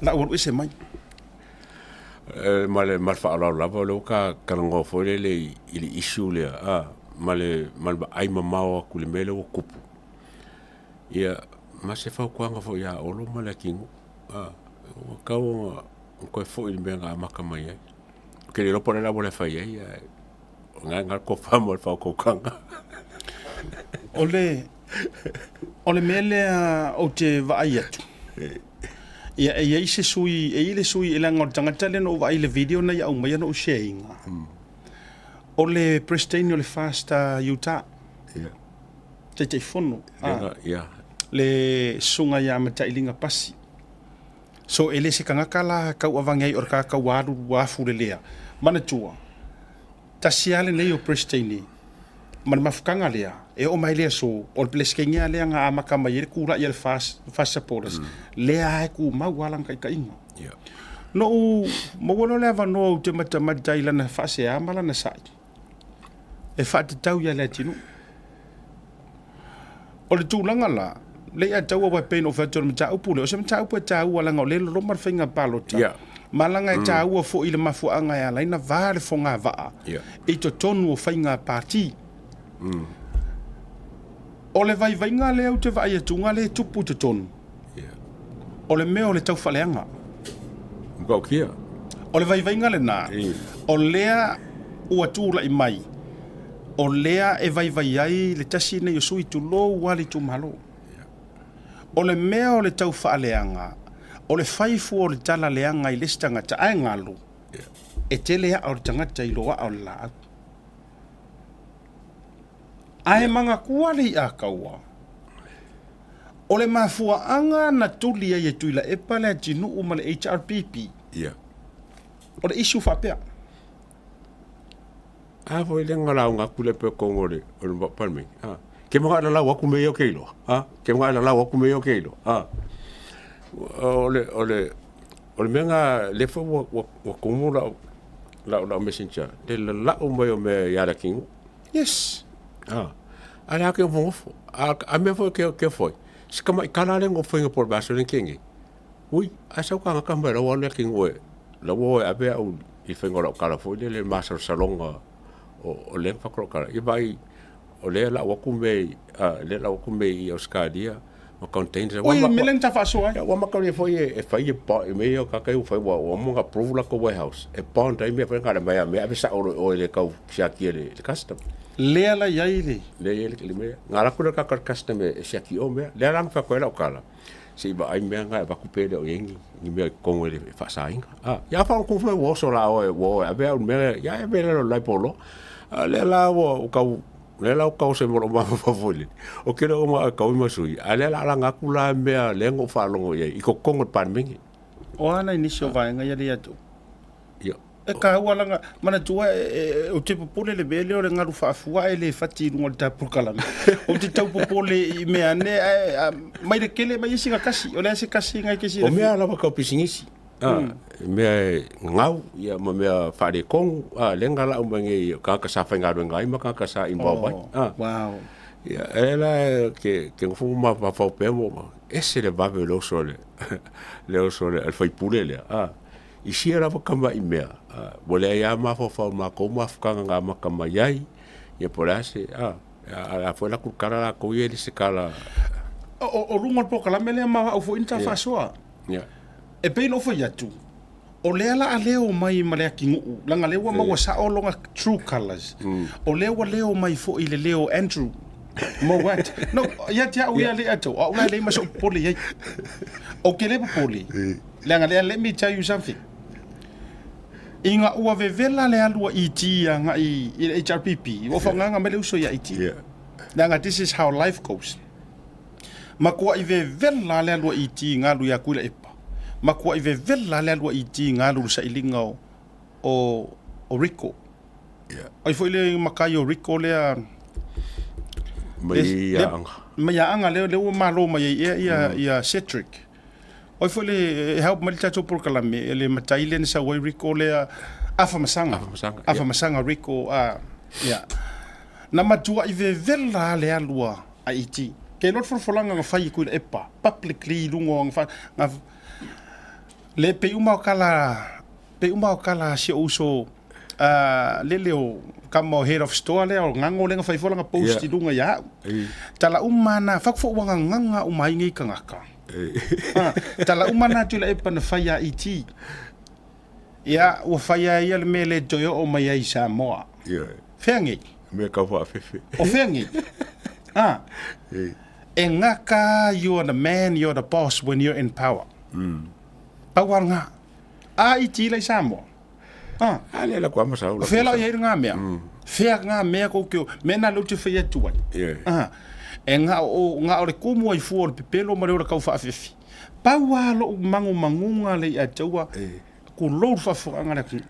A: la o ese mai
G: male mal fa la lo ka ngo fo le ili issue le male ai mama o ku le mele o kupu ya ma se fa kwanga fo ya o lo mala kingu o ka o ko fo il benga maka mai ke le lo pone la bola fa ya nga ko fa mo fa ko kanga ole mele o te va ayatu ya e se sui le sui e la ngotanga tale no va ile video na ya o mai no sharing ole Pristine le fasta Utah te fono ya
A: le sunga ya mata ilinga pasi so ele se kanga kala ka wavangai or ka waru wa fulelea mana tua tasiale le yo Pristine man mafkanga lea e o mai le so o pleskenga le nga amaka mai ku la ye fast supporters le ai ku ma walang kai kai no mo wono le va no te mata ila na fase amala na sai e fa te tau ya le tinu o le tūlanga la le a tau wa pe no fa tor mta upule o se mta upu tau wala ngo le lo mar finga palota malanga e tau fo ile mafu anga ya la ina vale fo nga va e to tonu o finga party o le vai nga le o te vai e tunga le tupu te tonu o le me o le tau faleanga
G: ko kia
A: o le vai nga le na o lea o atula i mai o lea e vai ai le tasi nei o sui tu lo wali tu malo. O le mea o le tau whaaleanga, o le whaifu o le tala leanga i le tangata ai ngalu, e te lea o le tangata i loa o la au. Ai manga kuali a kaua. O le mafua anga na tuli ai e tuila e pale tinu uma le HRPP. O le isu whapea.
G: Foi le ngala nga kule pe kongole o le palme. Ke mga ala wa kume yo keilo. Ke mga ala wa kume yo keilo. Ole menga le fo wa kumula la messenger. La o me ya king.
A: Yes.
G: Ala ke fo. A me fo ke foi. Se kama ikala le ngo foi por baso le kingi. Ui, asa ka ka mbara wa le king we. La wo a be au I fengo la kala foi le master salon o le whakaro I vai o le la wakume I Australia ma contains
A: Oi, melen ta fasoa.
G: wa makari foi e fai pa e me o kakai foi wa monga prove la ko warehouse e pa ndai me fa ngala mai me avisa o le kau siaki le custom
A: Lea la yaile.
G: le me ngala ko ka custom e siaki o me le lang fa ko la kala si ba ai me nga ba kupele o yengi ni me ko le fa sainga ya fa ko foi wo so la o ave me ya e be la polo le la o kau le la kau se mo ma fa foli o ke o ma kau ma sui ale la nga kula me le ngo fa longo ye I ko kongo pan mingi
A: O ana inisio vai nga yale atu.
G: yo
A: E ka wala nga mana tua o te popole le bele o le ngaru fa fua ele fati ngol ta purkala. O te tau popole I me ane mai de kele mai singa kasi o le se kasi nga ke si.
G: o me ala ka pisingisi me ngau ya ma me fa de kong le ngala o mangi ka sa fa nga ngai ma ka sa imba bai
A: Wow.
G: ya ela que fu ma fa pe mo ese le va velo sole le sole al fai pulele I si era va kama I mea wole ya ma fa ma ko ma fa nga ma kama yai ya porase a foi la kukara la ko ye se kala
A: O rungo po kala mele ma o fo inta fa soa.
G: ya
A: E pe no fo yatu. O le ala leo mai male kingu langa lewa ma wasa o longa true colors. O lewa leo mai fo I le leo Andrew. Mo what? No, ya we ale ato. O la le ma so poli ye. O ke le poli. Langa let me tell you something. Inga ua vevela le alua iti nga I HRPP. O fa nga mele uso ya iti. Langa this is how life goes. Makua I vevela le alua iti nga lu ya kuila epa. Makua I vevela le alua iti nga lu sa ilinga o Rico. Ai foi le makai o Rico le
G: mai ya anga
A: mai anga le malo mai ia Cedric. Oi foi le help mai tato por kalame le matailen sa wai Rico le afa masanga Rico ya na matua I vevela le alua a iti ke lot for folanga nga fai ku epa publicly lungo nga le pe uma kala si uso le leo kamo head of store le o ngango le nga fai folanga post I lunga ya tala umana fak fo wanga nganga umai ngi kangaka tala umana tu le epa na fai a iti ya o fai ia le mele joyo o mai ai Samoa fengi
G: me ka fa fefe
A: o fengi Engaka, you're the man, you're the boss when you're in power. Power nga. Iti lai Samoa.
G: ale la kwa masa o
A: Fela ye nga mea. Fea nga mea ko kyo. Mena lo te fea tuai. Nga o le kumu ai fu o le pepelo ma le o kau fa afefi. Paua lo mangunga le a taua. Ko lo fa fanga le ki.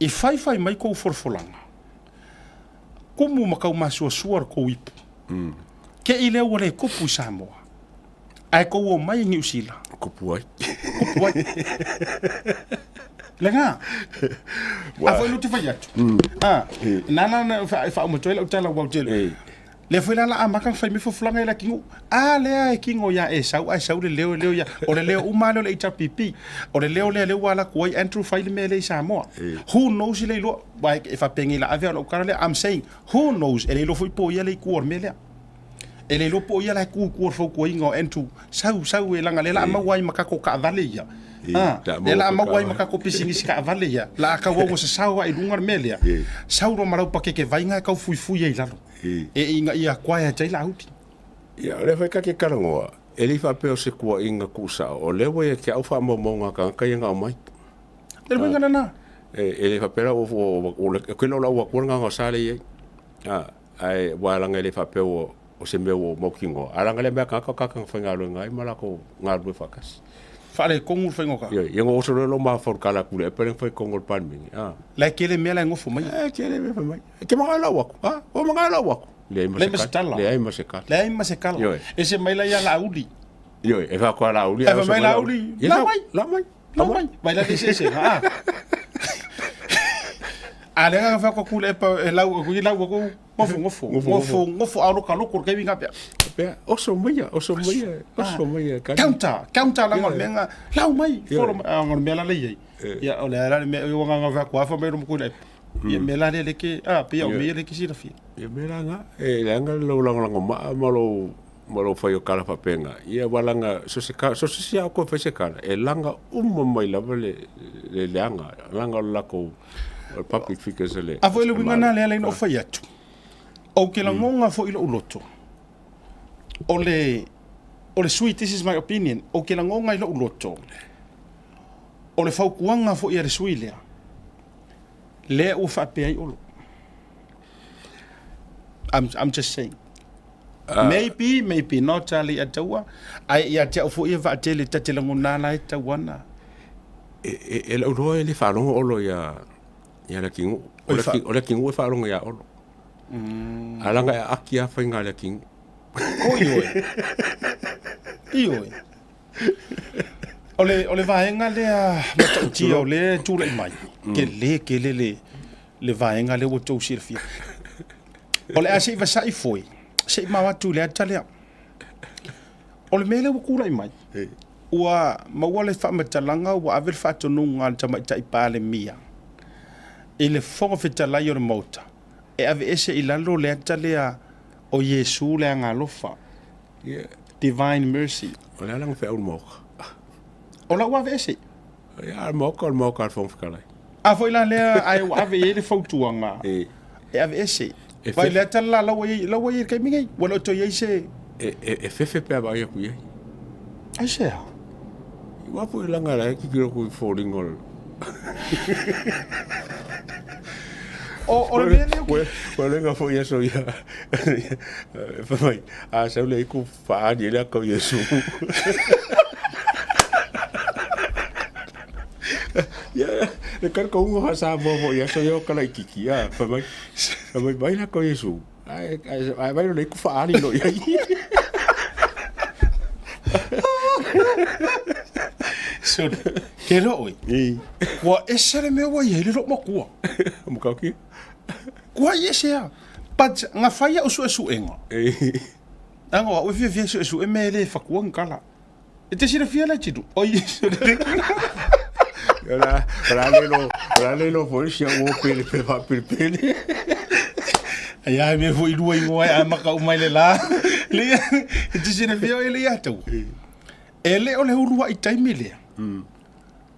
A: I fai mai ko forfolanga. Kumu makau masua suar ko ipu. Ke ile wale kupu Samoa. Ai ko o mai New Zealand.
G: kupu ai
A: Lenga. Afo lu te fai atu. Nana fa mo toela utala wa tele. Le foi la amaka fai mi fo flanga la kingu. Le ai kingo ya ai sau le leo ya. O le leo umalo le HRPP. O le leo wala ko ai Andrew fai le mele Samoa. Who knows le lo like if a pengi la avea lo karale I'm saying who knows ele lo foi po ya le ku mele. Ele lo po ia la ku fo ko ingo entu sau e langa le la ma wai makako ka vale ia Le la mau ai maka ko pisini ska vale ya. La ka wo se sawa I lunga melia. Sauro marau pa ke vainga ka fui ai lalo. E inga ia kwaia tai la uti.
G: Ia le fa ka ke karangoa. Ele fa pe o se kua inga kusa o le wo ke au fa mo nga ka inga mai.
A: Le winga na.
G: Ele fa pera o ke lo la wa ko nga sale ye. Ai wa langa ele fa pe o se me o mokingo. Ala ngale me ka fa nga lo ngai mala ko nga do fakas.
A: Fale kongu fa ngoka.
G: Ye ngo so lo ma for kala ku le pe fa kongo pan mi.
A: La kele me la ngofo mai.
G: Kele me fa mai. Ke ma la wa ko. O ma la wa ko. Le ai masekala. Ese mai la ya la uli. Yo, e fa ko la uli.
A: E fa mai la uli. La mai. Vai la dese. Ale nga fa ko kule pa e lau ko ngofo alo ka loko ke vinga pe.
G: Oso mai.
A: Counter la ngol menga lau mai. Folo ngol mela le ye. Ya ole ala me yo nga fa ko fa me rum kule. Ia mela le ke pe o me le ke sira fi.
G: Ia mela nga le nga lo malo fa yo kala fa penga. Ia walanga so se ko fa se kala. E langa mai la le langa la ko public figures le.
A: A foi le winga na le no fa yatu. O ke la ngonga fo ilo uloto. Ole sweet, this is my opinion. O ke la ngonga ilo uloto. Ole fa kuanga fo ia resuilea. Le o fa pe ai olo. I'm just saying. Maybe not Charlie atawa. Ai ia te o fo ia va tele tatela ngona la tawana.
G: E lo ro ele fa lo olo ya la kingu. Ole kingu fa lo ya olo. Alanga akia fa ngala kingu. Oi. Ole vaenga le matauti o le tula I mai. Ke le vaenga le o tau sirfia. Ole asi va sai foi. Sei mawa tu le atalea. Ole mele o kula I mai. Ua mawale fa matalanga wa avel fa tonu ngal tama tai pale mia. Ele fonga fitala yo mota. E ave ese ilalo le atalea o Yesu le ngalofa. Divine mercy. Ole lang fe un mok.
A: Ola wa ese.
G: Ja, mok al von fikalai.
A: A foi la le ai ave ele fautuanga. E ave ese. Vai le tala la wa ke mingai. Wala to yese.
G: E fefe pe ba ya ku ye.
A: Ai se.
G: Wa pu langa la ki kiro ku falling all.
A: O le
G: nga fo yeso ya. Fa mai. Sa le ku fa ni le ko yesu. Ya, le kar ko ngo sa bo yeso yo kala ikiki ya. Fa mai la ko yesu. Ai vai le ku fa ni no ya.
A: So, ke lo oi. Wa esere me wa ye lo makua.
G: Mo ka ki.
A: Kwa yese ya. But nga faya usu enga. Anga wa fi su emele fa ku ngala. Ite sira fi la chidu. Oi. Ora le lo foi sia o pele fa pele. Ai me foi do ai maka o mai le la. Le ite sira fi ele ya tu. Ele o le urua I taimile.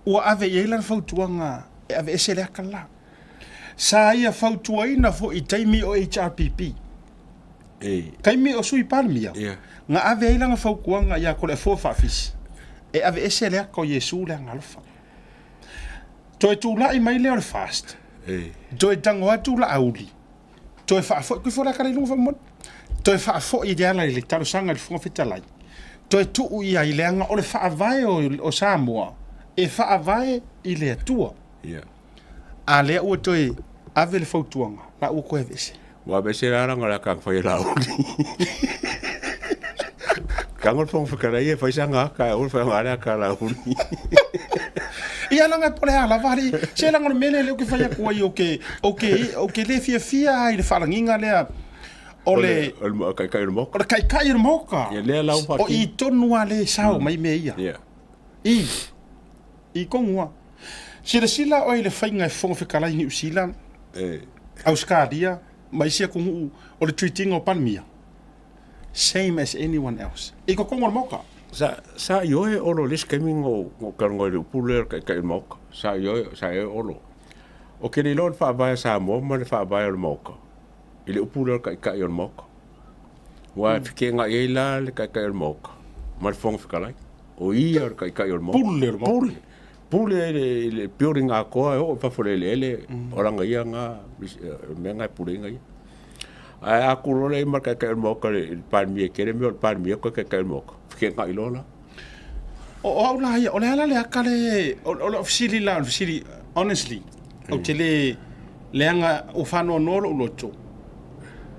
A: Ua ave yeila fautuanga e ave esele akala. Sa ia fautuaina fo I taimi o HRPP. Kaimi o sui palmia. Nga ave yeila nga faukuanga ia kole fo fafis. E ave esele ako Yesu le ngalofa. Toe tula I mai leo le fast. Toe tango atu la auli. Toe faafo kui fo la kare lunga famon. Toe faafo I deala I le taro sanga le funga fitalai. Toe tuu ia I leanga o le faavae o Samoa. E faavae I le atua. A lea ua toe ave le fautuanga. La ua koe vese.
G: Wa bese ranga la kang fa la uli. Kangol fong fakara ia fa sanga ka o fa ngara ka la uli.
A: Ia langa pole ala vari. Se langa mele le o ke fa ia ko o ke le fia ai le falanginga lea. Ole
G: kai mo.
A: Ole kai mo ka.
G: Ia le la
A: o I tonu ale sao mai me ia. I kongua. Sila o le fainga fonga fikala I New Zealand. Australia, mai sia kongu o le treating o palmia. Same as anyone else. I ko kongo moka.
G: Sa yo e olo les kemi ngo karongo le pule ka moka. Sa yo e olo. O ke le lor fa ba sa mo ma le fa ba le moka. Ile pule ka yo moka. Wa fike nga ye la le ka yo moka. Ma fong fika lai. O ia ka yo moka. Pule le building a ko o fa fole le oranga ia nga menga pule nga ia. A ku le ma ka yo moka le pan mi ke le me pan mi ko ka yo moka. Fike nga ilola.
A: O la ia o le ala le akale o ofisili la ofisili honestly. O te le anga o whanau noro o loto.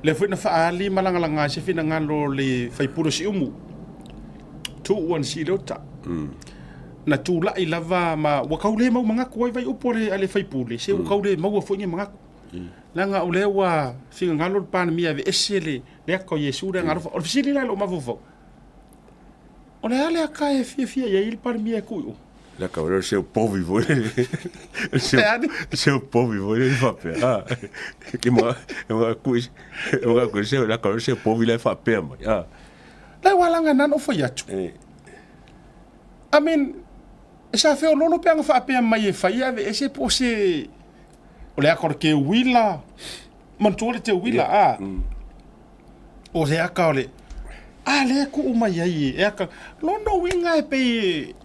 A: Le whina whaali malangalanga se whina ngalo le whaipuro si umu. Tu uan si rota. Na tu la I lava ma wakaule mau mga kuai vai upore ale whaipule. Se wakaule mau a whuinga mga langa o le wa whina ngalo le pana mia ve esele le ako Yesu le ngaro. O fisili la lo mavufo. O le ale a kae fia ia il pana mia kui.
G: La cabrón se povi voi. Se povi voi fa pe. Ah. Che mo se la cabrón se povi la fa pe ma. Ah.
A: La walanga nan o fa yatu. I mean, sa fe o lolo pe nga fa pe mai e fa ia ve ese po se o le akor ke wila. Man tole te wila a. O se akole. Ah, le ku mai ai e aka. Lono winga e pe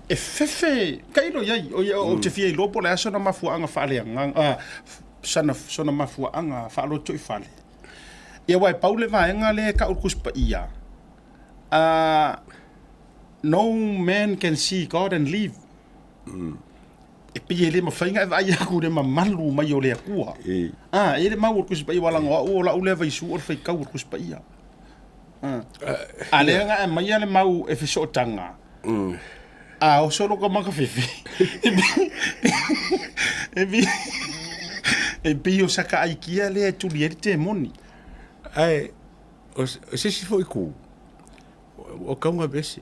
A: e fefe kairo yai o te fia I lopo le aso na mafua anga fale anga sona mafua anga falo to I fale ia wai paule va anga le ka urkus pa ia no man can see God and live e pie le mafainga e vai aku le mamalu mai o le akua e le mau urkus pa ia wala o la ule vai su o fai ka urkus pa ia ale anga e mai le mau e fiso tanga o solo ko maka fefe. E bio saka aikia le tulieri te moni.
G: Ai o se si foi ku. O kaunga besi.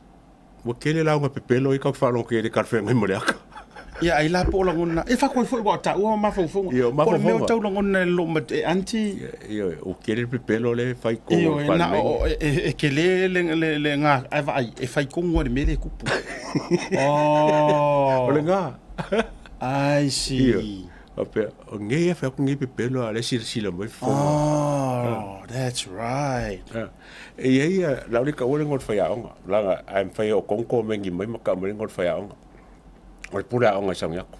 G: O kele la nga pepelo I ka fa lo ke le karfe ngai moleaka.
A: Ia ai la po la ngona. E fa ko foi wa ta o ma fo fo. Ko me o tau la ngona lo ma anti.
G: Io o kele pepelo le fai ko.
A: Io na e kele le nga ai e fai ko ngore me le kupu. Oh.
G: Ole nga.
A: I see.
G: Ape o nge fa ko nge pepelo ale sila mai fo.
A: Oh, that's right.
G: E ia la uri ka ore ngot fa ya onga. La I'm fa o konko mengi mai maka mai ngot fa ya onga. O pura onga sang yako.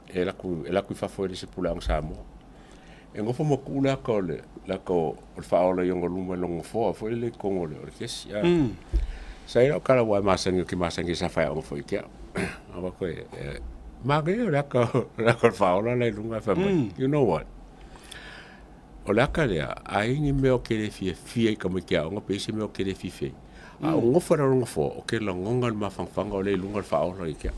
G: E la ku fa fo se pula ang samo. E ngofo mo kula ko le la ko fa ola yongo luma longo fo le kongo le o kes ya. Sai o kala wa masangi ki masangi sa fa onga fo kia. Aba ko mage la ko fa ola le lunga fa mai. You know what? O la kala ai ni me o ke le fie ka mo kia onga pe se me o ke le fie. A ngofa ra ngofo o ke la ngonga ma fangfanga o le lunga fa ola I kia.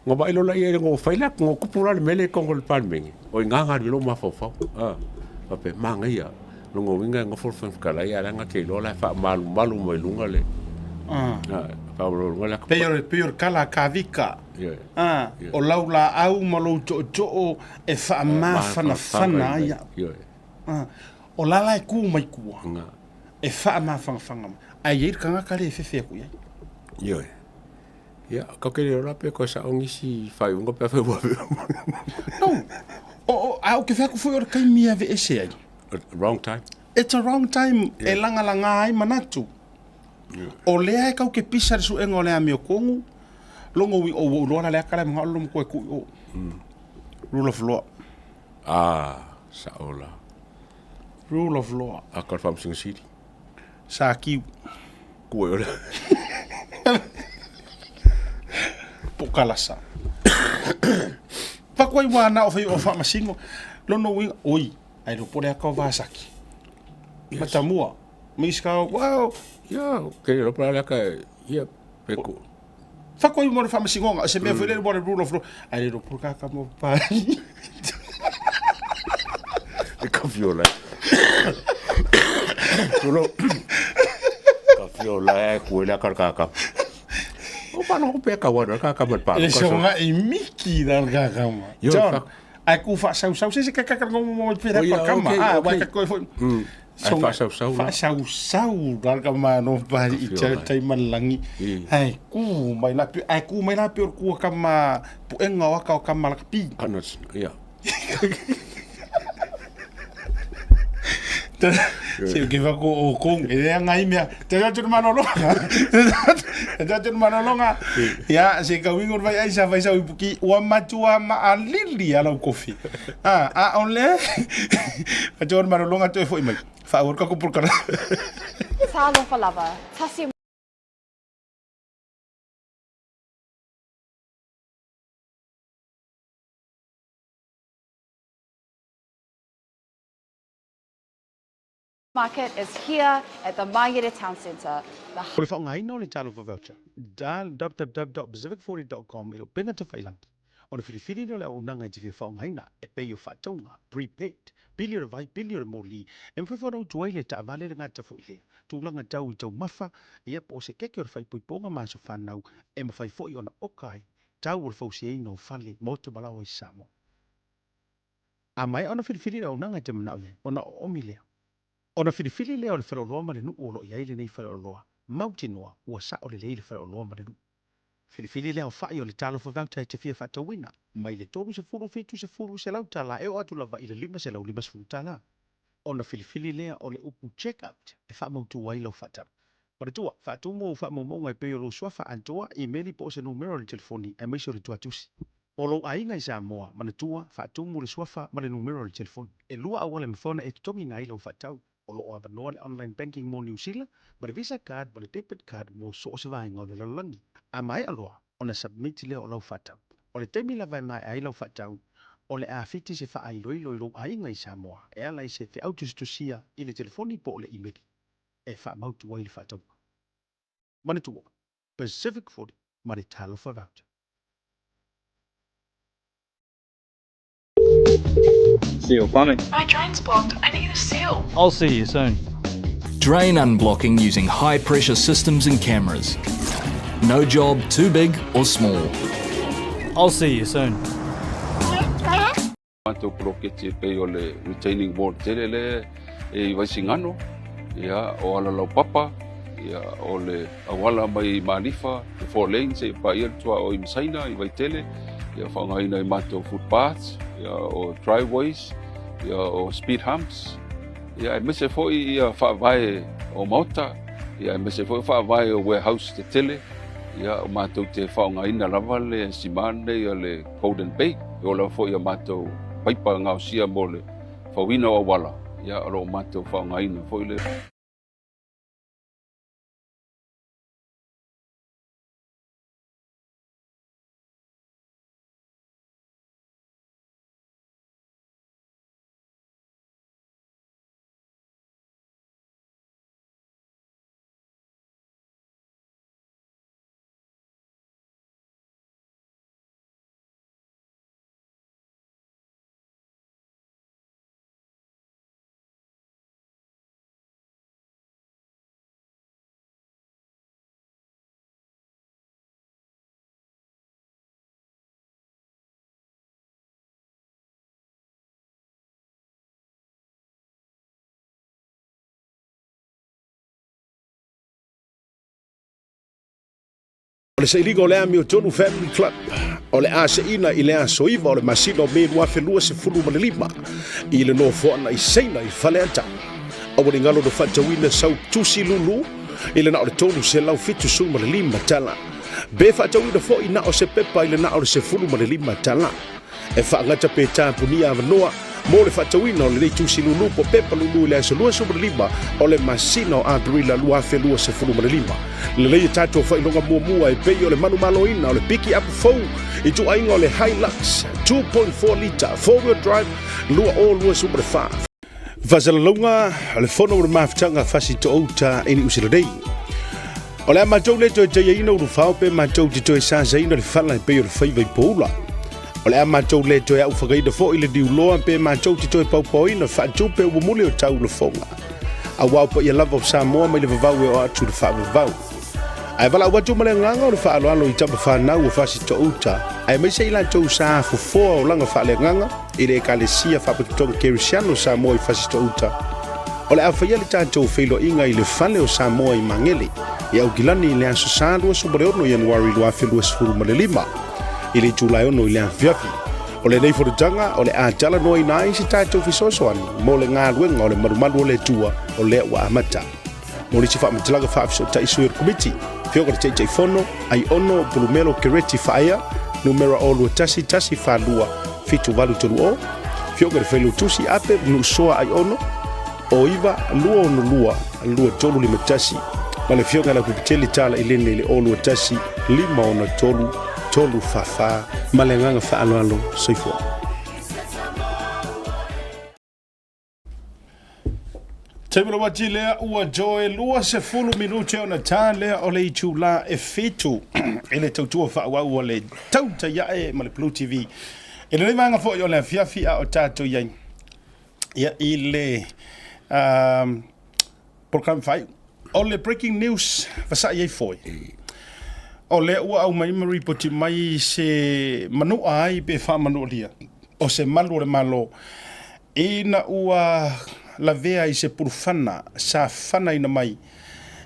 G: Ngo ba ilo la ye ngo faila ngo kupura le mele kongo le palmengi. O nganga lo ma fo fo. Pape manga ia. Lo ngo winga ngo fo kala ia nga ke lo la fa malu mo lunga le. Pa lo lunga la.
A: Peor kala kavika. O laula au malo to e fa ma fana ia. O lala ku mai ku. E fa ma fanga. Ai ir kanga kale fefe ku ia.
G: Yo. Ya, ka ke ora pe ko sa ongi si fai unga pe fa.
A: No. O ke fa ku foi or kai mia ve ese ai.
G: Wrong time.
A: It's a wrong time. E langa ai manatu. O lea e kau ke pisa su engo lea mio kongu. Longo wi o lora lea kala mga olom koe ku o. Rule of law.
G: Sa ola.
A: Rule of law.
G: Akar fam sing city.
A: Sa kiu.
G: Koe ola.
A: Pokalasa. Pakoi wana o fai o fa masingo. Lono wi oi. Ai lo pole akau vasaki. Matamua. Miska wow.
G: Ya, ke lo para ka ia peko.
A: Fakoi mo fa masingo se me foi le rule of law. Ai lo por ka mo pa.
G: E ka viola. Tulo. Ka viola e ko la ka. O pa no pe ka wa ka mal pa.
A: Le songa e miki dal ka ma. John. Ai ku fa sau se ka mo pera pa kama. Wa ka ko foi. Sau ralka mano pa I tai malangi. Ai ku mai la pe ku kama puenga waka o kama lakapi.
G: Anas, ya.
A: Se ke va ko kong e ngai mea. Te ja tu manolonga. Ya se ka wingo vai ai sa upuki wa matua ma alili ala kofi. Ole. Pa jor manolonga to foi mai. Fa or ka ko por kana.
F: Talo falava. Tasi Market is here at the Maire Town Centre.
A: Por fa ngai no le talo for voucher. Dal www.pacific40.com ilo pena te failang. Ona filifili no le unanga te fa ngai na e pe yo fatonga prepaid. Billion vai billion moli. Em fa no tuai ta vale nga ta foi. Tu langa tau tau mafa ia po se keke or fai poiponga ma so fanau e ma fai foi ona okai. Tau or fo se no fale moto balawa isamo. A mai ona filifili no unanga te mna ona omile. Ona filifili leo le whalaoloa ma le nu olo i aile nei whalaoloa. Mautinoa ua sa o le leile whalaoloa ma le nu. Filifili leo whai o le talo whawauta e te fia whatawina. Mai le tolu se furu fitu se furu se lautala e o atu lava i le lima se lau lima se fulutala. Ona filifili leo o le upu check-out e whamautu wailo whatau. Pare tua, whatu mo whamau ngai peo lo swafa antoa i meli po se numero le telefoni e maiso le tuatusi. O lo ainga i Samoa, mana tua, whatu mo le swafa ma le numero le telefoni. E lua awale mfona e tutongi ngai lo whatau. O lo ava noa le online banking mo New Zealand, ma le Visa card, ma le debit card mo so o se vai ngau le lalangi. A mai aloa, ona submit leo o lau whatau. O le temi la vai mai ai lau whatau, o le a fiti se wha ai loi lo ainga i Samoa, e ala i se te autostusia i le telefoni po o le email. E wha mautu wai le whatau. Mana tua, Pacific 40, ma le talo whawauta.
B: Seal plumbing.
C: My drain's blocked. I need a seal.
D: I'll see you soon.
E: Drain unblocking using high pressure systems and cameras. No job too big or small.
D: I'll see you soon.
H: Mato prokete pe o le retaining wall tele e waisingano ia o ala lau papa ia o le awala mai manifa the 4 lanes e pa ia tua o imsaina I waitele ia whangaina I mato footpaths ia o driveways ia o speed humps ia e mese foi ia whaavae o mauta ia e mese foi whaavae o warehouse te tele ia o mato te whangaina lava le simane ia le Golden Bay o la foi ia mato paipa ngau sia mo le whawina o wala ia alo mato whangaina foi le
A: O le seiliga o le Ami o Tonu Family Club. O le aseina I le asoiva o le masino me lua felua se fulu ma le lima. I le no foana I seina I fale anta. O le ngalo do fatawina sau tusi lulu. I le na o le tonu se lau fitu su ma le lima tala. Be fatawina fo I na o se pepa I le na o le se fulu ma le lima tala. E fa ngata pe tapunia avanoa. Mo le fatawina o le nei tusi lulu po pepa lulu I le asolua su ma le lima. O le masino a la lua felua se fulu ma le lima. Le lei tato fa ilonga mua e pei o le manu maloina o le piki up fou I tu ainga o le Hilux 2.4 liter 4-wheel drive lua super fa. Vasalalonga o le fono o le mafutanga fasi to outa ini usiladei. O le amatou le toi teia ina uru fao pe matou te toi sa zaina le fala e pei o le faiva I poula. O le amatou le toi au whakaida fo I le diuloa pe matou te toi paupoina whaatu pe umumule o tau le fonga. A wau pa ia lava o Samoa mai le vavau e o atu le whaavavau. Ai wala watu male nganga o le whaaloalo I tapa whanau o whasi to uta. Ai mai sei la tau sa fofoa o langa whaale nganga I le ekalesia whapakitonga kerisiano Samoa I whasi to uta. O le awhaia le tātou whailo inga I le whale o Samoa I Mangele. Ia au kilani I le aso sāndua subareono Januari lua whelua sifuru ma le 5. I le tūlai ono I le awhiawhi. O le nei whorutanga o le ātala noa ina I se tātou whisosoani. Mo le ngā ruenga o le marumaru o le tua o le wa amata. Mo le sifa matalaga whaafiso ta isu ir komiti. Whioka le teitei whono, ai ono pulumelo kereti whaia, numera o lua tasi whalua fitu walu tolu o. Whioka le whailu tusi ape nu soa ai ono, o iwa lua ono lua tolu lima tasi. Ma le whioka la kupiteli tala ilene le o lua tasi lima ono tolu whawha, ma le nganga whaaloalo soifua. Taimura wati lea ua joe lua se fulu minute ona tā lea o le I tūla e fitu. Ele tautua whaawau o le tauta iae ma le Blue TV. Ele le manga fo o le fiafia o tātou iai. Ia I le program whai. O le breaking news wasa iai foi. O le ua au mai maripoti mai se manua ai pe wha manua lia. O se malu o le malo. Ina ua la vea I se purufana sa fana ina mai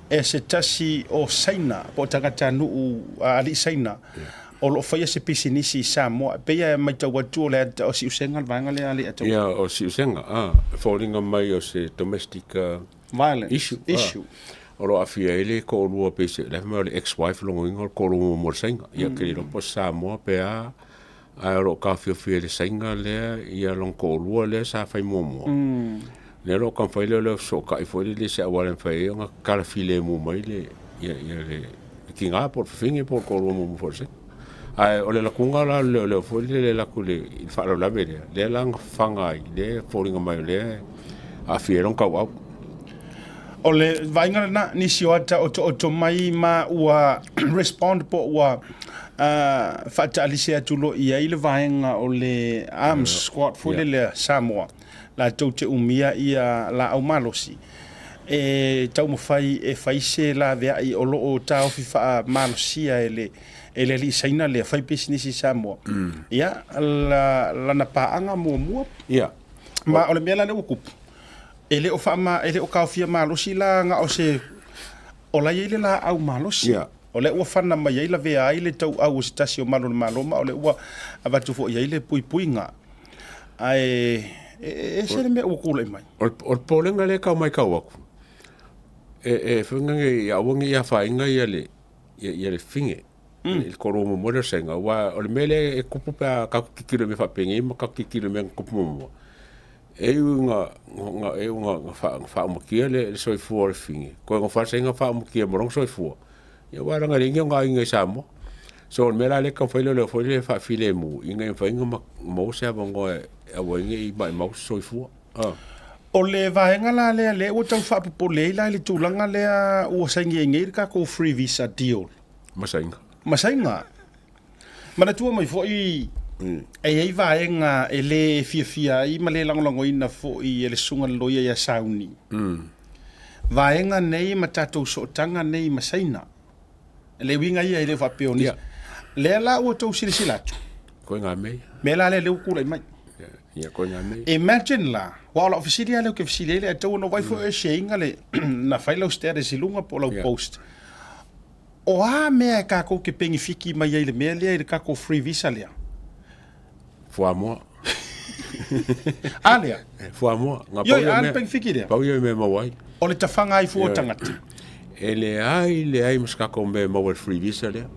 A: e se tasi o saina po tangata nuu ali saina o lo faya se pisinisi sa mo peia mai tau watu le o si usenga vanga le ali atu
G: ia o si usenga falling mai o se domestic
A: violence issue
G: o lo afia ele ko lua pe se le mai ex wife lo ngol ko lo mo senga ia ke lo po sa mo pe a ro ka fio le senga le ia long ko lua le sa fai mo le ro kan fai le so ka I foi le se awalen fai nga kala file mo mai le ia le kinga por finge por ko mo forse ai o le la kunga la le foi le la kule fa la bele le lang fanga le falling mai le a fieron ka wa
A: o le vainga na ni si ata o mai ma ua respond po ua fata alisia tulo ia I le vainga o le arms squad foi le Samoa la tau te umia ia la au malosi e tau mo fai e faise la vea I o loo tau fifa malosia ele li saina le fai business I Samoa ia la na paanga mua
G: ia
A: ma o le mea la le ukupu ele o fama ele o kaufia malosi la nga o se o la ile la au malosi o le ua fana mai la vea ile tau au stasio malo maloma o le ua avatu fo ile pui nga ai se le mea ukula mai.
G: O polenga le kau mai kau aku. Whunga ia wangi ia whainga ia le finge. Il koro mo mora senga. O le mele e kupu pia kaku kikiro me whapengi, ma kaku kikiro me kupu mo. E nga whaamukia le soifua le finge. Koe nga whasenga whaamukia morong soifua. Ia waranga ringi nga inga Samoa. So le mela le kau whaile le whaafile mu. Inga i whainga mo se awangoe awangi I mai mau soifua.
A: O le vaenga la le o tau whaapupo leila le tūlanga lea ua saingi ngei ka ko free visa deal. Masainga. Mana tua mai fo I ei vaenga e le fia I ma le langolango ina fo I le sunga loia ia sauni. Vaenga nei ma tatou sootanga nei masaina. Le winga ia le whapeoni. Le la ua tau silisilatu.
G: Koe ngā mei.
A: Me la le ukula I mai.
G: Ia koe ngā mei.
A: Imagine la, wala ofisiri ale o ke ofisiri ele tau no waifo e sheinga le na whaila o stere silunga po lau post. O a mea e kako ke pengi fiki mai ele mea lea ele kako free visa lea.
G: Fua moa.
A: A lea?
G: Fua moa.
A: Yoi, a le pengi fiki lea?
G: Pau yoi me mawai.
A: O le tawhanga ai fua tangati.
G: E le ai maskako me mawai free visa lea.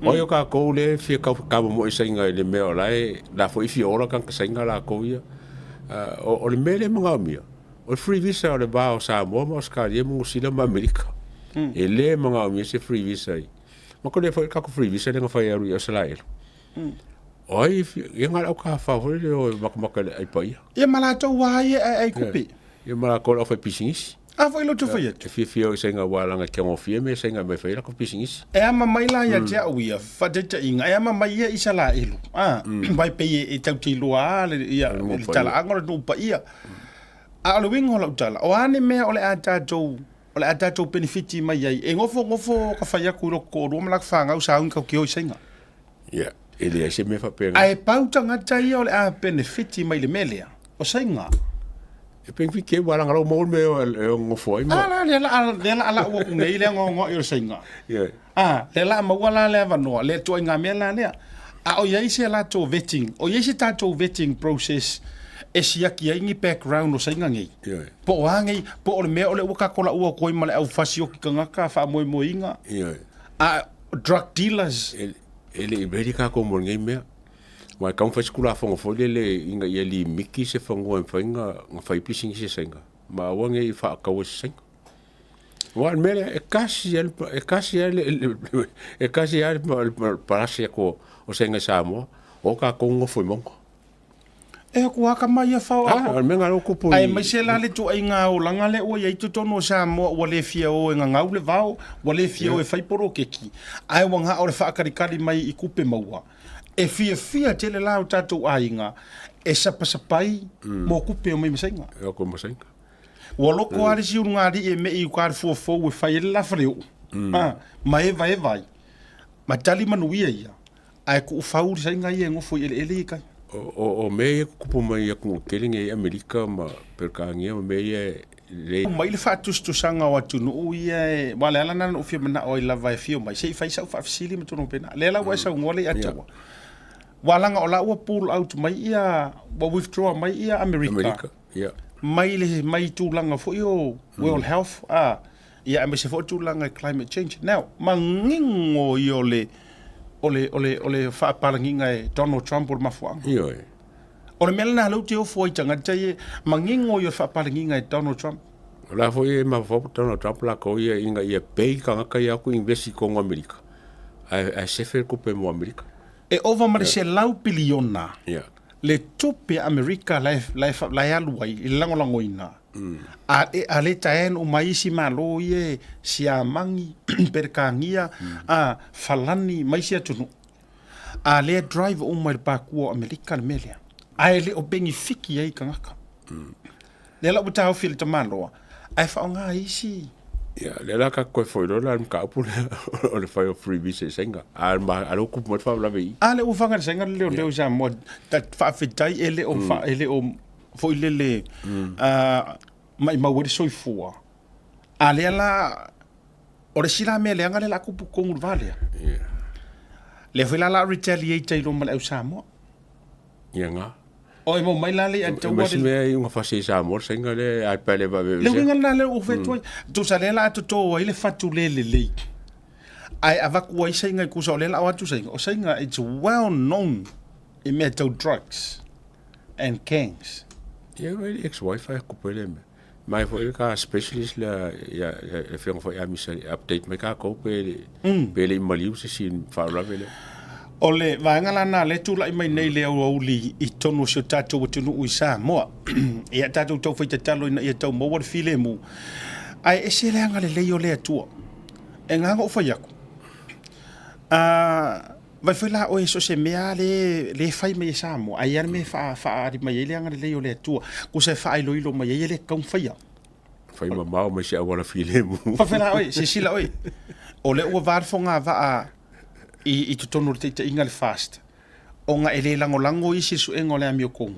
G: O yo ka ko le fia ka mo isainga le me ola la fo ifi ora kan sainga la ko ia o le mele mga mia o free visa o le ba o Samoa mo ska ye mo sila ma Amerika e le mga mia se free visa ma ko le fo ka ko free visa le nga fa ya ru ya sala o i nga o ka fa ho le o makmaka ai pa ia
A: e malato wai ai kupi
G: e mala ko o fa pisingis
A: a foi lo tu foi
G: e fia o senga wala nga kengo fia me senga me fa la ko pisingis
A: e ama mai la ya ja uia fa de inga e ama mai ia isala elu vai pe e tau ti loa le ia tala angora do pa ia a lo wingo lo tala o ane me o le ata to benefiti mai ai e ngofo ka fa ya ku ro ko ro mala fa nga usa un ka ki o senga
G: ia ele se me fa pe
A: ai pauta nga tai o le a benefiti mai le melea o senga
G: E pe fi ke wala ngalo mo me ngo foi mo.
A: Ala le ala o ngai le ngo yo singa.
G: Yeah.
A: Le la ma wala le va no le to nga me la le. O ye se la to vetting. O ye se ta to vetting process. E si aki ai ngi background o singa ngi.
G: Yeah.
A: Po wangi po o le me o le uka kola ua koi ma le au fasio ki kanga ka fa mo inga.
G: Yeah.
A: Drug dealers.
G: Ele Amerika ko mo ngai me. Wa kam fa skula fongo fo le inga ye li miki se fongo en fainga nga fa pising se senga. Ma wange I fa ka wo senga. Wa mele e kasi el para se ko o senga samo o ka ko ngo foi mongo.
A: E ko aka mai fa o.
G: Me nga ko po.
A: Ai mai se la le tu ai nga o langa le o ye tu tono sa mo o le fia o nga ngau le vao o le fia o e fai poro keki. Ai wanga o le fa kari mai I kupe maua. E fia tele la o tatu ainga e sapai mo kupe o mai masenga.
G: E ko masenga.
A: Wa loko ari si ngari e me I kwar fo e fai la freu. Mai vai. Ma tali manuia ia. Ai ku fau senga ia ngofo ele kai.
G: O me kupo mai ku kelinga I Amerika ma per kangia me le
A: mai le fatus tu sanga wa tu no ia wala ala na o fia mana o la vai fio mai sei fai sa fa fasili me tu no pena le la wa sa ngole atawa wala nga ola wa pull out mai ia wa withdraw mai ia America.
G: Yeah.
A: Mai tu langa fo yo World Health ia me se fo tu langa climate change now mangingo yo le ole fa palanginga e Donald Trump o mafua.
G: Iyo.
A: O le mela lo te o foi tanga tai mangingo yo fa palanginga e Donald Trump.
G: La foi ma fo Donald Trump la ko ia inga ia pei kanga ka ia ku investi ko Amerika. A se fer ko pe mo Amerika.
A: E over ma se lau biliona.
G: Yeah.
A: Le tupe Amerika la aluai I langolangoina. A le taen o maisi malo ye siamangi perkangia falani maisi atunu. A le drive o mai pakua Amerika le melia. A le o bengi fiki ai kangaka. Le la buta o fil tamalo. Ai fa nga isi.
G: Ya, le la ka ko foi la ka pu o le fai o free visa senga. A lo ku mo fa la vei.
A: A le o fanga senga le o ja mo ta fa fitai ele o fa ele o foi le mai wori soifua. A le la o le sila me le anga le la kupu kongu vale.
G: Yeah.
A: Le foi la retaliate lo mal au samo.
G: Yanga.
A: O mo mai la le anta
G: Mas me unha fase sa amor senga le a pele va ver.
A: Le winga la le o fetu. Tu sa le la to ile fatu le. Ai avaku ai senga ku so le la watu senga. O senga it's well known in metal drugs and gangs.
G: Ja, ex-wife ko pele me. Mai foi ka specialist la ya fiong foi a misa update me ka ko pele maliu se sin fa la vele.
A: Ole vanga la na le tula mai nei le o li I tonu so tato o tunu u sa mo. Ia tato to foi tatalo ina ia to mo wa file mu. Ai ese le anga le o le tu. E nga o foi aku. Vai foi la o eso se mea le fai me sa mo. Ai ar me fa ari mai le anga le o le tu. Ku se fa ilo mai le kan fai.
G: Fai mama me se agora file mu.
A: Fa fa la oi, se sila oi. Ole o var fonga va I tu tonu te inga le fast. O nga ele lango isi su engo le amio kongu.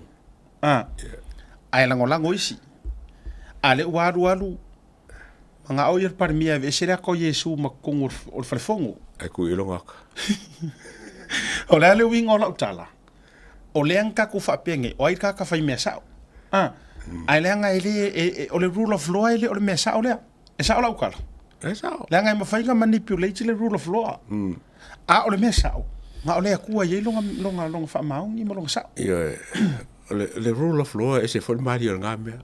A: Ai lango isi. Ale waru. Nga o yer par mia ve sera ko Yesu ma kongu o frefongo.
G: Ai ku ilonga.
A: O le ale wing o la utala. O le anka ku fa penge. O ai ka fai mea sao. Ai le anga ele o le rule of law ele o le mea sao le. E sao la ukala.
G: E sao.
A: Le anga ma fai manipulate le rule of law. O le mea sao. Nga o le akua ye longa fa maungi mo longa sao.
G: Ia, le rule of law e se foi mari nga mea.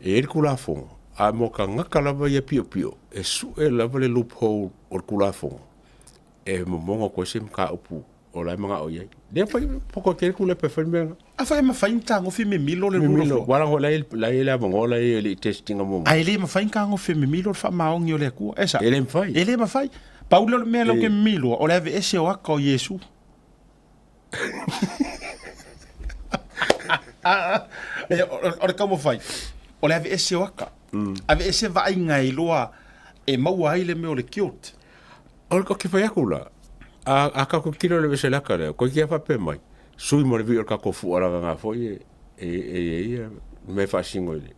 G: E kula fongo. A mo ka ngaka lava ia pio. E su e lava le loophole o kula fongo. E mo mongo ko se mka upu o la mga o ye. Le fai poko ke kula pe foi mea. A
A: fai ma fai tango fi me milo le rule of law.
G: Wala ho la mongo la le testing mo.
A: Ai le ma fai kango fi me milo fa maungi o le akua. Esa.
G: Ele ma fai.
A: Ele ma fai. Paulo me lo que milo o le ave ese o aka o Yesu. Ora como fai? O le ave ese o aka. Ave ese vai ngai loa e mau ai le me o le kiot.
G: Ora ko ke fai akula. A ka ko kilo le vese la kare. Ko ki fa pe mai. Sui mo le vi o ka ko fu ora nga foi e me fa singo ele.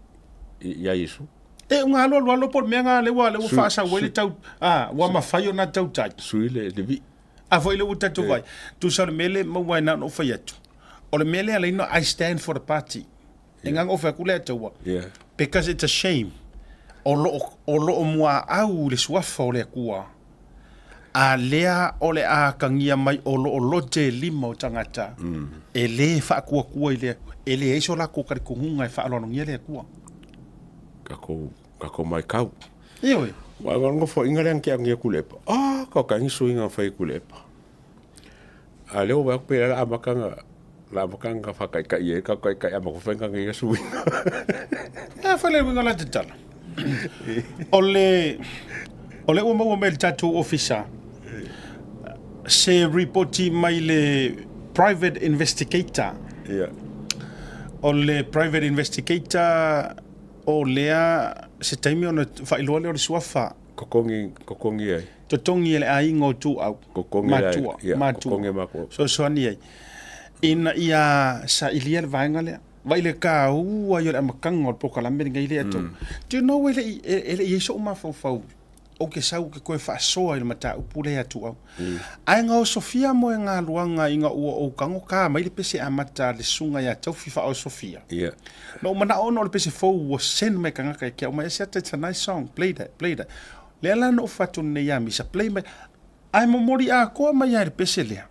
G: ia Yesu.
A: E unga lo por menga le wa fa sa wele tau wa mafai ona tau tai.
G: Sui le vi.
A: A foi le uta tu vai. Tu sa mele mo wa na no fa yatu. O le mele ale no I stand for the party. Engang o fa kule tau.
G: Yeah.
A: Because it's a shame. O lo mua au le swafa o le kua. A lea o le a kangia mai o lo te lima o tangata. E le fa kua i le. E le eiso la kukari kuhunga e fa alono ngia le kua.
G: Kako mai kau.
A: Ioi.
G: Wa ngo fo inga le kia ngia kulepa. Ka ka ngisu inga fai kulepa. A leo wa pe la makanga fa kai kai ama ko fenga ngia su.
A: Fa le winga la te tala. Ole uma mel tattoo officer. Se reporti mai le private investigator.
G: Yeah.
A: Ole private investigator o lea se taimi ona whailoa leo le suafa.
G: Kokongi ai.
A: Totongi ele ai ngō tu au.
G: Kokongi ai. Kokongi mako.
A: So ani ai. Ina ia sa ilia le vaenga lea. Vai le ka ua yo le amakanga o le pokalame ngai lea tu. Do you know ele i so uma fau. O ke sau ke koe whaasoa i le mata upule atu au. Ai ngā o Sofia mo e ngā luanga i ngā ua o kango ka mai le pese a mata le sunga ia tau fifa o Sofia.
G: Yeah.
A: No mana ono le pese fau o sen me kangaka i kia o mai it's a nice song, play that. Le ala no fatu ne ia misa play mai. Ai momori a koa mai ai le pese lea.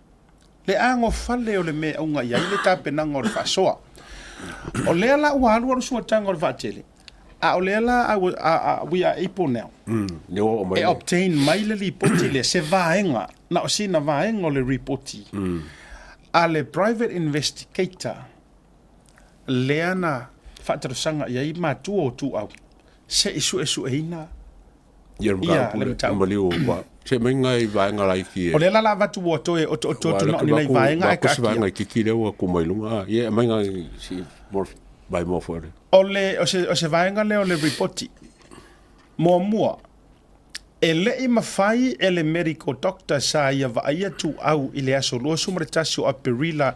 A: Le ango fale o le me au ngai ai le tape nanga o le whaasoa. O le ala ua alua rusua tanga o le whaatele. O le ala we are able now. E obtain mai le reporti le se vaenga. Na o sina vaenga o le reporti. A le private investigator le ana whaatarosanga iai mātua o tu au. Se isu eina.
G: Ia mali o wa. Se menga I vaenga lai ki.
A: O le ala la vatu o toe o to no ni nei vaenga e ka.
G: Ko vaenga ki ki le o ko mai lunga. Ia menga si more by more for it.
A: O se vaenga le o le reporti. Mua. E le I mawhai e le medical doctor sa ia vaia tu au I le aso lua sumaretasi o aperila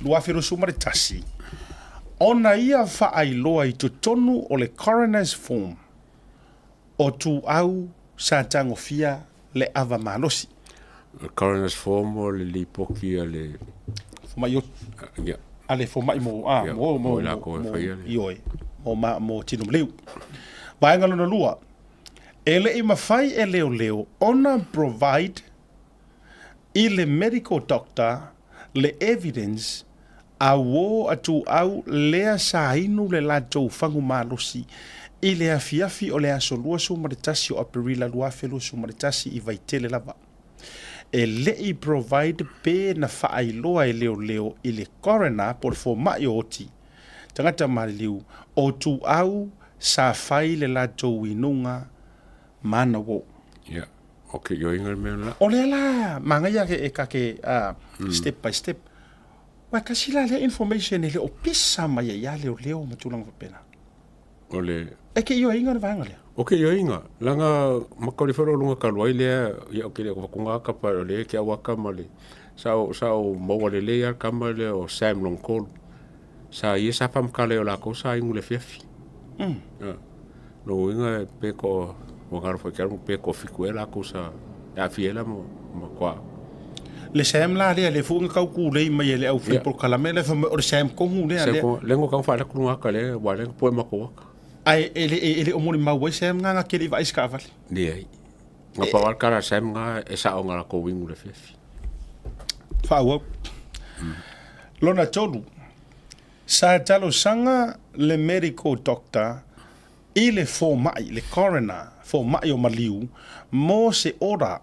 A: luafero sumaretasi. Ona ia whaailoa I tutonu o le coroner's form o tu au sa tangofia le ava malosi.
G: Coroner's form o le lipoki a le...
A: Fumayo.
G: Yeah.
A: Ale fomai mo
G: la ko fai
A: ioi mo tino leu vai ngalo na lua ele I mafai e leo ona provide I le medical doctor le evidence a wo atu au lea sa inu le latou fangu malosi I le afiafi o le asolua sumaretasi o aperila luafelu sumaretasi I vaitele lava e lei provide pe na whaailoa e leo I le coroner por fo mai oti. Tangata maliu o tu au sa whai le la tau inunga mana wo.
G: Yeah. Okay, yo inga me la.
A: O le la, manga ia ke step by step. Wa kasila le information ele o pisa mai ia leo matulang pena.
G: Ole.
A: E ke yo inga vanga le.
G: Okay, yo inga. Langa makalifero lunga kalwai le ia okay le kunga ka pa le ke awaka male. Sao mo le ya kamale o Sam Longcol. Sa ia sa pam kale o la ko sa ingule fefi. No inga pe ko o garfo ke pe ko fikuela ko sa ya fiela mo kwa.
A: Le Sam la le fu nga ku le mai le au fe por kalamele fa o Sam ko hu le ale.
G: Le ngo kan fa la kunga kale wa le po ma ko.
A: Ai ele o moni mau Sam nga ke le vai skaval.
G: Nei. Nga pa war kara Sam nga e sa o nga ko wingu le fefi.
A: Fa wo. Lona tolu. Sa talo sanga le medical doctor I le fo mai le coroner fo mai o maliu mo se ora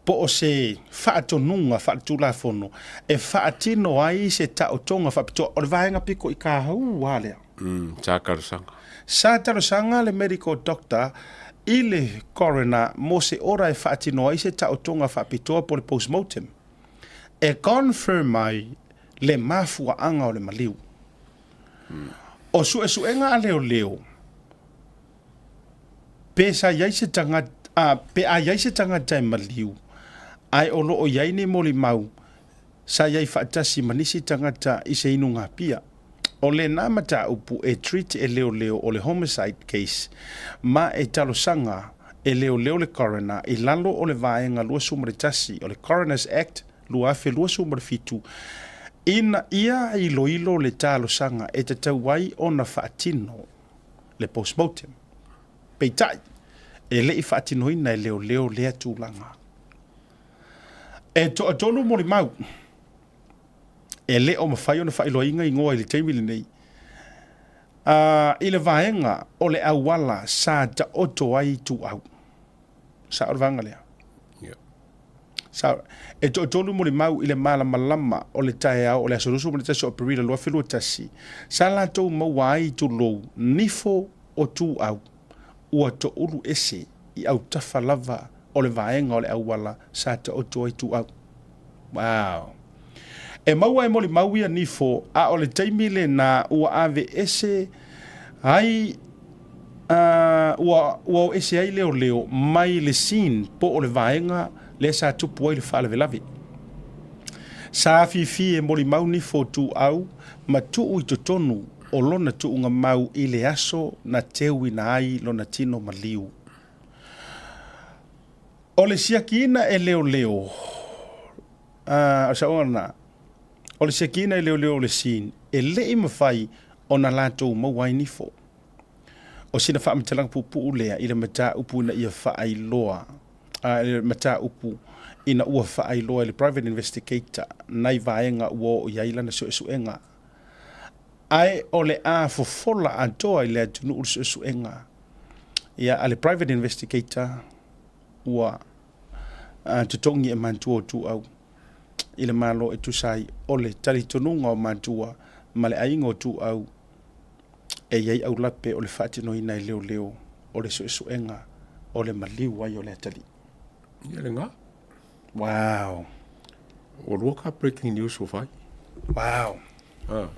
A: po o se whaatonunga whaatula fono e whaatino ai se taotonga whaapitoa o le vaenga piko I ka hau wale. Sa talo sanga le medical doctor I le coroner mo se ora e whaatino ai se taotonga whaapitoa po le postmortem e confirm ai le mafua anga o le maliu. O suenga a leo. Pe sa yai se tanga pe a yai se tanga tai maliu. Ai o lo o yai ne moli mau. Sa yai fatasi manisi tanga ta I se inunga pia. o le nā mata upu e treat e leo leo o le homicide case ma e talosanga e leo leo le coroner i lalo o le vaenga lua sumaritasi o le Coroner's Act lua afe lua sumarifitu ina ia i loilo le talosanga e te tauai o na whaatino le postmortem peitai e le i whaatino ina e leo leo lea tūlanga e to atonu mori mau e le o mawhai o na whailoinga i ngoa i le teimili nei. I le vaenga o le awala sa ta oto ai tu au. Sa orvanga lea. Sa e to tolu mo le mau i le mala malama o le tae au o le asorusu mo le tasi o perila lua whilua tasi. Sa la tau mau ai tu lou nifo o tu au. Ua to ulu ese i au tafa lava o le vaenga o le awala sa ta oto ai tu au. Wow. E maua e moli mauia nifo a o le taimile na ua ave ese ai ua ese ai leo leo mai le sin po o le vaenga le sa tupu ai le wha lawe. Sa fifi e moli mau nifo tu au ma tuu i totonu o lona tuunga mau i le aso na teui na ai lona tino maliu. O le siakina e leo leo sa ona o le sekina i leo leo le sin, e le i mawhai o na lātou mawai nifo. O sina wha amitalang pupu lea i le mata upu na ia wha ai loa, i le mata upu ina ua wha ai loa i le private investigator, nai vaenga ua o iaila na suenga. Ai o le a fofola a toa i le atunu ur suenga. Ia a le private investigator ua tutongi e mantua tu au. I le malo e tusai o le talitonunga o mantua ma le aingo tu au e iei au lape o le whaatino ina i leo leo o le suenga o le maliu ai o le atali.
G: Ia le ngā.
A: Wow.
G: O lua ka breaking news o whai.
A: Wow.
G: Ah.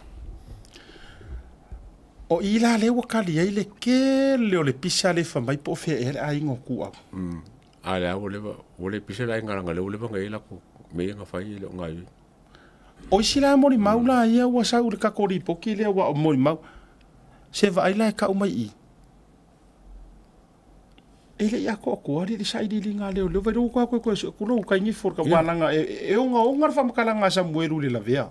A: O i la le wakali ai le ke leo le pisa le whamai po fea e le aingo ku au.
G: A le au lewa, o le pisa la ingaranga leo lewa ngai lako me nga whai le o ngai.
A: O isi la mori maula ia ua sau le kakori poki lea wa o mori mau. Se va ai la e ka umai i. Ele ia ko ko ari le sai di linga leo leo vai ko ko ko ko lo ka ngi for ka walanga e o ngar fa makalanga sa mueru le la vea.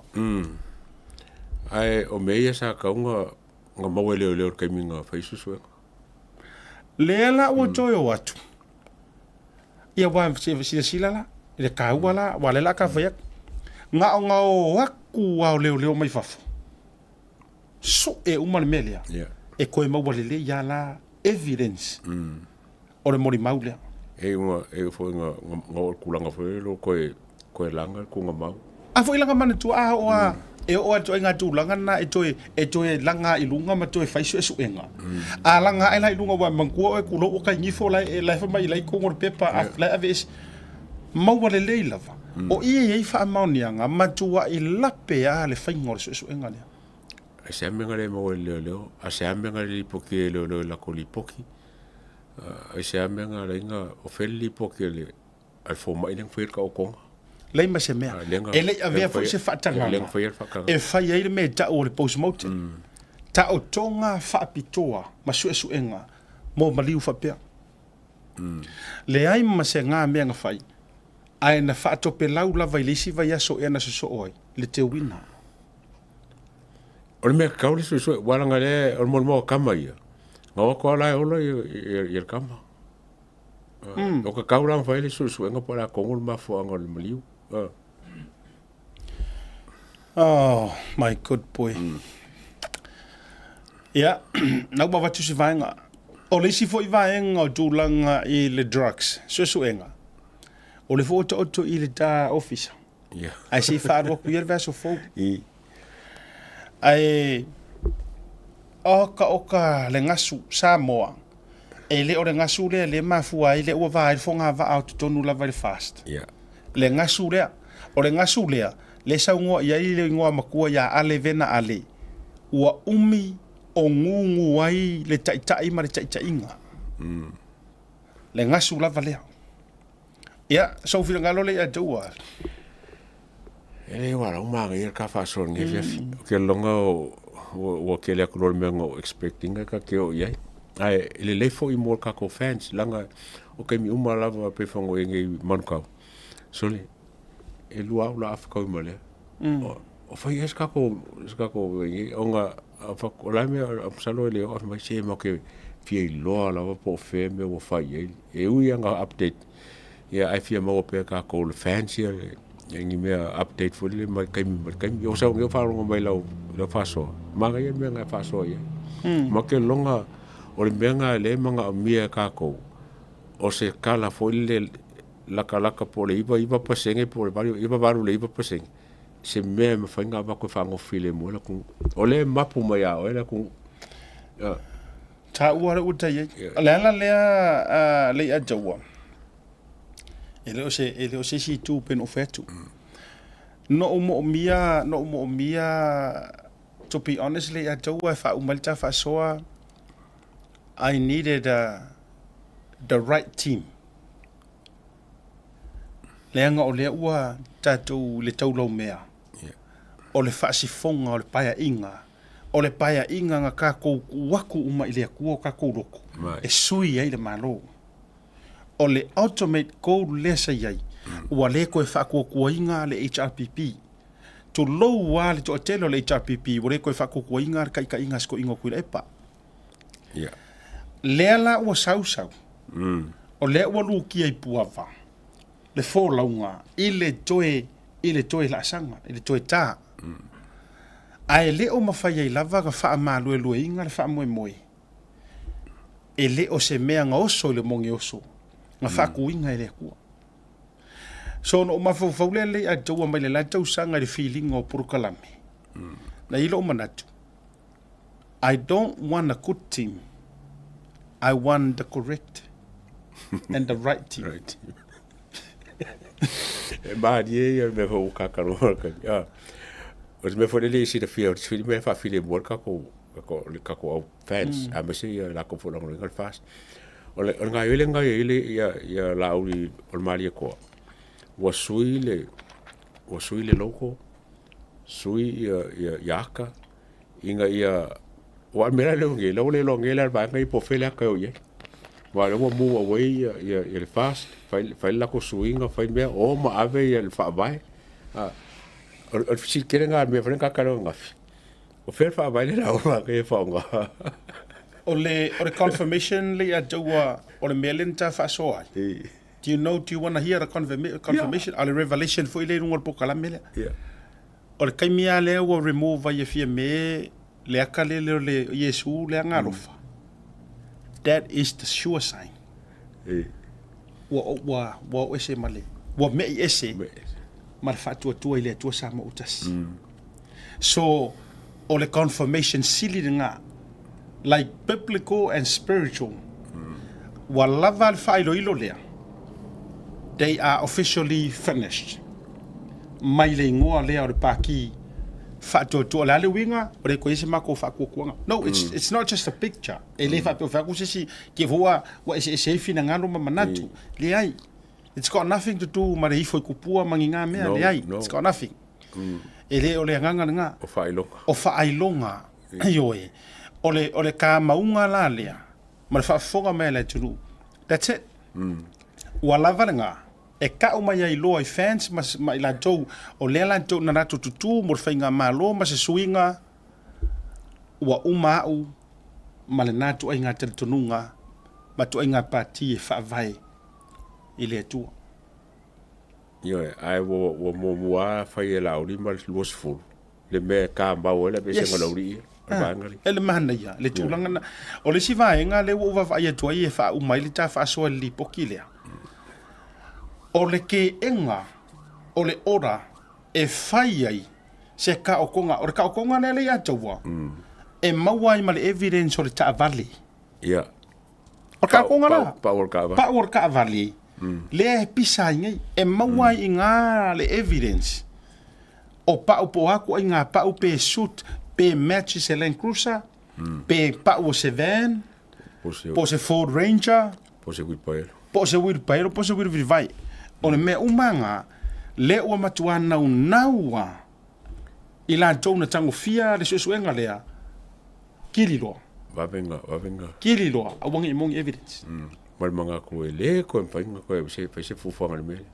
G: Ai o meia sa ka nga mau leo leo ka minga fa isu so.
A: Le la o joyo watu. Ia wa se sila la le ka wala wala la ka fa nga o aku wa leo leo mai fafo. So e uma melia. E ko e mau le ya la evidence. O le mori maulea.
G: E fo nga kulanga fo lo ko e langa ku nga mau.
A: A fo ilanga mana tu a o a e o to nga tu langa na e to langa i lunga ma to e fai su enga. A langa ai lai lunga wa manku e ku lo o ka ngi fo lai lai fa mai lai ko ngor pepa a lai aves mau wale le lava. O i fa maunianga ma tu wa i lape a le fai ngor su enga le.
G: A se amenga le mo leo a se amenga le poki leo la ko li poki. Ai se amenga la inga o feli poki le al fo mai nang fer ka o konga.
A: Lei ma se mea. E lei avea fo se fatanga. E fai ai me ta o le postmortem. Ta o tonga fa pitoa ma su enga mo maliu fa pea. Le ai ma se nga mea nga fai. Ai na fa to pe lau la vai lisi vai aso e na so oi le te wina.
G: O me ka uli so wala nga le o mo kama ia. Nga ko la o le kama. O ka kaura fa ile so nga para kongol ma fo ngol maliu.
A: Oh, my good boy. Yeah, nau ba watu si vaenga. O le si fo i vaenga o tūlanga i le drugs. So enga. O le fo oto i le da officer.
G: Yeah.
A: Ai si whaarua kuia vaso fo. Ai oka le ngasu Samoa. E le o le ngasu le mafua i le ua vai fonga va out tonu la very fast.
G: Yeah.
A: Le ngasu lea, o le ngasu lea, le saungoa ia i le ngoa makua ia ale vena ale, ua umi o ngungu ai le taitai ma le taitainga. Le ngasu lava lea. Ia, sau whila ngalo le ia daua.
G: E le wala umanga ia ka whaasoro nge fiafi. Ke longa o ke le ko me ngo expecting ka ke o ye ai le fo I mo ka ko fans langa o ke mi uma lava pe fongo ngi manka so le e lua la afka mo le o fa yes ka ko ngi onga fa ko la me salo le o ma che mo ke fie lo la po fe me o fa ye e u nga update ya ai fie mo pe ka ko fans ye ngi me update fo le ma kai yo sa ngi fa ngo mai la fa so ma ga ye me nga fa so ye ma ke longa o le menga le manga mia ka ko o se kala fo le laka po le iba pasenge po le iba baru le iba pasenge se me fa nga ba ko fa ngo file mo la ku o le mapu ma ya o le ku
A: ta ua u tai la le a jawa ele o se si tu pen ofetu no mo mia to be honestly a jawa fa umalta fa soa I needed the right team leanga o le ua tatou le taulau mea o le whaasifonga o le paia inga nga kako waku uma i le akua o kako roko e sui ai le malo o le automate code lesa iai ua le koe whakua inga le HRPP to low wa le to atelo le HRPP ua le koe whakua inga le kaika inga sko ingo kui le epa lea la ua sau o le ua luki ai puava le fōlaunga i le toe la sanga i le toe tā ai le o mawhai ai lava ka wha amalue lue inga le wha moe e le o se mea nga oso le mongi oso nga wha kuinga i le kua so no mawhau le a jaua mai le la jau sanga le feeling o purukalame na ilo o manatu I don't want a good team I want the correct and the right team
G: ma die me fo ka karo ka ya o me fo le si de fio si me fa file bol ka ko fans a me si la ko fo la ngal fast o le nga ile ya la uri o mali ko wa sui le loko sui ya ka inga ia wa mera le nge la ba ngai po fele ka o ye wa le mo away ya le fast fai la ko suinga fai me o ma ave ya le fa vai o si kere nga me fren ka karo nga o fer fa vai le la o ke fa nga
A: o le confirmation le a jaua o le melin ta fa so ai do you want to hear a confirmation or a revelation for ile ngol po kala mele o le kai mia le o remove ya fie me le akale le Yesu le ngarofa that is the sure sign wa ese male wa me ese mal fatu tu ile tu sama utas so o le confirmation sili nga like biblical and spiritual wa lava failo ilo le they are officially finished mai le ngoa le o paki fatu tu la le winga o le koise mako fa kuanga no it's not just a picture ele fa pe fa kusisi ke voa wa ese fina ngalo manatu le ai it's got nothing to do ma le ifo kupua manginga me le ai it's got nothing ele o le nganga nga o fa ailonga yo e o le ka maunga la le ma fa fonga me le tulu that's it wala nga e ka o mai ai loa i fans ma ila tau o le la tau na rato tutu mo whainga malo ma se suinga ua umau ma le natu ai ngā teletonunga ma tu ai ngā pati e whaavai i le atua
G: yo ai wo mo mua fai e lauri ma luas fulu le me ka mbau ele be se ngalauri
A: ele mahana ia le tūlanga o le si vaenga le uwa vai atua i e wha umai le ta wha soa li poki lea o le ke enga o le ora e whai ai se ka o konga o le ka o konga le ataua e mawai ma le evidence o le taavali o ka konga la pa o ka avali le e pisa ngai e mawai i ngā le evidence o pa o po aku i ngā pa o pe suit pe match se Land Cruiser pe pa o se van po se Ford Ranger
G: po se Wilpaero
A: po se Wilpaero o le mea umanga le ua matuana unaua i la tau na tango fia le suenga lea kili loa
G: Wavenga.
A: kili loa awangi mongi evidence
G: Mal manga ko le ko mfainga ko se fufuanga le mele.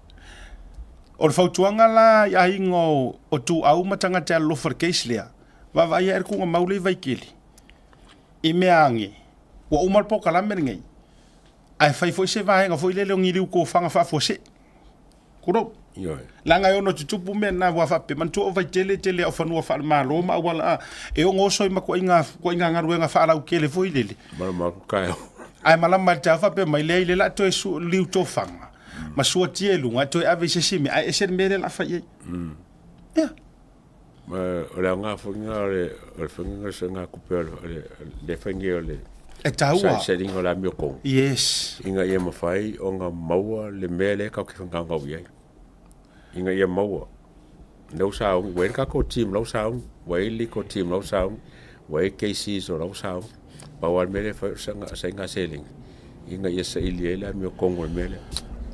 A: o le fautuanga la ia ingo o tu au matanga te alofa case lea wa vai er kunga maule vai kili i meangi wa umal poka la merngai ai fai foi se vai nga foi le longi liu ko fanga fa fo se kuro
G: Yo.
A: langa yo no tutupu me na wa fa pe man tu o vai tele o fanua fa malo ma wala e o ngoso i ma ko inga ngaruenga fa ala kele foi lele
G: Mal ma ka.
A: ai malama te fa pe mai le la to su liu to fanga ma sua tie lunga to ave se simi ai ese mele la fa ye ya
G: Ma ora nga funga le funga se nga kupel le funga le.
A: e taua
G: Sa ringo la mi ko.
A: yes
G: Inga ia mawhai o ngā maua le mele kau ki whanganga ui ai. Inga ia maua. Lau saung, wei kako team lau saung, wei liko team lau saung, wei KCs o lau saung. Pawal mele sa inga seling. Inga ia sa ili ele mi o kongo le mele.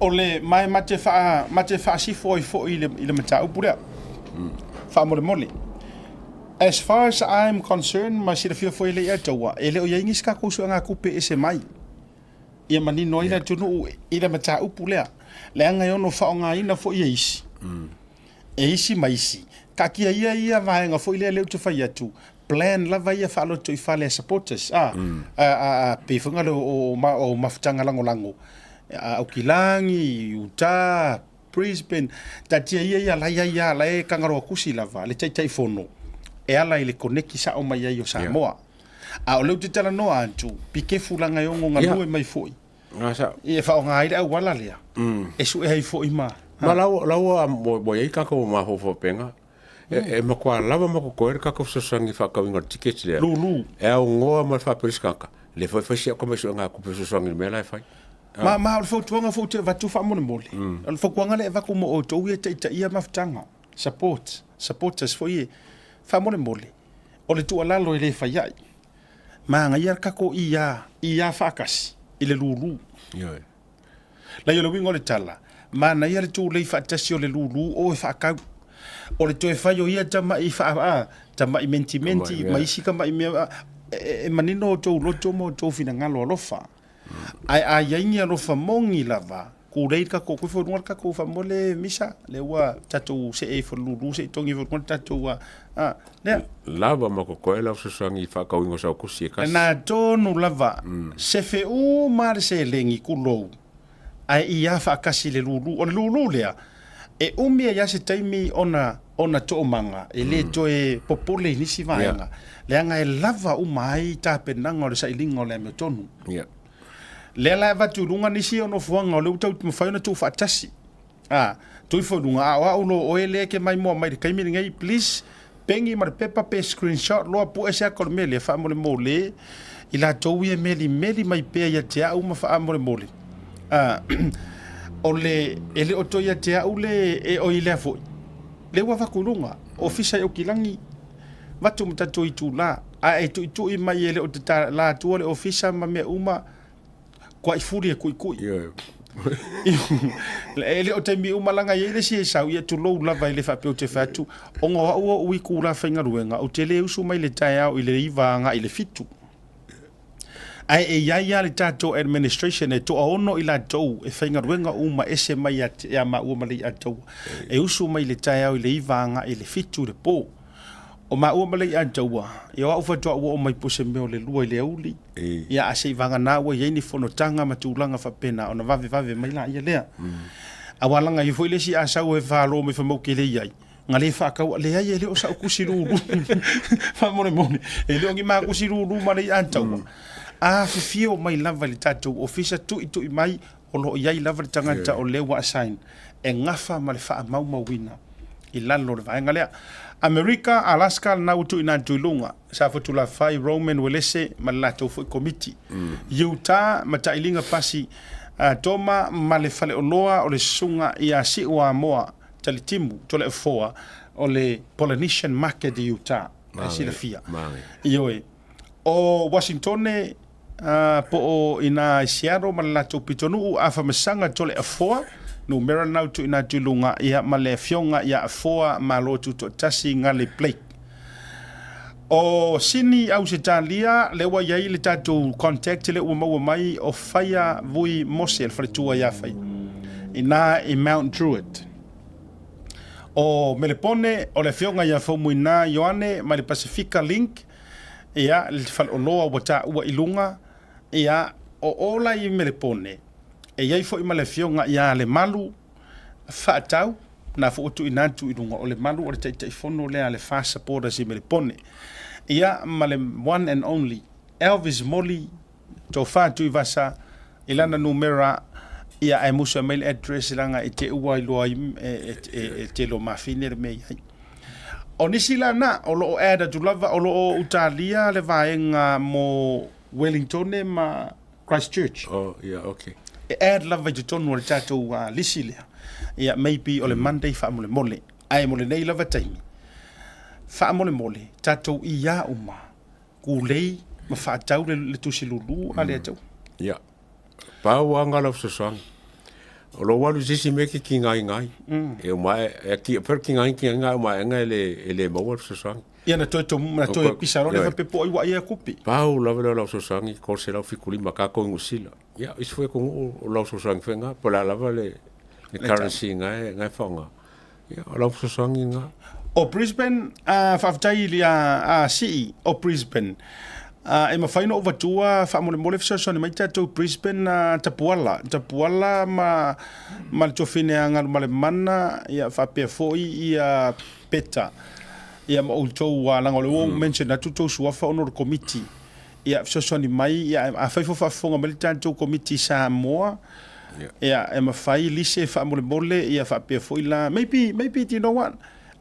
A: ole mai mate fa si foi ile mata upura fa mole as far as I'm concerned ma si fia foi le atawa ele o yengi ska ko su nga kupe ese mai ia mani no ila tunu ile mata upula le nga yo no fa nga ina foi isi isi mai si ka kia ia vai nga foi le tu fa tu plan la vai fa lo tu fa le supporters pe funga o mafutanga lango au Kilangi, Utah, Brisbane, tatia ia la e kangaro kusi lava, le tai fono. E ala ile koneki sa o mai o Samoa. A o leu te tala no antu, pike fulanga yo ngalue mai foi.
G: Ngasa.
A: E fa o ngai au wala lea. E su e hai foi ma.
G: Ma lau mo ia kako ma ho penga. E ma kwa lava ma ko er kako sosangi fa ka winga tickets le.
A: Lulu.
G: E o ngoa ma fa periskaka. Le foi sia ko me so nga ku sosangi me la fai.
A: Ma o fotuanga va tu fa mo mole. O fokuanga le va ko mo o to ia ia mafutanga. Supporters foi fa mo mole. O le tu ala lo le fa ia. Ma nga ia kako ia fakas ile lulu.
G: Yo.
A: La yo lo wingo le tala. Ma na ia le tu le fa tasio le lulu o fa ka. O le tu e fa yo ia tama i fa tama i menti ma isi ka ma i me e manino to lo to mo to fina ngalo lo fa. Ai yaingi alo fa mongi lava ku rei ka ko fo ngor ka ko fa mole misa le wa tatu se e fo lulu se tongi fo tatu wa ne
G: Lava ma ko ela so sangi fa ka wingo sa ku si ka.
A: na tonu lava se fe u mar se lengi ku lo ai ia fa kasi le lulu o lulu lea e umia ya se taimi ona to manga e le to e popole ni si vaanga le anga e lava u mai ta penanga o sa ilingo le me tonu
G: Yeah.
A: le la va tu lunga ni si ono fuanga le uta mo fa na tu fa tasi tu fo lunga wa uno o ele ke mai mo mai kai mi ngai please pengi mar pepa pe screenshot lo pu esa ko me le fa mo le mole ila to wi meli mai pe ya tia u ma fa mo le mole o le ele o to ya tia u le e o ile fo le wa va kulunga ofisa yo Kilangi va tu mta to itu la e tu i mai ele o ta la tu le ofisa ma me uma kwa ifuri e kui
G: Yeah.
A: ele o te mi umalanga ye le si sa ia tu lo lava ile fa pe te fatu o ngo o wi ku la fenga ruenga o te le usu mai le tai au ile ivanga ile fitu ai e ya le tato administration e to ono ila to e fenga ruenga uma ese mai ya ma u mali ato e usu mai le tai au ile ivanga ile fitu le po o ma u mali ato ia wa fa to o mai pose me o le lua ile uli ia ase vanga na wa ye ni fono tanga matulanga fa pena ona vave mai la ia lea awalanga i foi le si asa o e fa lo me fa mo ke le ai ngale fa ka le ai le o sa kusiru fa mo e le ngi ma kusiru ma le antau fio mai lava le tatu ofisa tu i mai o lo ia lava tangata o le wa assign e ngafa ma le fa mau mawina i lalo le vaenga lea America, Alaska, na utu ina tuilunga. Sa fotu la fai Roman welese malato fo committee. Utah matailinga pasi toma male fale oloa o le sunga ia si wa moa talitimu tole foa o le Polynesian market di Utah. Si la fia. Ioe. O Washington po o ina Seattle malato pitonu afa masanga tole foa. No mera nau tu ina tulunga ia male fionga ia foa malo tu to tasi ngale plate O sini au se talia le wa yai le tatu contact le ua maua mai o whaia vui mose le whaletua ia whai. Ina i Mount Druitt. O melepone o le whionga ia whaumuina Ioane mai le Pacifica Link ia le whaloloa wata ua ilunga ia o ola i melepone. E iai fo i ma le whionga ia le malu whaatau na fo utu inantu ilunga o le malu o le taitaifono lea le fast supporters i melepone. Ia ma le one and only Elvis Molly tō whātui vasa ilana numera ia ai musa mail address langa e te ua i loa e te lo mawhine le mei hai. O nisi lana o lo o Ada Tulava o lo o Utalia le vaenga mo Wellington ma Christchurch.
G: Oh, yeah, okay.
A: E Ada lava i tutonu o le tātou lisi lea. Ia maybe o le Monday wha mole mole. Ai mole nei lava taimi. Wha mole mole. Tātou i ia uma. Kulei ma whaatau le tusilulu a lea tau.
G: Yeah. Pau anga lau sasang. O lo walu sisi meke ki ngai ngai. E o mai, e ki ki ngai o mai anga ele maua sasang.
A: Ia na toi pisaro le pepo i wa ia kupi.
G: Pau lava lau sasang i korse lau fikuli makako ngusila. Ia, isi fue kong o lau sasang whenga, pola lava le currency ngai whanga. Ia, o lau sasang i ngā.
A: O Brisbane, whaftai li a City o Brisbane. E mawhaino o watua, whamole mole fisosone mai tātou Brisbane tapuala ma le tōwhine angaru ma le mana, ia whapea foi ia peta. Ia ma outou langa le o mention na tutou suafa ono le komiti. Ia fisosone mai, ia a whaifo whafonga ma le tātou komiti Samoa. Ia e mawhai lise whamole mole, ia whapea foi la. Maybe, you know what?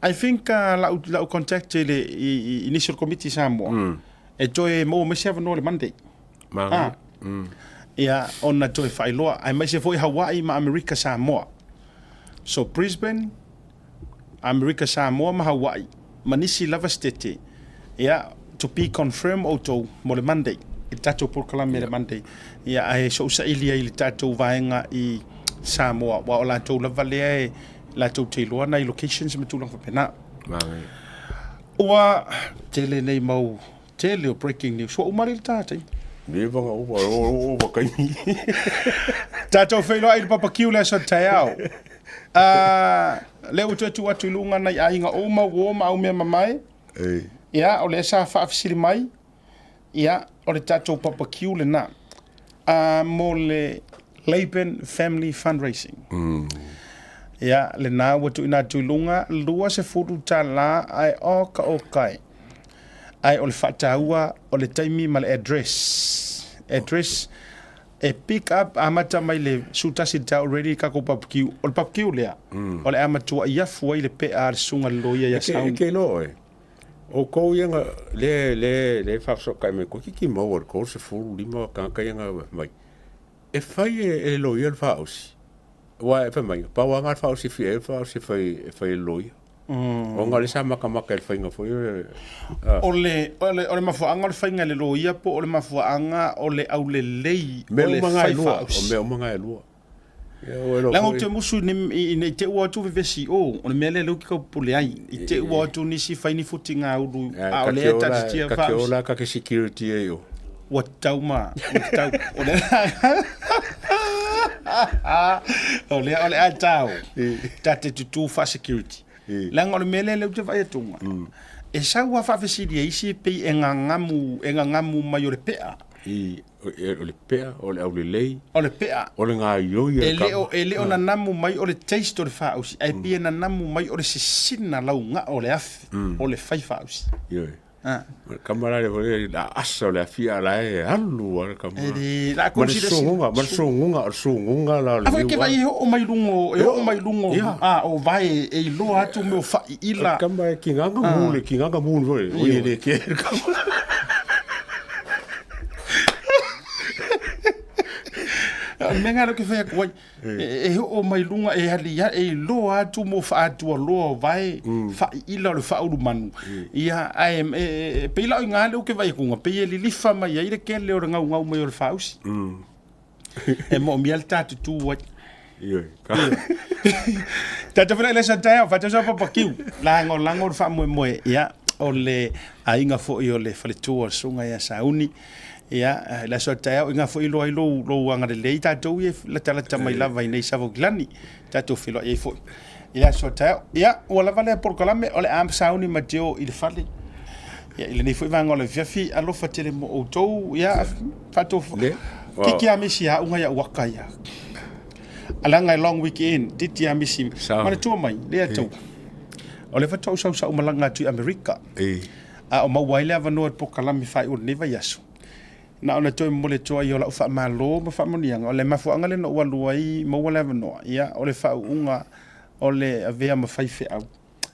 A: I think lau contact le initial committee Samoa. E toi mo me se no le Monday. Ia ona toi whailoa. Ai mai se foi Hawaii ma America Samoa. So Brisbane, America Samoa ma Hawaii. Manisi lava stete. Ia to be confirmed auto mo le Monday. I tatou proclame le Monday. Ia ai so sa ilia i tatou vaenga i Samoa. Wa o la tau lava lea e la tau te loa na i locations me tulang whapena. Ua tele nei mau tele o breaking news. Wa umari le tātai.
G: Ne vanga o kaimi.
A: Tātou whailoa i le papakiu lea sa tai au. Leo tu atu ilunga nei a inga oma uoma au mea mamai. Ia, o lea sa whaafisiri mai. Ia, o le tātou papakiu le na. Mo le Laban Family Fundraising. Ia, le nā watu ina tuilunga, lua se furu tā la ai o ka o kai. Ai o le whataua, o le taimi ma le address. Address, e pick up amata mai le sutasi ta already kako papakiu. O le papakiu lea. O le amatua iafu ai le pe a le sunga loia ia sound.
G: Ke no e. O kou ianga, le whafso kai me koki ki mau o kou se furu lima kanka ianga mai. E whai e loia le whaosi. Wa e mai pa wa ngar fa o si fai loia o ngar sa maka el fai nga foi
A: ole mafu anga le fai nga le loia po ole mafu anga ole au le lei
G: ole fai fa o me o manga e lua
A: la o te musu ni te ua tu vesi o ole mele lo ki ko pule ai i te ua tu ni si fai ni futi nga ulu a ole ta ti fa
G: ka ola ka security e yo
A: wa tauma ole ole a tau tate tutu fa security langa ole mele le te vai tunga e sa wa fa fesidi e isi pe engangamu mai ole pea
G: ole pea ole au le lei
A: ole pea
G: ole nga yo
A: ele ona namu mai ole taste ole fa usi ai pe na namu mai ole sisina launga ole af ole fai fa usi
G: yo kamera le vole la asa le afia la e alu al kamera
A: la
G: sungunga la le
A: ava ke vai o mai lungo o vai e lo atu me fa ila
G: kamera kinganga mule vole o ele ke
A: menga lo ke fa ko e o mai lunga e hali ya e lo atu mo fa atu lo vai fa ila lo fa ulu manu ia ai pe la nga lo ke vai kunga pe li lifa mai ia ke le o nga mai o fa usi e mo miel tatu tu wa
G: ia
A: tatu fa le sa tai fa tatu pa kiu lango fa mo ia o le ainga fo'i o le faletua sunga ia sauni ia la so ta inga fo'i lo anga le tatou ia la tala mai lava nei savogilani tatou filo ia fo'i ia so ta ia wala vale por kalame o le am sauni mateo i le fale ia ile nei fo'i vanga o le fiafi alofa tele mo o tou ia fato kiki amisi a unga ia waka ia alanga long weekend titi amisi mana tu mai le atu o le fato sa malanga tu America a o mawaile avano po kalami fai o neva yaso na ona toi mole toi yo la fa malo ma fa monianga o le mafuanga le no waluai mo wala avano ia o le fa unga o le avea ma fai fe au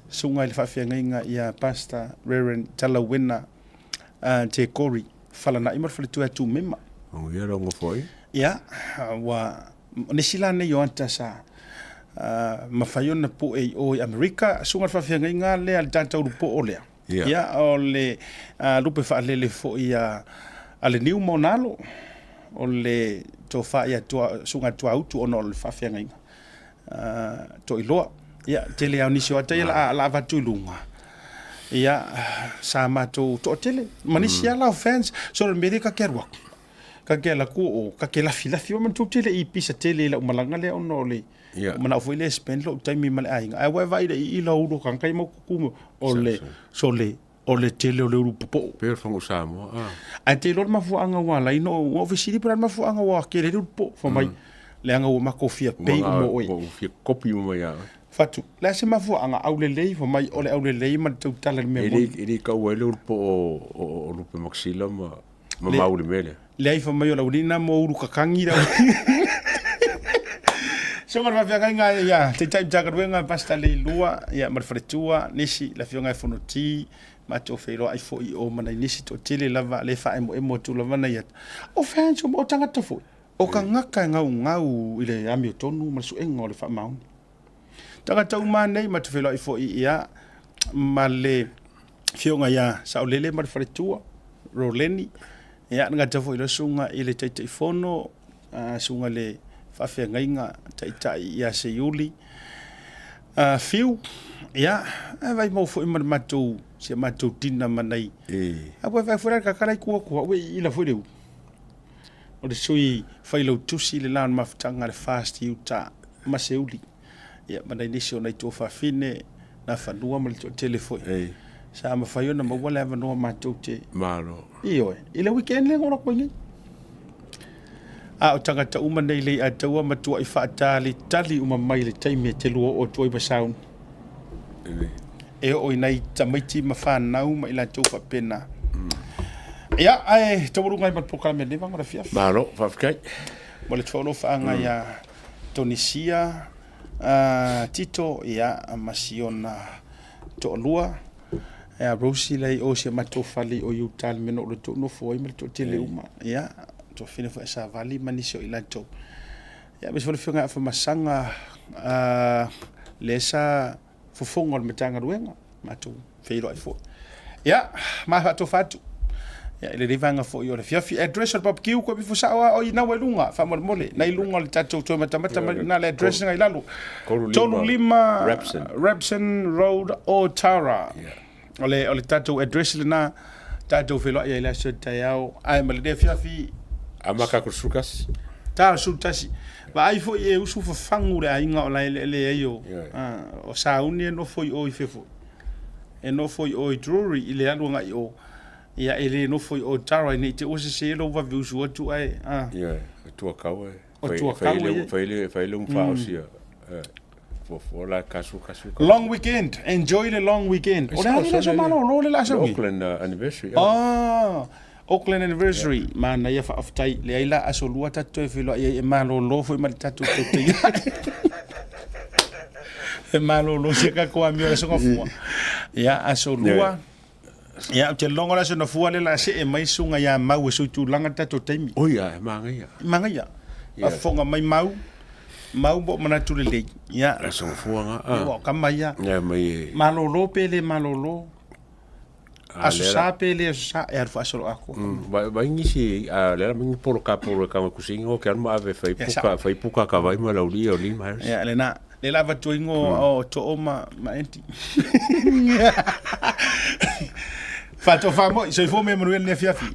A: sunga le fa fe ngainga ia pasta Reverend Talawina te Kori fala na imar fale tu atu mema
G: o ia rongo foi
A: ia wa ne sila ne yo anta sa mafaiona po e o America sunga fa fe ngainga le al tanta po o le ia o le lupe fa le fo ia ale niu monalo o le to fa ia to sunga to auto ono le fa fe ngainga to iloa ia tele au nisi o te la va tu lunga ia sama to tele manisia la fans so le medica kerwa ka ke la ku o ka ke la fila fio man tu tele i pisa tele la malanga le ono le mana foi le spend lo time mal ai ai wa vai i lo do kan kai mo ku o le so le o le tele o le urupo
G: per fango samo
A: a te lo ma fu anga wa la ino o visiti para ma fu anga wa ke le urupo fo mai le anga o ma kofia pe mo oi
G: o fia kopi mo ya
A: fatu la se ma fu anga au le lei fo mai o le au le lei ma tu tala me mo
G: ele ka o le urupo o lupe maxila ma mau le mele
A: le ai fo mai o la urina mo uru kakangi ra so ma fa nga ya te tai jaga wenga pasta le lua ya mar fretua nisi la fionga fonoti ma to feiro ai fo i o mana nisi to tele lava le fa emo tu lava na ya o fans o tanga to fo o ka ngaka ngau ile ami tonu ma su engo le fa mau tanga tau ma nei ma to feiro ai fo i ya ma le fionga ya sa lele mar fretua roleni ya nga to fo ile sunga ile tai fono sunga le fa fe ngainga tai ia se yuli fiu ya vai mo fo ima matu se matu tina manai a vai fora ka kala ku we ila fo deu o de sui failo tusi le lan maftanga le fast yuta maseuli ya manai nisho na to fa fine na fa dua mal to telefone sa ma fa yona mo wala va no matu te
G: malo
A: io ile weekend le ngora ko ni o tangata uma nei le a taua matua i whaatali tali uma mai le taimi te lua o tuai basaun. E o inai tamaiti ma whanau ma ila tau whapena. Ia, ai, tauru ngai mat pokala me newa ngara fiaf.
G: Malo, whafkai.
A: Mo le tualo whaanga ia Tunisia, Tito, ia, Masiona to lua. Ia, Rosi lei o sia mato fali o iutali meno le tu no foi me le tu tele uma. Ia, to fine fo esa vali manisio ila to ya bis fo finga fa masanga lesa fo fongo me tanga ruenga matu feiro ai fo ya ma fa to fatu ya ile rivanga fo yo le fiafi address o pop kiu ko bi fo sawa o ina welunga fa mole na ilunga le tato to mata na le address ngai lalu Tolu Lima Repson Road Otara ole tato address le na tato felo ya ila so tayao ai male de fiafi
G: amaka kursukas
A: ta sultasi ba ai fo e usu fo fangu le ainga o le ayo o sauni no foi o ifefo e no foi o jewelry ile anu nga o ia ele no foi o tara ni te o se lo va viu su tu ai
G: tu akawe faile fausia for la kasu
A: long weekend enjoy the long weekend o le so malo lo le la so
G: Auckland anniversary
A: Auckland anniversary mana ia fa aftai le aila asolua tatu e filo e malo lo foi mal tatu te e malo lo se ka ko amio so ngofua ia asolua ia te longo la so na fua le la se e mai sunga ia mau so tu langa tatu taimi
G: o ia manga ia
A: a fonga mai mau bo mana tu le ia
G: so fuanga
A: o kamaya
G: ia mai
A: malo lo pele malo lo asusa pele asusa e arfa solo ako
G: vai ngisi le mingi polo ka kusinga o ke ma ave fai puka ka vai ma lauri o lima
A: ya lena Le lava tuingo o to oma ma enti. Fato famo, so fo me Manuel ne fiafi.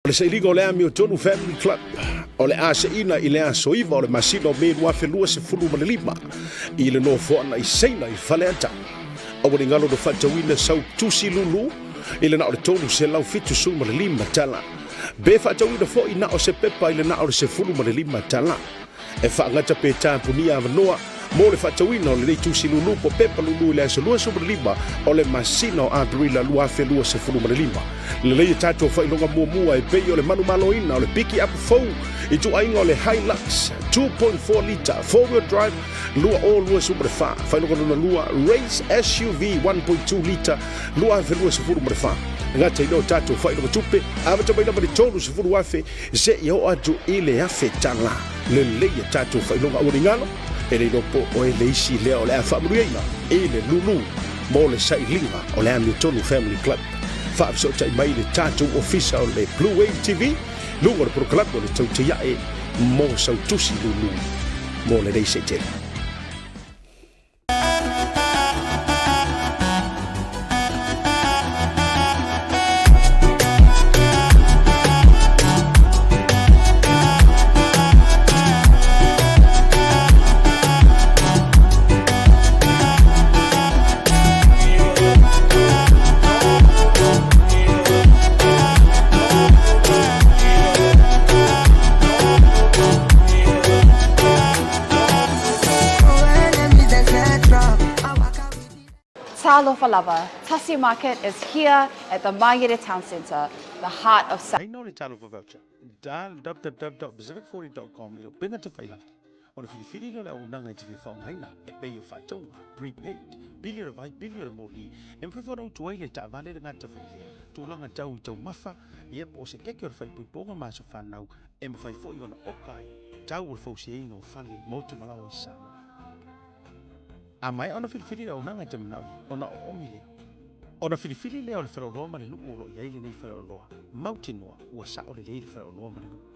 I: O le seiliga o le Ami o Tonu Family Club o le aseina i le asoiva o le masino me lua felua se fulu ma le lima i le no foana i seina i fale ata o le ngalo do fatawina sau tusi lulu i le na o le tonu se lau fitu su ma le lima tala be fatawina fo i na o se pepa i le na o le se fulu ma le lima tala e whaangata pe tāpunia avanoa mo le fatawina o le rei tusi lulu po pepa lulu i le asolua su ma le lima o le masino a brila lua felua se fulu ma le lima le lei tatou whailonga mua e pei o le manu maloina o le piki up fou i tu ainga o le Hilux 2.4 liter 4-wheel drive lua super fa whailonga lua race SUV 1.2 liter lua velua sifuru ma le fa ngata ino tatou whailonga tupe awata maina ma le tonu sifuru afe se i o atu i le afe tala le lei tatou whailonga uringalo e le nopo o e le isi lea o le afa muriaina e le lulu mo le sailinga o le Ami Tonu Family Club Fabso tai mai le tatou official le Blue Wave TV lungo le proclamo le tau te iae mo sau tusi lulu mo le reise tele.
F: Talofa Lava. Tasi Market is here at the Māngere Town Centre, the heart of South.
A: I know the title for voucher. www.pacific40.com. Ilo pinga te whaila. O le whiwhiri no le au nanga i te whiwhao haina. E pei o whātou. Prepaid. Bili o vai, bili o mōli. E mwhiwhara o tuai le ta vale le ngata whiwhia. Tūlanga tau i tau mafa. Ia po se keke o le whaipui ponga māsa whanau. E mwhai fo i ona okai. Tau o le fausi e ingo whali. Motu malawa i sama. A mai ona whiwhiri le au nanga i te manau. Ona o omile. Ona filifili leo le whareoloa ma le nuku o lo iai le nei whareoloa. Mautinoa ua sa o le lei le whareoloa ma le nuku.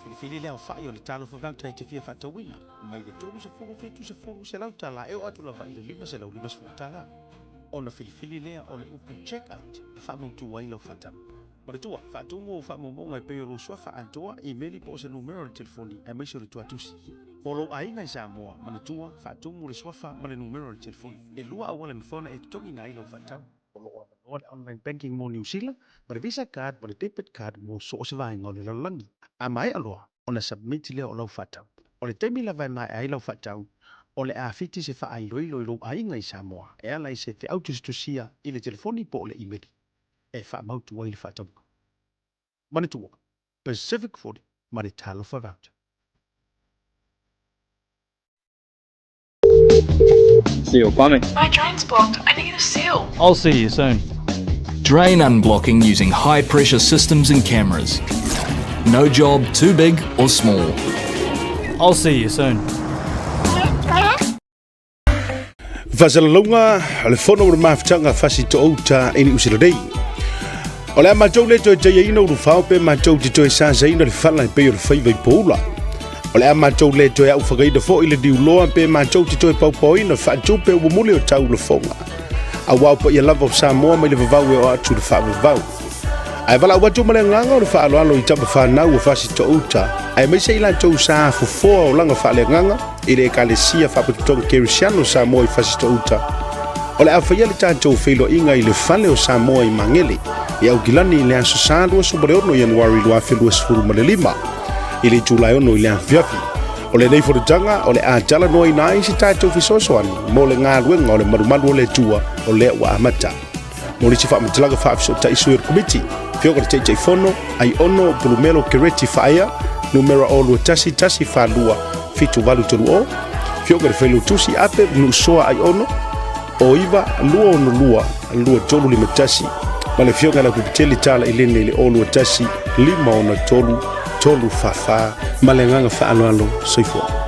A: Filifili leo whai o le talo whakauta i te fia whatawina. Mai le tōru se whoro whetu se whoro se lau tala e o atu la whai le lima se lau lima se tala. Ona filifili leo o le upu check out. Whamautu wai lau whatam. Ma le tua, whatungo o whamomonga i peo lo sua whaantoa i meli po se numero le telefoni e maise o le tuatusi. Polo ainga i Samoa, ma le tua, whatungo le swafa ma le numero le telefoni. E lua awa le mfona e toki na ilo whatam. O le online banking mo New Zealand, ma le Visa card, ma le debit card mo so se vaenga o le lalangi. A mai aloha, ona submit leo o lau whatau. O le teimi la vai mai ai lau whatau, o le awhiti se wha ai loilo i lo ainga i Samoa, e ala i se te autostusia i le telefoni po o le email. E wha mautu wai le whatau. Manitua, Pacific 40, ma le talo whavauta.
B: See you, Kwame.
C: My drain's blocked. I need a seal.
D: I'll see you soon.
E: Drain unblocking using high pressure systems and cameras. No job too big or small.
D: I'll see you soon.
I: Vazalalonga le fono o le mafutanga fasi to outa ini usiladei. O le amatou le toi te ino uru whao pe matou te toi sa zaina le whala i peo le whaiva i poula. O le amatou le toi au whakaida fo i le diuloa pe matou te toi paupoina whaatu pe umule o tau le fonga. A wau pa ia lava o Samoa mai le vavau e o atu le whavavau. ai vala watu male nganga o le whaaloalo I tapa whanau o whasi to uta. Ai mai se ila tau sa fufoa o langa whaale nganga, I le ekalesia whapatonga Kerisiano sa moa I whasi to uta. O le awhai le tātou whilo inga I le whale o sa moa I mangele, I au gilani I le aso sāndua subareono Januari lua whelua sifuru malelima, I le tūlai ono I le awhiafi. O le nei whorutanga, o le ātala noa I nai si tātou whisosoani, mo le ngā ruenga o le marumaru o le tua o le wa amata. Mo le si whaamatilaga whaafisota Isuer Committee, Fioga te tei fono, ai ono Bulumelo Kereti Whaia, numera o lua tasi whalua, fitu walu tolu o, Fioga le whailu tusi ape, nu soa ai ono, o iwa lua ono lua tolu lima tasi, ma le Fioga la kupiteli tala I lene le o lua tasi, lima ona tolu whawha, ma le nganga whaaloalo soifua.